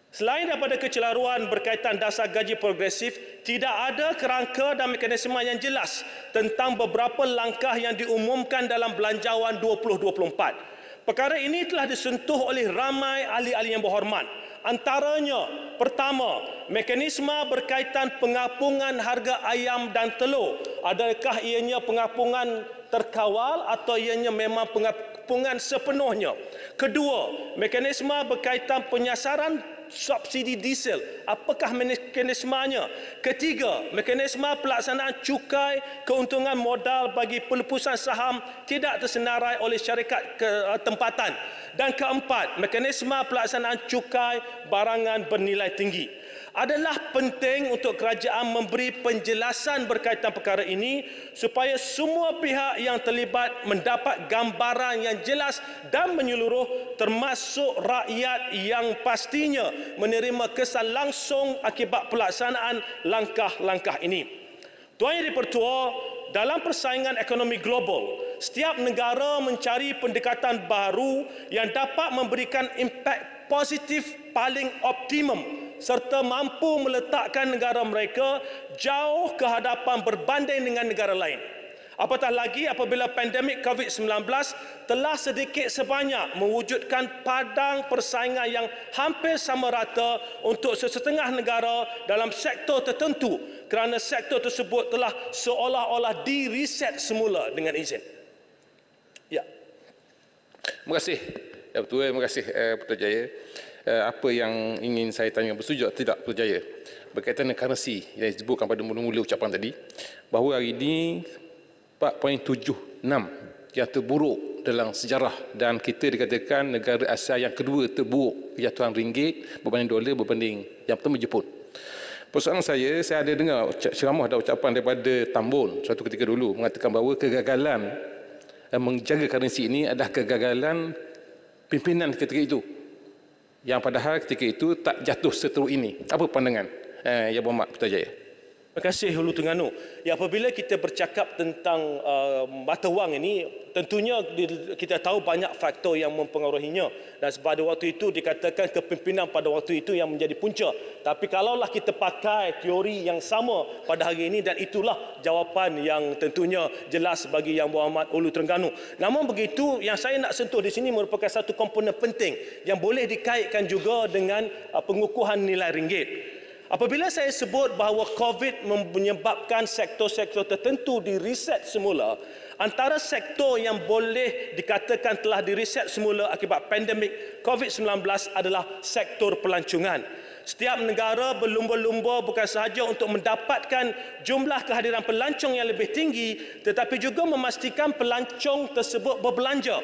Selain daripada kecelaruan berkaitan dasar gaji progresif, tidak ada kerangka dan mekanisme yang jelas tentang beberapa langkah yang diumumkan dalam belanjawan 2024. Perkara ini telah disentuh oleh ramai ahli-ahli yang berhormat. Antaranya, pertama, mekanisme berkaitan pengapungan harga ayam dan telur. Adakah ianya pengapungan terkawal atau ianya memang pengapungan sepenuhnya? Kedua, mekanisme berkaitan penyasaran subsidi diesel, apakah mekanismenya? Ketiga, mekanisme pelaksanaan cukai keuntungan modal bagi pelepasan saham tidak tersenarai oleh syarikat tempatan. Dan keempat, mekanisme pelaksanaan cukai barangan bernilai tinggi. Adalah penting untuk kerajaan memberi penjelasan berkaitan perkara ini supaya semua pihak yang terlibat mendapat gambaran yang jelas dan menyeluruh, termasuk rakyat yang pastinya menerima kesan langsung akibat pelaksanaan langkah-langkah ini. Tuan Yang di-Pertua, dalam persaingan ekonomi global, setiap negara mencari pendekatan baru yang dapat memberikan impak positif paling optimum serta mampu meletakkan negara mereka jauh ke hadapan berbanding dengan negara lain. Apatah lagi apabila pandemik COVID-19 telah sedikit sebanyak mewujudkan padang persaingan yang hampir sama rata untuk sesetengah negara dalam sektor tertentu kerana sektor tersebut telah seolah-olah di-reset semula dengan izin. Ya. Terima kasih. Ya, betul. Terima kasih Putrajaya. Apa yang ingin saya tanya, bersetuju tidak Putrajaya berkaitan dengan currency yang disebutkan pada mula-mula ucapan tadi, bahawa hari ini 4.76 yang terburuk dalam sejarah, dan kita dikatakan negara Asia yang kedua terburuk kejatuhan ringgit berbanding dolar berbanding yang pertama Jepun. Persoalan saya ada dengar ceramah dan ucapan daripada Tambun suatu ketika dulu mengatakan bahawa kegagalan menjaga currency ini adalah kegagalan pimpinan ketika itu, yang padahal ketika itu tak jatuh seteruk ini. Apa pandangan Yang Berhormat Putrajaya? Terima kasih Hulu Terengganu. Ya, apabila kita bercakap tentang mata wang ini, tentunya kita tahu banyak faktor yang mempengaruhinya, dan pada waktu itu dikatakan kepimpinan pada waktu itu yang menjadi punca. Tapi kalaulah kita pakai teori yang sama pada hari ini, dan itulah jawapan yang tentunya jelas bagi Yang Berhormat Hulu Terengganu. Namun begitu, yang saya nak sentuh di sini merupakan satu komponen penting yang boleh dikaitkan juga dengan pengukuhan nilai ringgit. Apabila saya sebut bahawa COVID menyebabkan sektor-sektor tertentu diriset semula, antara sektor yang boleh dikatakan telah diriset semula akibat pandemik COVID-19 adalah sektor pelancongan. Setiap negara berlumba-lumba bukan sahaja untuk mendapatkan jumlah kehadiran pelancong yang lebih tinggi, tetapi juga memastikan pelancong tersebut berbelanja.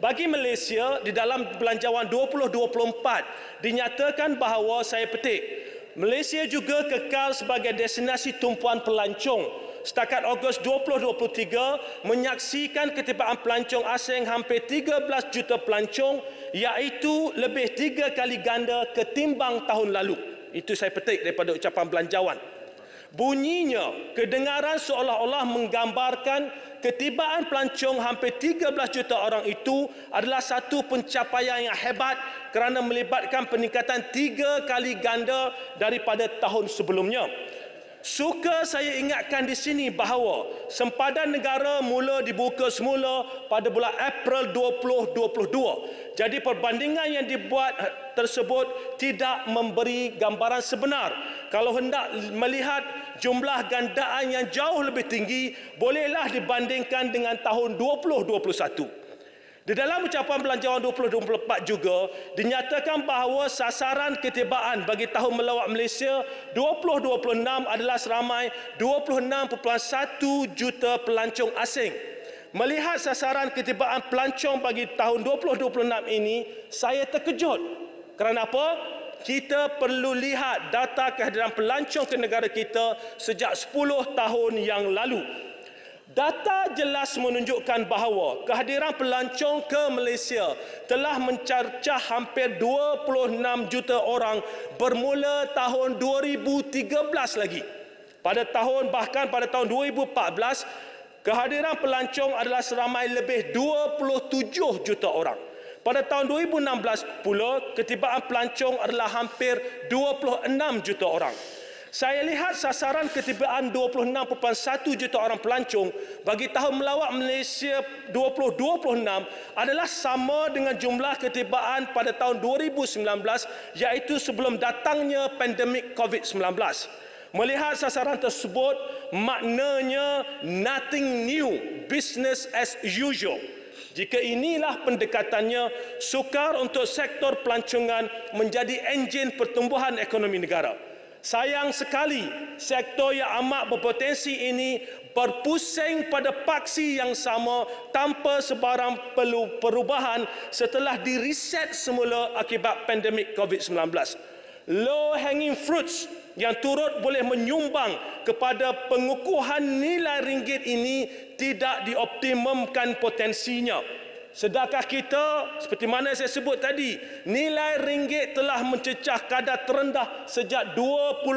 Bagi Malaysia, di dalam Belanjawan 2024 dinyatakan bahawa, saya petik, Malaysia juga kekal sebagai destinasi tumpuan pelancong. Setakat Ogos 2023 menyaksikan ketibaan pelancong asing hampir 13 juta pelancong, iaitu lebih 3 kali ganda ketimbang tahun lalu. Itu saya petik daripada ucapan Belanjawan. Bunyinya, kedengaran seolah-olah menggambarkan ketibaan pelancong hampir 13 juta orang itu adalah satu pencapaian yang hebat kerana melibatkan peningkatan 3 kali ganda daripada tahun sebelumnya. Suka saya ingatkan di sini bahawa sempadan negara mula dibuka semula pada bulan April 2022. Jadi perbandingan yang dibuat tersebut tidak memberi gambaran sebenar. Kalau hendak melihat jumlah gandaan yang jauh lebih tinggi, bolehlah dibandingkan dengan tahun 2021. Di dalam ucapan Belanjawan 2024 juga dinyatakan bahawa sasaran ketibaan bagi tahun melawat Malaysia 2026 adalah seramai 26.1 juta pelancong asing. Melihat sasaran ketibaan pelancong bagi tahun 2026 ini, saya terkejut. Kerana apa? Kita perlu lihat data kehadiran pelancong ke negara kita sejak 10 tahun yang lalu. Data jelas menunjukkan bahawa kehadiran pelancong ke Malaysia telah mencercah hampir 26 juta orang bermula tahun 2013 lagi. Bahkan pada tahun 2014, kehadiran pelancong adalah seramai lebih 27 juta orang. Pada tahun 2016 pula, ketibaan pelancong adalah hampir 26 juta orang. Saya lihat sasaran ketibaan 26.1 juta orang pelancong bagi tahun melawat Malaysia 2026 adalah sama dengan jumlah ketibaan pada tahun 2019, iaitu sebelum datangnya pandemik COVID-19. Melihat sasaran tersebut, maknanya nothing new, business as usual. Jika inilah pendekatannya, sukar untuk sektor pelancongan menjadi enjin pertumbuhan ekonomi negara. Sayang sekali, sektor yang amat berpotensi ini berpusing pada paksi yang sama tanpa sebarang perubahan setelah diriset semula akibat pandemik COVID-19. Low hanging fruits yang turut boleh menyumbang kepada pengukuhan nilai ringgit ini tidak dioptimumkan potensinya. Sedangkan kita, seperti mana saya sebut tadi, nilai ringgit telah mencecah kadar terendah sejak 25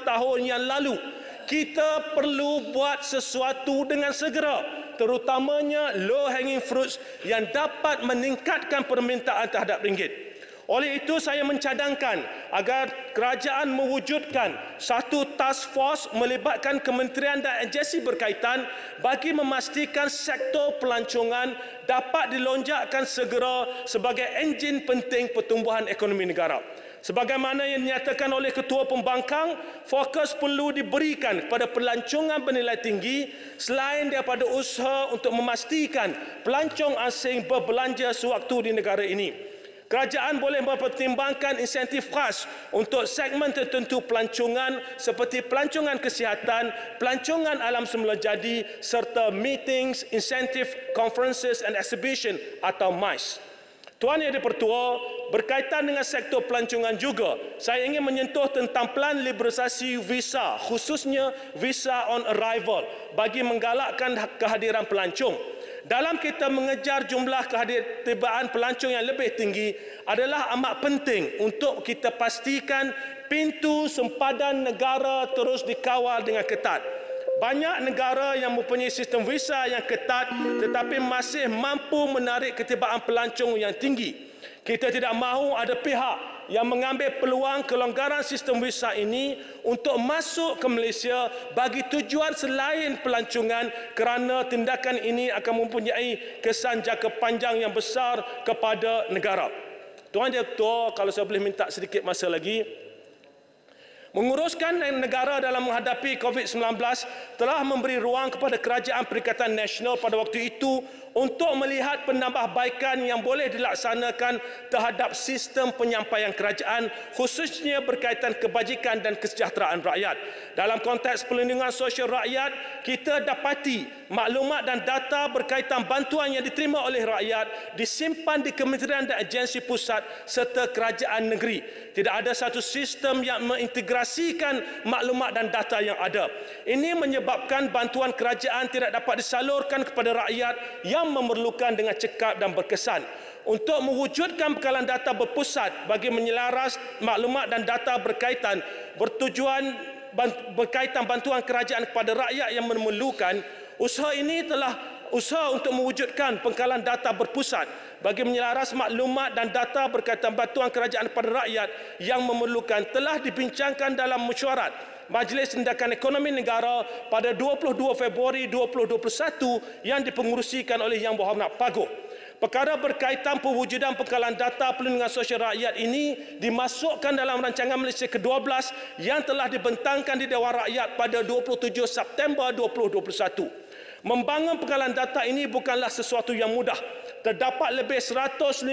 tahun yang lalu. Kita perlu buat sesuatu dengan segera, terutamanya low hanging fruits yang dapat meningkatkan permintaan terhadap ringgit. Oleh itu, saya mencadangkan agar kerajaan mewujudkan satu task force melibatkan kementerian dan agensi berkaitan bagi memastikan sektor pelancongan dapat dilonjakkan segera sebagai enjin penting pertumbuhan ekonomi negara. Sebagaimana yang dinyatakan oleh Ketua Pembangkang, fokus perlu diberikan kepada pelancongan bernilai tinggi selain daripada usaha untuk memastikan pelancong asing berbelanja sewaktu di negara ini. Kerajaan boleh mempertimbangkan insentif khas untuk segmen tertentu pelancongan seperti pelancongan kesihatan, pelancongan alam semula jadi serta meetings, incentive, conferences and exhibition atau MICE. Tuan Yang di-Pertua, berkaitan dengan sektor pelancongan juga, saya ingin menyentuh tentang pelan liberalisasi visa, khususnya visa on arrival bagi menggalakkan kehadiran pelancong. Dalam kita mengejar jumlah ketibaan pelancong yang lebih tinggi adalah amat penting untuk kita pastikan pintu sempadan negara terus dikawal dengan ketat. Banyak negara yang mempunyai sistem visa yang ketat tetapi masih mampu menarik ketibaan pelancong yang tinggi. Kita tidak mahu ada pihak yang mengambil peluang kelonggaran sistem visa ini untuk masuk ke Malaysia bagi tujuan selain pelancongan, kerana tindakan ini akan mempunyai kesan jangka panjang yang besar kepada negara. Tuan Yang Ketua, kalau saya boleh minta sedikit masa lagi. Menguruskan negara dalam menghadapi COVID-19 telah memberi ruang kepada Kerajaan Perikatan Nasional pada waktu itu untuk melihat penambahbaikan yang boleh dilaksanakan terhadap sistem penyampaian kerajaan, khususnya berkaitan kebajikan dan kesejahteraan rakyat. Dalam konteks perlindungan sosial rakyat, kita dapati maklumat dan data berkaitan bantuan yang diterima oleh rakyat disimpan di kementerian dan agensi pusat serta kerajaan negeri. Tidak ada satu sistem yang mengintegrasikan maklumat dan data yang ada. Ini menyebabkan bantuan kerajaan tidak dapat disalurkan kepada rakyat yang memerlukan dengan cekap dan berkesan. Untuk mewujudkan bekalan data berpusat bagi menyelaras maklumat dan data berkaitan bantuan kerajaan kepada rakyat yang memerlukan, usaha ini telah usaha untuk mewujudkan pengkalan data berpusat bagi menyelaras maklumat dan data berkaitan bantuan kerajaan kepada rakyat yang memerlukan telah dibincangkan dalam mesyuarat Majlis Tindakan Ekonomi Negara pada 22 Februari 2021 yang dipengerusikan oleh Yang Berhormat Paguh. Perkara berkaitan pewujudan pengkalan data perlindungan sosial rakyat ini dimasukkan dalam rancangan Malaysia ke-12 yang telah dibentangkan di Dewan Rakyat pada 27 September 2021. Membangun pengkalan data ini bukanlah sesuatu yang mudah. Terdapat lebih 150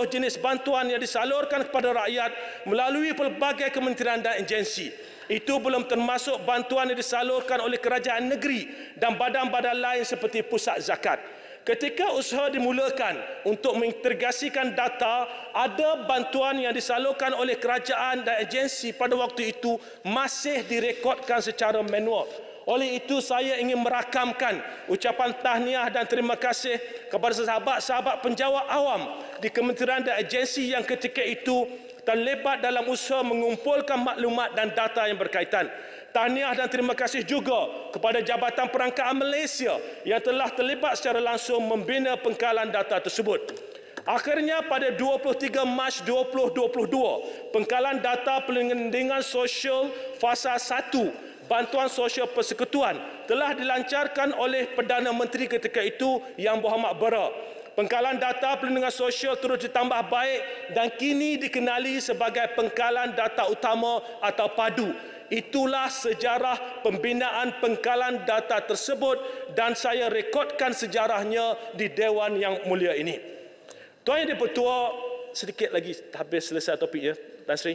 jenis bantuan yang disalurkan kepada rakyat melalui pelbagai kementerian dan agensi. Itu belum termasuk bantuan yang disalurkan oleh kerajaan negeri dan badan-badan lain seperti pusat zakat. Ketika usaha dimulakan untuk mengintegrasikan data, ada bantuan yang disalurkan oleh kerajaan dan agensi pada waktu itu masih direkodkan secara manual. Oleh itu, saya ingin merakamkan ucapan tahniah dan terima kasih kepada sahabat-sahabat penjawat awam di kementerian dan agensi yang ketika itu terlibat dalam usaha mengumpulkan maklumat dan data yang berkaitan. Tahniah dan terima kasih juga kepada Jabatan Perangkaan Malaysia yang telah terlibat secara langsung membina pengkalan data tersebut. Akhirnya pada 23 Mac 2022, pengkalan data perlindungan sosial fasa 1 Bantuan Sosial Persekutuan telah dilancarkan oleh Perdana Menteri ketika itu Yang Berhormat Bera. Pengkalan data perlindungan sosial terus ditambah baik dan kini dikenali sebagai pengkalan data utama atau padu. Itulah sejarah pembinaan pengkalan data tersebut dan saya rekodkan sejarahnya di Dewan Yang Mulia ini. Tuan Yang Dipertua, sedikit lagi habis selesai topik ya, Tan Sri.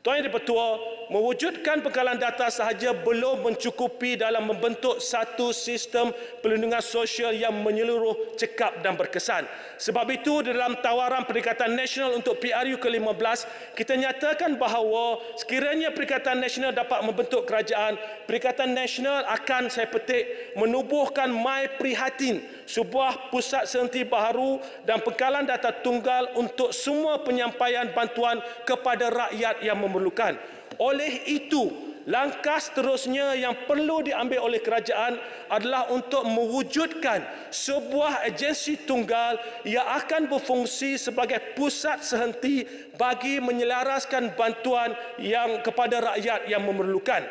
Tuan Yang Dipertua, mewujudkan pengkalan data sahaja belum mencukupi dalam membentuk satu sistem perlindungan sosial yang menyeluruh, cekap dan berkesan. Sebab itu, di dalam tawaran Perikatan Nasional untuk PRU ke-15, kita nyatakan bahawa sekiranya Perikatan Nasional dapat membentuk kerajaan, Perikatan Nasional akan, saya petik, menubuhkan My Prihatin, sebuah pusat sehenti baharu dan pengkalan data tunggal untuk semua penyampaian bantuan kepada rakyat yang memerlukan. Oleh itu, langkah seterusnya yang perlu diambil oleh kerajaan adalah untuk mewujudkan sebuah agensi tunggal yang akan berfungsi sebagai pusat sehenti bagi menyelaraskan bantuan yang kepada rakyat yang memerlukan.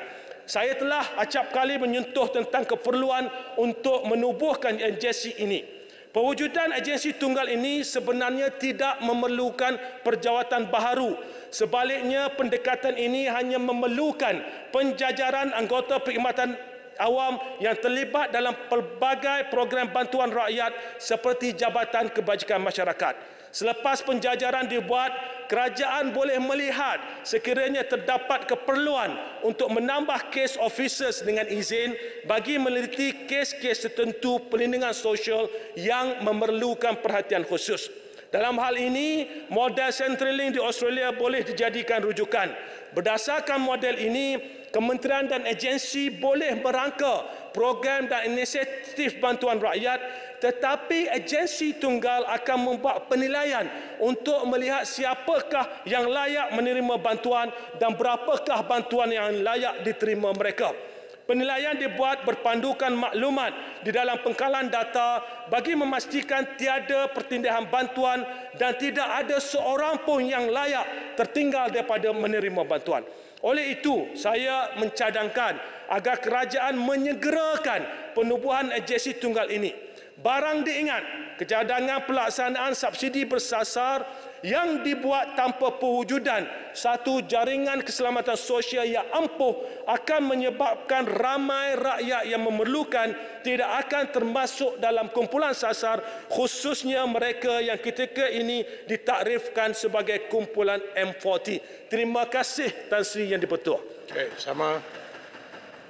Saya telah acap kali menyentuh tentang keperluan untuk menubuhkan agensi ini. Pewujudan agensi tunggal ini sebenarnya tidak memerlukan perjawatan baharu. Sebaliknya, pendekatan ini hanya memerlukan penjajaran anggota perkhidmatan awam yang terlibat dalam pelbagai program bantuan rakyat seperti Jabatan Kebajikan Masyarakat. Selepas penjajaran dibuat, kerajaan boleh melihat sekiranya terdapat keperluan untuk menambah case officers dengan izin bagi meneliti kes-kes tertentu perlindungan sosial yang memerlukan perhatian khusus. Dalam hal ini, model Centrelink di Australia boleh dijadikan rujukan. Berdasarkan model ini, kementerian dan agensi boleh merangka program dan inisiatif bantuan rakyat tetapi agensi tunggal akan membuat penilaian untuk melihat siapakah yang layak menerima bantuan dan berapakah bantuan yang layak diterima mereka. Penilaian dibuat berpandukan maklumat di dalam pengkalan data bagi memastikan tiada pertindahan bantuan dan tidak ada seorang pun yang layak tertinggal daripada menerima bantuan. Oleh itu, saya mencadangkan agar kerajaan menyegerakan penubuhan agensi tunggal ini. Barang diingat, kecadangan pelaksanaan subsidi bersasar yang dibuat tanpa pewujudan satu jaringan keselamatan sosial yang ampuh akan menyebabkan ramai rakyat yang memerlukan tidak akan termasuk dalam kumpulan sasar, khususnya mereka yang ketika ini ditakrifkan sebagai kumpulan M40. Terima kasih Tan Sri Yang di-Pertua. Okay, sama.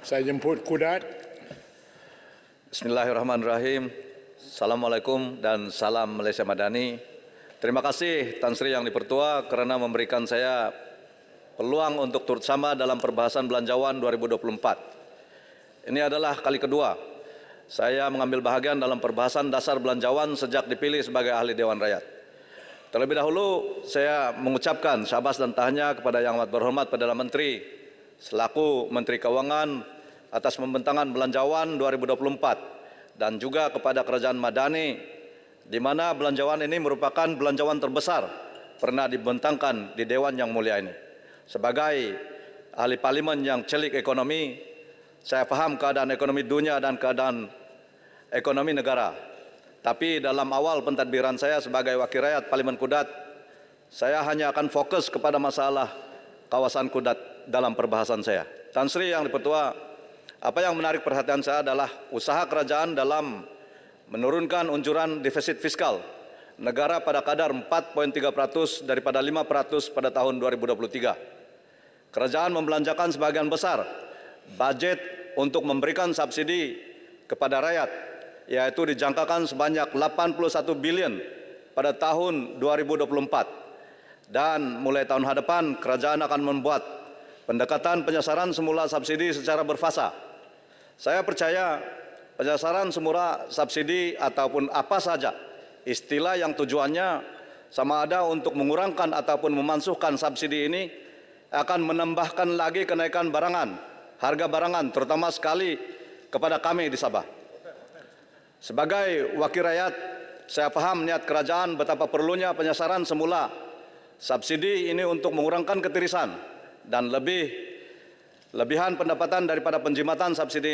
Saya jemput Kudat. Bismillahirrahmanirrahim. Assalamualaikum dan salam Malaysia Madani. Terima kasih Tan Sri Yang di-Pertua kerana memberikan saya peluang untuk turut sama dalam perbahasan Belanjawan 2024. Ini adalah kali kedua saya mengambil bahagian dalam perbahasan dasar Belanjawan sejak dipilih sebagai ahli Dewan Rakyat. Terlebih dahulu saya mengucapkan syabas dan tahniah kepada Yang Amat Berhormat Perdana Menteri selaku Menteri Keuangan atas pembentangan Belanjawan 2024 dan juga kepada Kerajaan Madani di mana Belanjawan ini merupakan belanjawan terbesar pernah dibentangkan di Dewan Yang Mulia ini. Sebagai ahli parlimen yang celik ekonomi, saya faham keadaan ekonomi dunia dan keadaan ekonomi negara. Tapi dalam awal pentadbiran saya sebagai wakil rakyat Parlimen Kudat, saya hanya akan fokus kepada masalah kawasan Kudat dalam perbahasan saya. Tan Sri Yang di-Pertua, apa yang menarik perhatian saya adalah usaha kerajaan dalam menurunkan unjuran defisit fiskal negara pada kadar 4,3% daripada 5% pada tahun 2023. Kerajaan membelanjakan sebagian besar bajet untuk memberikan subsidi kepada rakyat, yaitu dijangkakan sebanyak 81 bilion pada tahun 2024. Dan mulai tahun hadapan, kerajaan akan membuat pendekatan penyasaran semula subsidi secara berfasa. Saya percaya penyasaran semula subsidi ataupun apa saja istilah yang tujuannya sama ada untuk mengurangkan ataupun memansuhkan subsidi ini akan menambahkan lagi kenaikan barangan, harga barangan terutama sekali kepada kami di Sabah. Sebagai wakil rakyat, saya paham niat kerajaan betapa perlunya penyasaran semula subsidi ini untuk mengurangkan ketirisan dan lebihan pendapatan daripada penjimatan subsidi